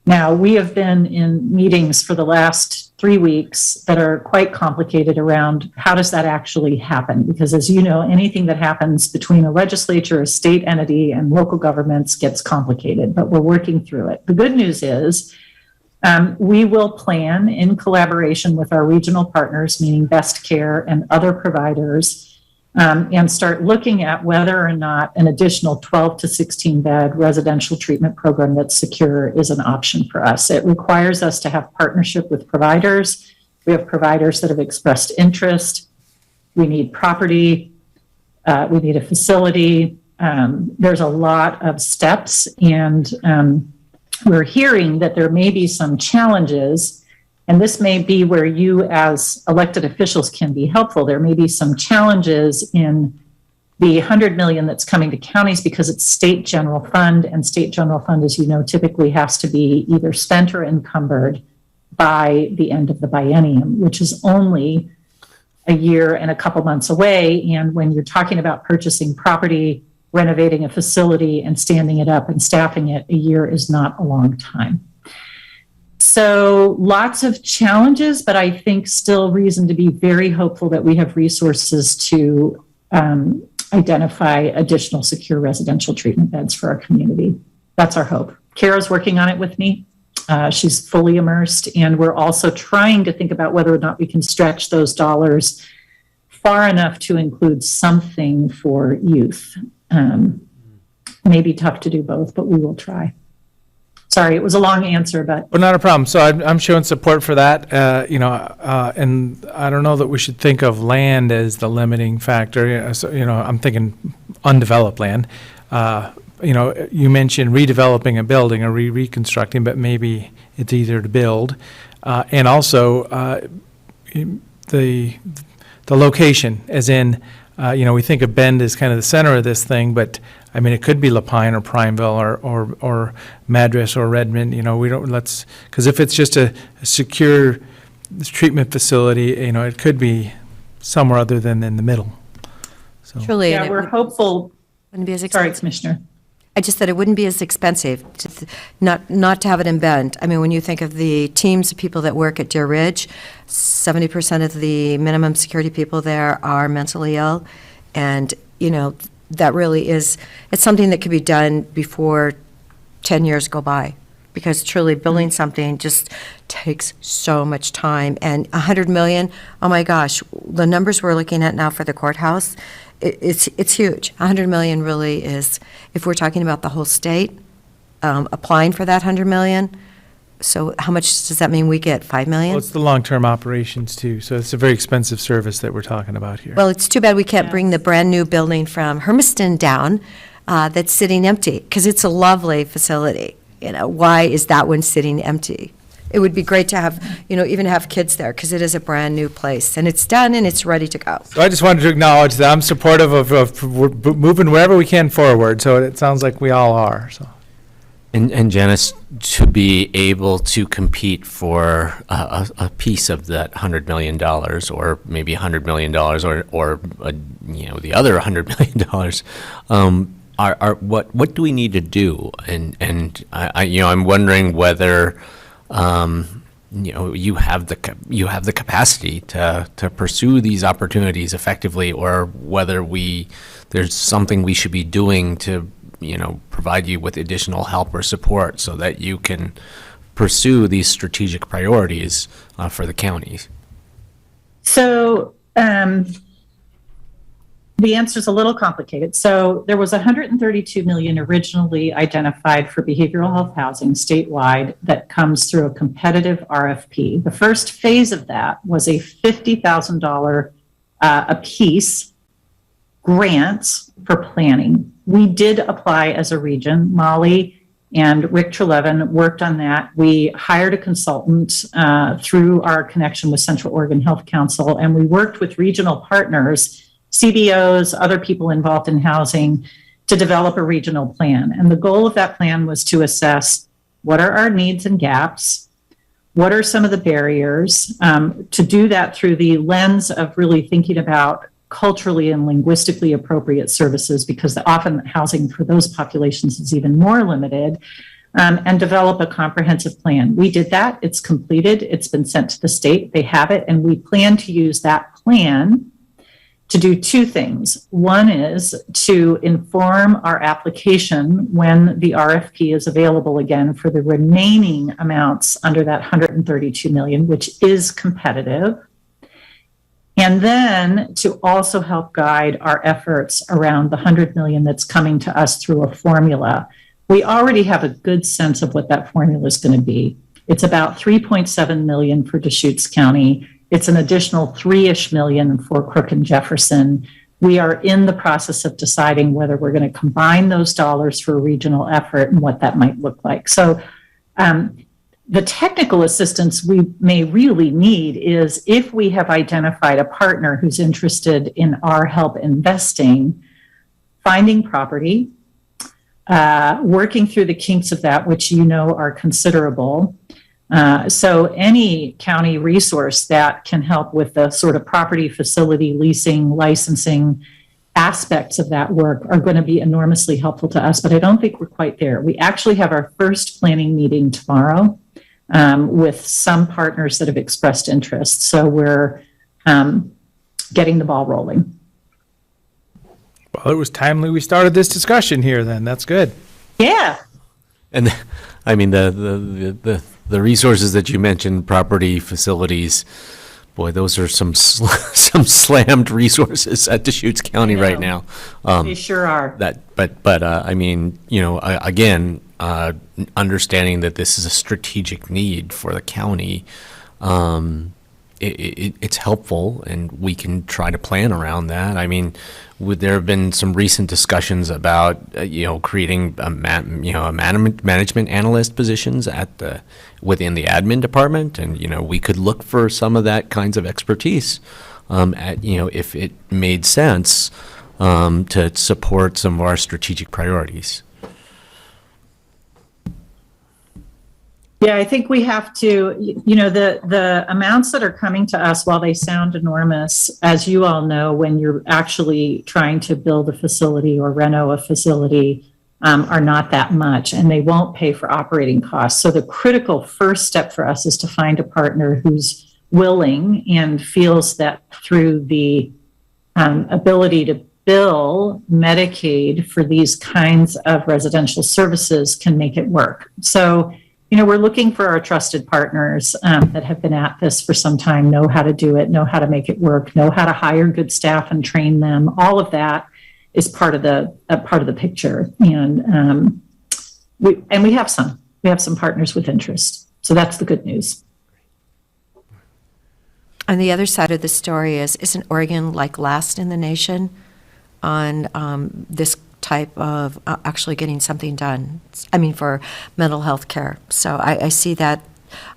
Now, we have been in meetings for the last 3 weeks that are quite complicated around how does that actually happen? Because as you know, anything that happens between a legislature, a state entity, and local governments gets complicated, but we're working through it. The good news is we will plan in collaboration with our regional partners, meaning Best Care and other providers, and start looking at whether or not an additional 12 to 16 bed residential treatment program that's secure is an option for us. It requires us to have partnership with providers. We have providers that have expressed interest. We need property. We need a facility. There's a lot of steps, and we're hearing that there may be some challenges. And this may be where you as elected officials can be helpful. There may be some challenges in the $100 million that's coming to counties because it's state general fund, and state general fund, as you know, typically has to be either spent or encumbered by the end of the biennium, which is only a year and a couple months away. And when you're talking about purchasing property, renovating a facility, and standing it up and staffing it, a year is not a long time. So lots of challenges, but I think still reason to be very hopeful that we have resources to identify additional secure residential treatment beds for our community. That's our hope. Kara's working on it with me. She's fully immersed, and we're also trying to think about whether or not we can stretch those dollars far enough to include something for youth. Maybe tough to do both, but we will try. Sorry, it was a long answer, but. Well, not a problem. So I'm showing support for that, and I don't know that we should think of land as the limiting factor. So, I'm thinking undeveloped land. You mentioned redeveloping a building or reconstructing, but maybe it's easier to build. And also the location, as in, we think of Bend as kind of the center of this thing, but I mean, it could be Lapine or Prineville or Madras or Redmond. Because if it's just a secure treatment facility, it could be somewhere other than in the middle. So. Truly. Yeah, we're hopeful. Wouldn't be as Sorry, expensive. Commissioner. I just said it wouldn't be as expensive not to have it in Bend. I mean, when you think of the teams of people that work at Deer Ridge, 70% of the minimum security people there are mentally ill. And, that really is, it's something that could be done before 10 years go by. Because truly building something just takes so much time. And $100 million, oh my gosh, the numbers we're looking at now for the courthouse, it's huge. $100 million really is, if we're talking about the whole state, applying for that $100 million. So how much does that mean we get? $5 million? Well, it's the long-term operations too, so it's a very expensive service that we're talking about here. Well, it's too bad we can't bring the brand-new building from Hermiston down that's sitting empty, because it's a lovely facility. Why is that one sitting empty? It would be great to have, even have kids there, because it is a brand-new place, and it's done and it's ready to go. So I just wanted to acknowledge that I'm supportive of moving wherever we can forward, so it sounds like we all are, so. And Janice, to be able to compete for a piece of that $100 million, or maybe $100 million, or the other $100 million, what do we need to do? And I'm wondering whether you have the capacity to pursue these opportunities effectively, or whether there's something we should be doing to provide you with additional help or support so that you can pursue these strategic priorities for the counties. So the answer is a little complicated. So there was $132 million originally identified for behavioral health housing statewide that comes through a competitive RFP. The first phase of that was a $50,000 apiece grants for planning. We did apply as a region. Molly and Rick Trelevin worked on that. We hired a consultant through our connection with Central Oregon Health Council, and we worked with regional partners, CBOs, other people involved in housing, to develop a regional plan. And the goal of that plan was to assess what are our needs and gaps, what are some of the barriers, to do that through the lens of really thinking about culturally and linguistically appropriate services, because often housing for those populations is even more limited, and develop a comprehensive plan. We did that. It's completed. It's been sent to the state. They have it, and we plan to use that plan to do two things. One is to inform our application when the RFP is available again for the remaining amounts under that $132 million, which is competitive. And then to also help guide our efforts around the $100 million that's coming to us through a formula. We already have a good sense of what that formula is going to be. It's about $3.7 million for Deschutes County. It's an additional $3-ish million for Crook and Jefferson. We are in the process of deciding whether we're going to combine those dollars for a regional effort and what that might look like. So the technical assistance we may really need is if we have identified a partner who's interested in our help investing, finding property, working through the kinks of that, which are considerable. So any county resource that can help with the sort of property, facility, leasing, licensing aspects of that work are going to be enormously helpful to us, but I don't think we're quite there. We actually have our first planning meeting tomorrow with some partners that have expressed interest. So we're getting the ball rolling. Well, it was timely we started this discussion here then. That's good. Yeah. And I mean, the resources that you mentioned, property, facilities, boy, those are some some slammed resources at Deschutes County right now. They sure are. But I mean, you know, again, understanding that this is a strategic need for the county, it's helpful, and we can try to plan around that. I mean, there have been some recent discussions about creating management analyst positions within the admin department, and we could look for some of that kinds of expertise if it made sense to support some of our strategic priorities. Yeah, I think we have to, the amounts that are coming to us, while they sound enormous, as you all know, when you're actually trying to build a facility or reno a facility, are not that much, and they won't pay for operating costs. So the critical first step for us is to find a partner who's willing and feels that through the ability to bill Medicaid for these kinds of residential services can make it work. So we're looking for our trusted partners that have been at this for some time, know how to do it, know how to make it work, know how to hire good staff and train them. All of that is part of the picture, and we have some partners with interest. So that's the good news. On the other side of the story isn't Oregon like last in the nation on this type of actually getting something done? I mean, for mental health care. So I see that.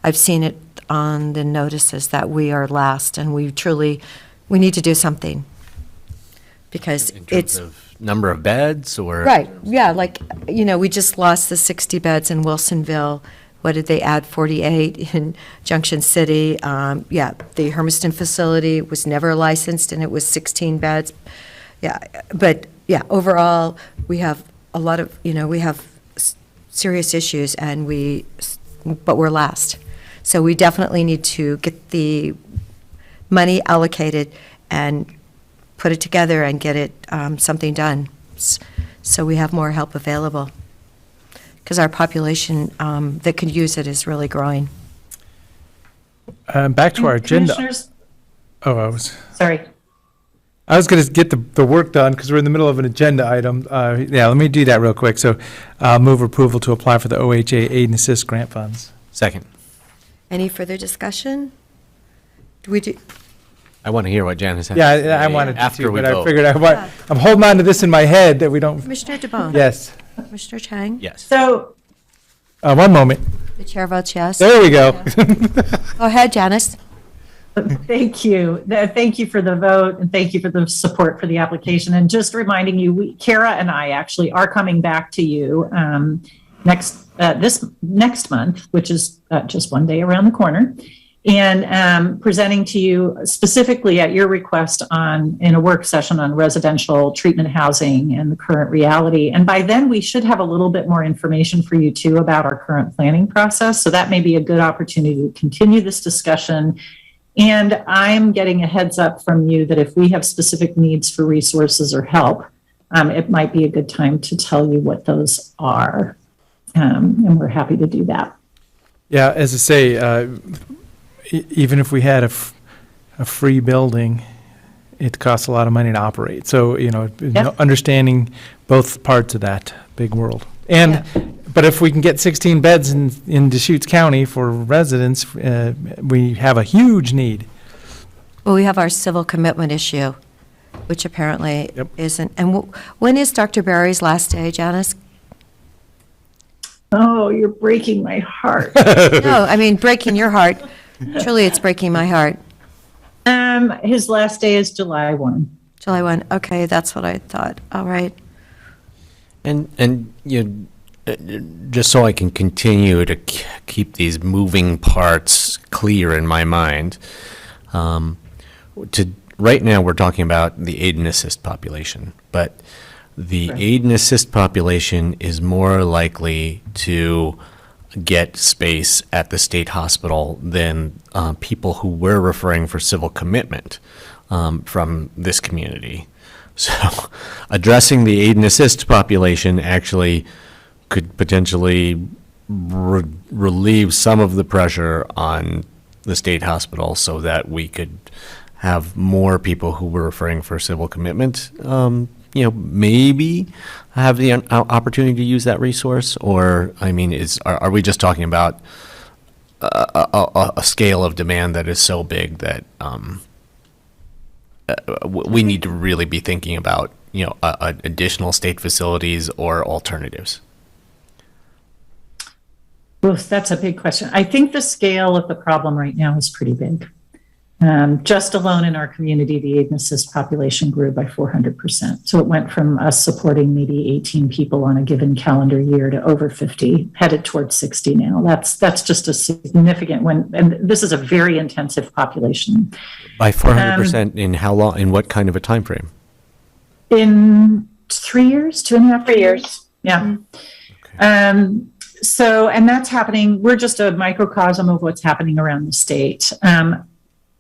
I've seen it on the notices that we are last, and we need to do something, because In terms of number of beds, or right. Yeah, we just lost the 60 beds in Wilsonville. What did they add? 48 in Junction City. The Hermiston facility was never licensed, and it was 16 beds. Yeah, but overall, we have a lot of, we have serious issues, but we're last. So we definitely need to get the money allocated and put it together and get it something done, so we have more help available, because our population that could use it is really growing. Back to our agenda. Sorry. I was going to get the work done because we're in the middle of an agenda item. Let me do that real quick. So move approval to apply for the OHA Aid and Assist Grant Funds. Second. Any further discussion? I want to hear what Janice has Yeah, to say I wanted to after too, we but vote. I figured I'm holding on to this in my head that we don't. Commissioner DeBonne? Yes. Commissioner Chang? Yes. So. One moment. The chair votes yes. There we go. Go ahead, Janice. Thank you. Thank you for the vote, and thank you for the support for the application. And just reminding you, Kara and I actually are coming back to you this next month, which is just one day around the corner, and presenting to you specifically at your request in a work session on residential treatment housing and the current reality. And by then, we should have a little bit more information for you too about our current planning process. So that may be a good opportunity to continue this discussion. And I'm getting a heads up from you that if we have specific needs for resources or help, it might be a good time to tell you what those are. And we're happy to do that. Yeah, as I say, even if we had a free building, it costs a lot of money to operate. So, understanding both parts of that big world. But if we can get 16 beds in Deschutes County for residents, we have a huge need. Well, we have our civil commitment issue, which apparently isn't. And when is Dr. Barry's last day, Janice? Oh, you're breaking my heart. No, I mean, breaking your heart. Truly, it's breaking my heart. His last day is July 1. July 1. Okay, that's what I thought. All right. And just so I can continue to keep these moving parts clear in my mind, right now we're talking about the aid and assist population, but the aid and assist population is more likely to get space at the state hospital than people who we're referring for civil commitment from this community. So addressing the aid and assist population actually could potentially relieve some of the pressure on the state hospital so that we could have more people who were referring for civil commitment, maybe have the opportunity to use that resource. Or, I mean, are we just talking about a scale of demand that is so big that we need to really be thinking about, additional state facilities or alternatives? Well, that's a big question. I think the scale of the problem right now is pretty big. Just alone in our community, the aid and assist population grew by 400%. So it went from us supporting maybe 18 people on a given calendar year to over 50, headed towards 60 now. That's just a significant one. And this is a very intensive population. By 400% in how long, in what kind of a time frame? In 3 years, 2.5 years. Yeah. So, and that's happening. We're just a microcosm of what's happening around the state.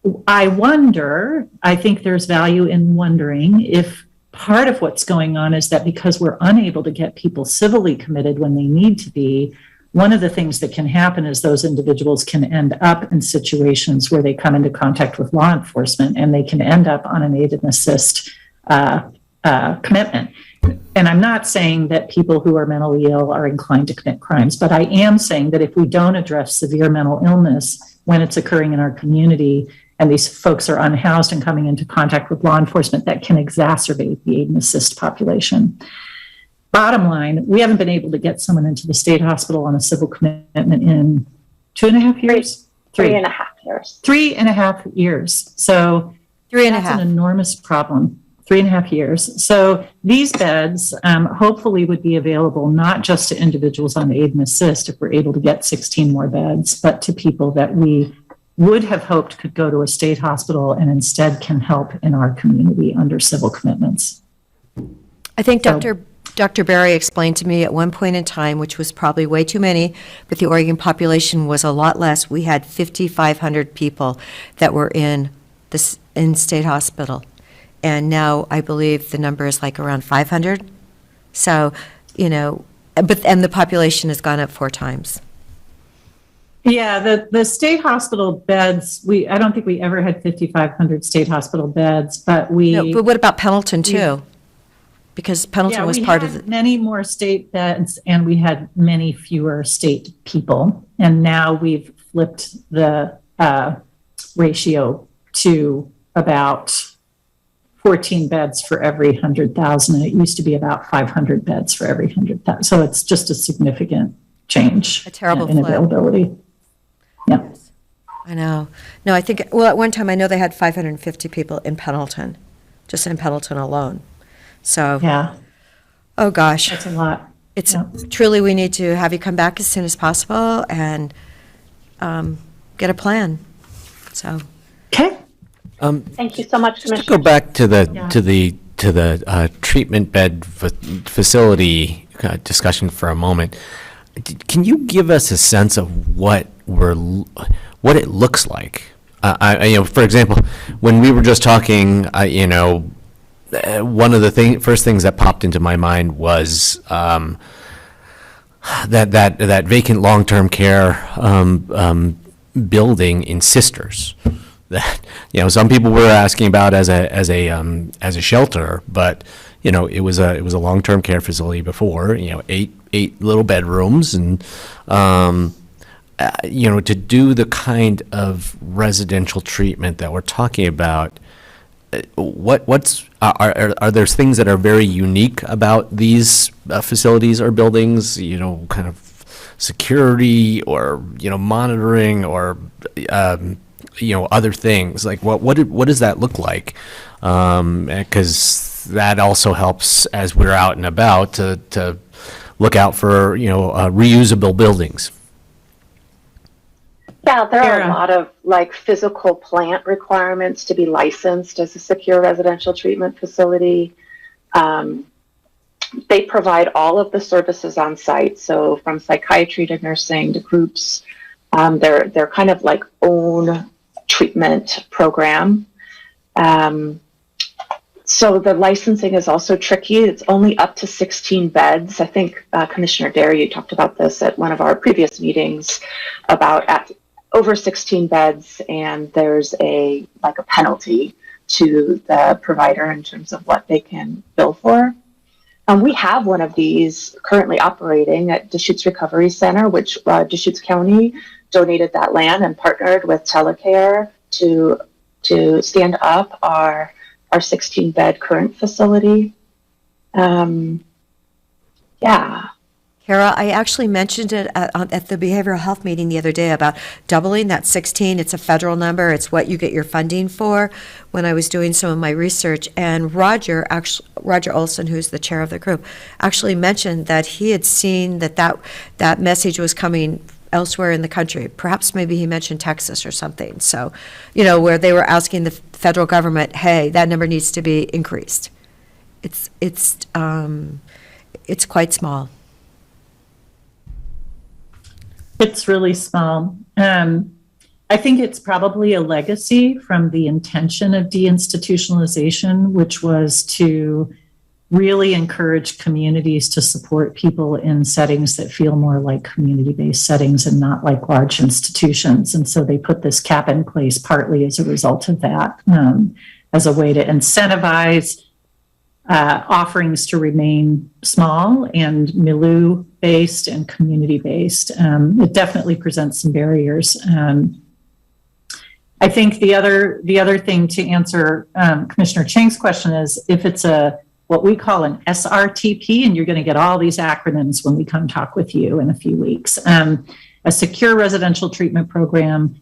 I think there's value in wondering if part of what's going on is that because we're unable to get people civilly committed when they need to be, one of the things that can happen is those individuals can end up in situations where they come into contact with law enforcement and they can end up on an aid and assist commitment. And I'm not saying that people who are mentally ill are inclined to commit crimes, but I am saying that if we don't address severe mental illness when it's occurring in our community, and these folks are unhoused and coming into contact with law enforcement, that can exacerbate the aid and assist population. Bottom line, we haven't been able to get someone into the state hospital on a civil commitment in 2.5 years? 3.5 years. 3.5 years. So that's an enormous problem. 3.5 years. So these beds hopefully would be available not just to individuals on aid and assist if we're able to get 16 more beds, but to people that we would have hoped could go to a state hospital and instead can help in our community under civil commitments. I think Dr. Berry explained to me at one point in time, which was probably way too many, but the Oregon population was a lot less. We had 5,500 people that were in state hospital. And now I believe the number is like around 500. So, and the population has gone up 4 times. Yeah, the state hospital beds, I don't think we ever had 5,500 state hospital beds, but but what about Pendleton too? Because Pendleton was part of many more state beds and we had many fewer state people. And now we've flipped the ratio to about 14 beds for every 100,000. And it used to be about 500 beds for every 100,000. So it's just a significant change. A terrible in availability. Yeah. I know. No, I think, at one time I know they had 550 people in Pendleton, just in Pendleton alone. So. Yeah. Oh, gosh. That's a lot. It's truly, we need to have you come back as soon as possible and get a plan. So. Okay. Thank you so much, Just to go back to the treatment bed facility discussion for a moment. Can you give us a sense of what it looks like? For example, when we were just talking, one of the first things that popped into my mind was that vacant long-term care building in Sisters. That some people were asking about as a shelter, but it was a long-term care facility before. 8 little bedrooms, and to do the kind of residential treatment that we're talking about. Are there things that are very unique about these facilities or buildings? Kind of security or monitoring or other things, like what does that look like? Because that also helps as we're out and about to look out for reusable buildings. Yeah, there are a lot of physical plant requirements to be licensed as a secure residential treatment facility. They provide all of the services on site, so from psychiatry to nursing to groups. They're kind of own treatment program. So the licensing is also tricky. It's only up to 16 beds. I think Commissioner Dare, you talked about this at one of our previous meetings about at over 16 beds, and there's a penalty to the provider in terms of what they can bill for. We have one of these currently operating at Deschutes Recovery Center, which Deschutes County donated that land and partnered with Telecare to stand up our 16-bed current facility. Yeah. Kara, I actually mentioned it at the behavioral health meeting the other day about doubling that 16. It's a federal number. It's what you get your funding for when I was doing some of my research. And Roger Olson, who's the chair of the group, actually mentioned that he had seen that message was coming elsewhere in the country. Perhaps maybe he mentioned Texas or something. So, where they were asking the federal government, hey, that number needs to be increased. It's quite small. It's really small. I think it's probably a legacy from the intention of deinstitutionalization, which was to really encourage communities to support people in settings that feel more like community-based settings and not like large institutions. And so they put this cap in place partly as a result of that, as a way to incentivize offerings to remain small and milieu-based and community-based. It definitely presents some barriers. I think the other thing to answer Commissioner Chang's question is if it's what we call an SRTP, and you're going to get all these acronyms when we come talk with you in a few weeks. A secure residential treatment program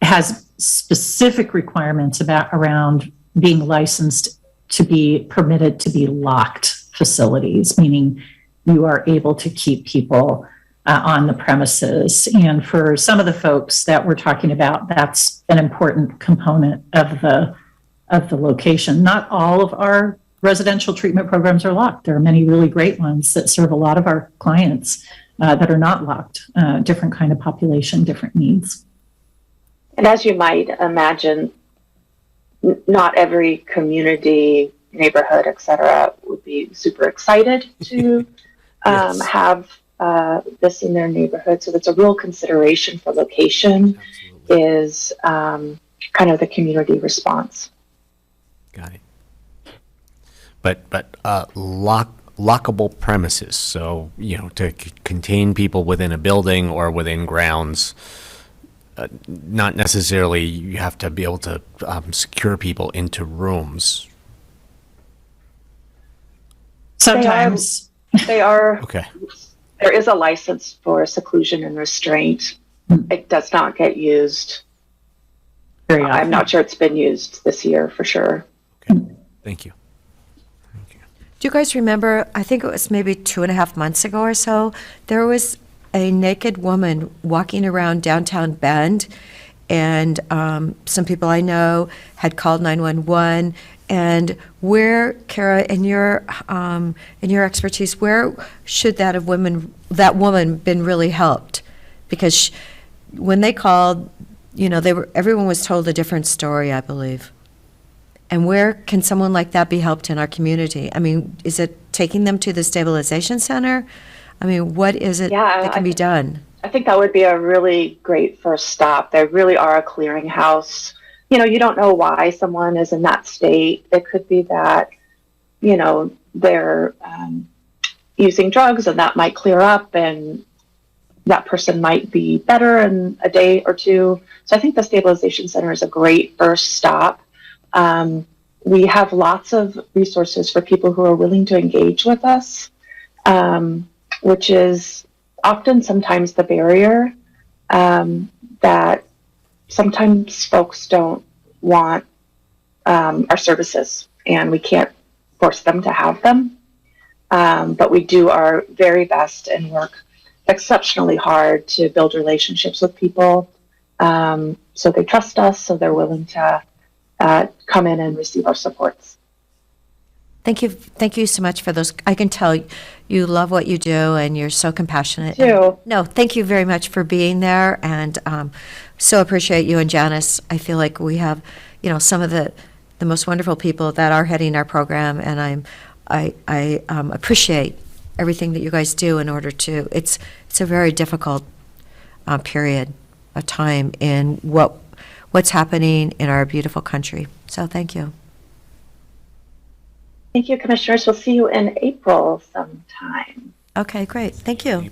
has specific requirements around being licensed to be permitted to be locked facilities, meaning you are able to keep people on the premises. And for some of the folks that we're talking about, that's an important component of the location. Not all of our residential treatment programs are locked. There are many really great ones that serve a lot of our clients that are not locked, different kind of population, different needs. And as you might imagine, not every community, neighborhood, et cetera, would be super excited to have this in their neighborhood. So that's a real consideration for location. Absolutely. Is kind of the community response. Got it. But lockable premises, so, to contain people within a building or within grounds, not necessarily you have to be able to secure people into rooms. Sometimes. They are. Okay. There is a license for seclusion and restraint. It does not get used. Very often. I'm not sure it's been used this year for sure. Okay. Thank you. Do you guys remember, I think it was maybe 2.5 months ago or so, there was a naked woman walking around downtown Bend, and some people I know had called 911. And where, Kara, in your expertise, where should that woman been really helped? Because when they called, everyone was told a different story, I believe. And where can someone like that be helped in our community? I mean, is it taking them to the stabilization center? I mean, what is it that can be done? I think that would be a really great first stop. They really are a clearinghouse. You don't know why someone is in that state. It could be that, they're using drugs and that might clear up and that person might be better in a day or two. So I think the stabilization center is a great first stop. We have lots of resources for people who are willing to engage with us, which is often sometimes the barrier, that sometimes folks don't want our services and we can't force them to have them. But we do our very best and work exceptionally hard to build relationships with people, so they trust us, so they're willing to come in and receive our supports. Thank you so much for those. I can tell you love what you do and you're so compassionate. No, thank you very much for being there, and so appreciate you and Janice. I feel like we have, some of the the most wonderful people that are heading our program, and I appreciate everything that you guys do in order to, it's a very difficult period of time in what's happening in our beautiful country. So thank you. Thank you, Commissioners. We'll see you in April sometime. Okay, great. Thank you.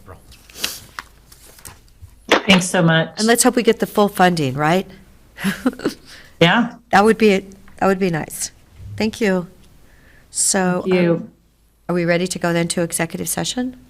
Thanks so much. And let's hope we get the full funding, right? Yeah. That would be nice. Thank you. So, Thank you. are we ready to go then to executive session?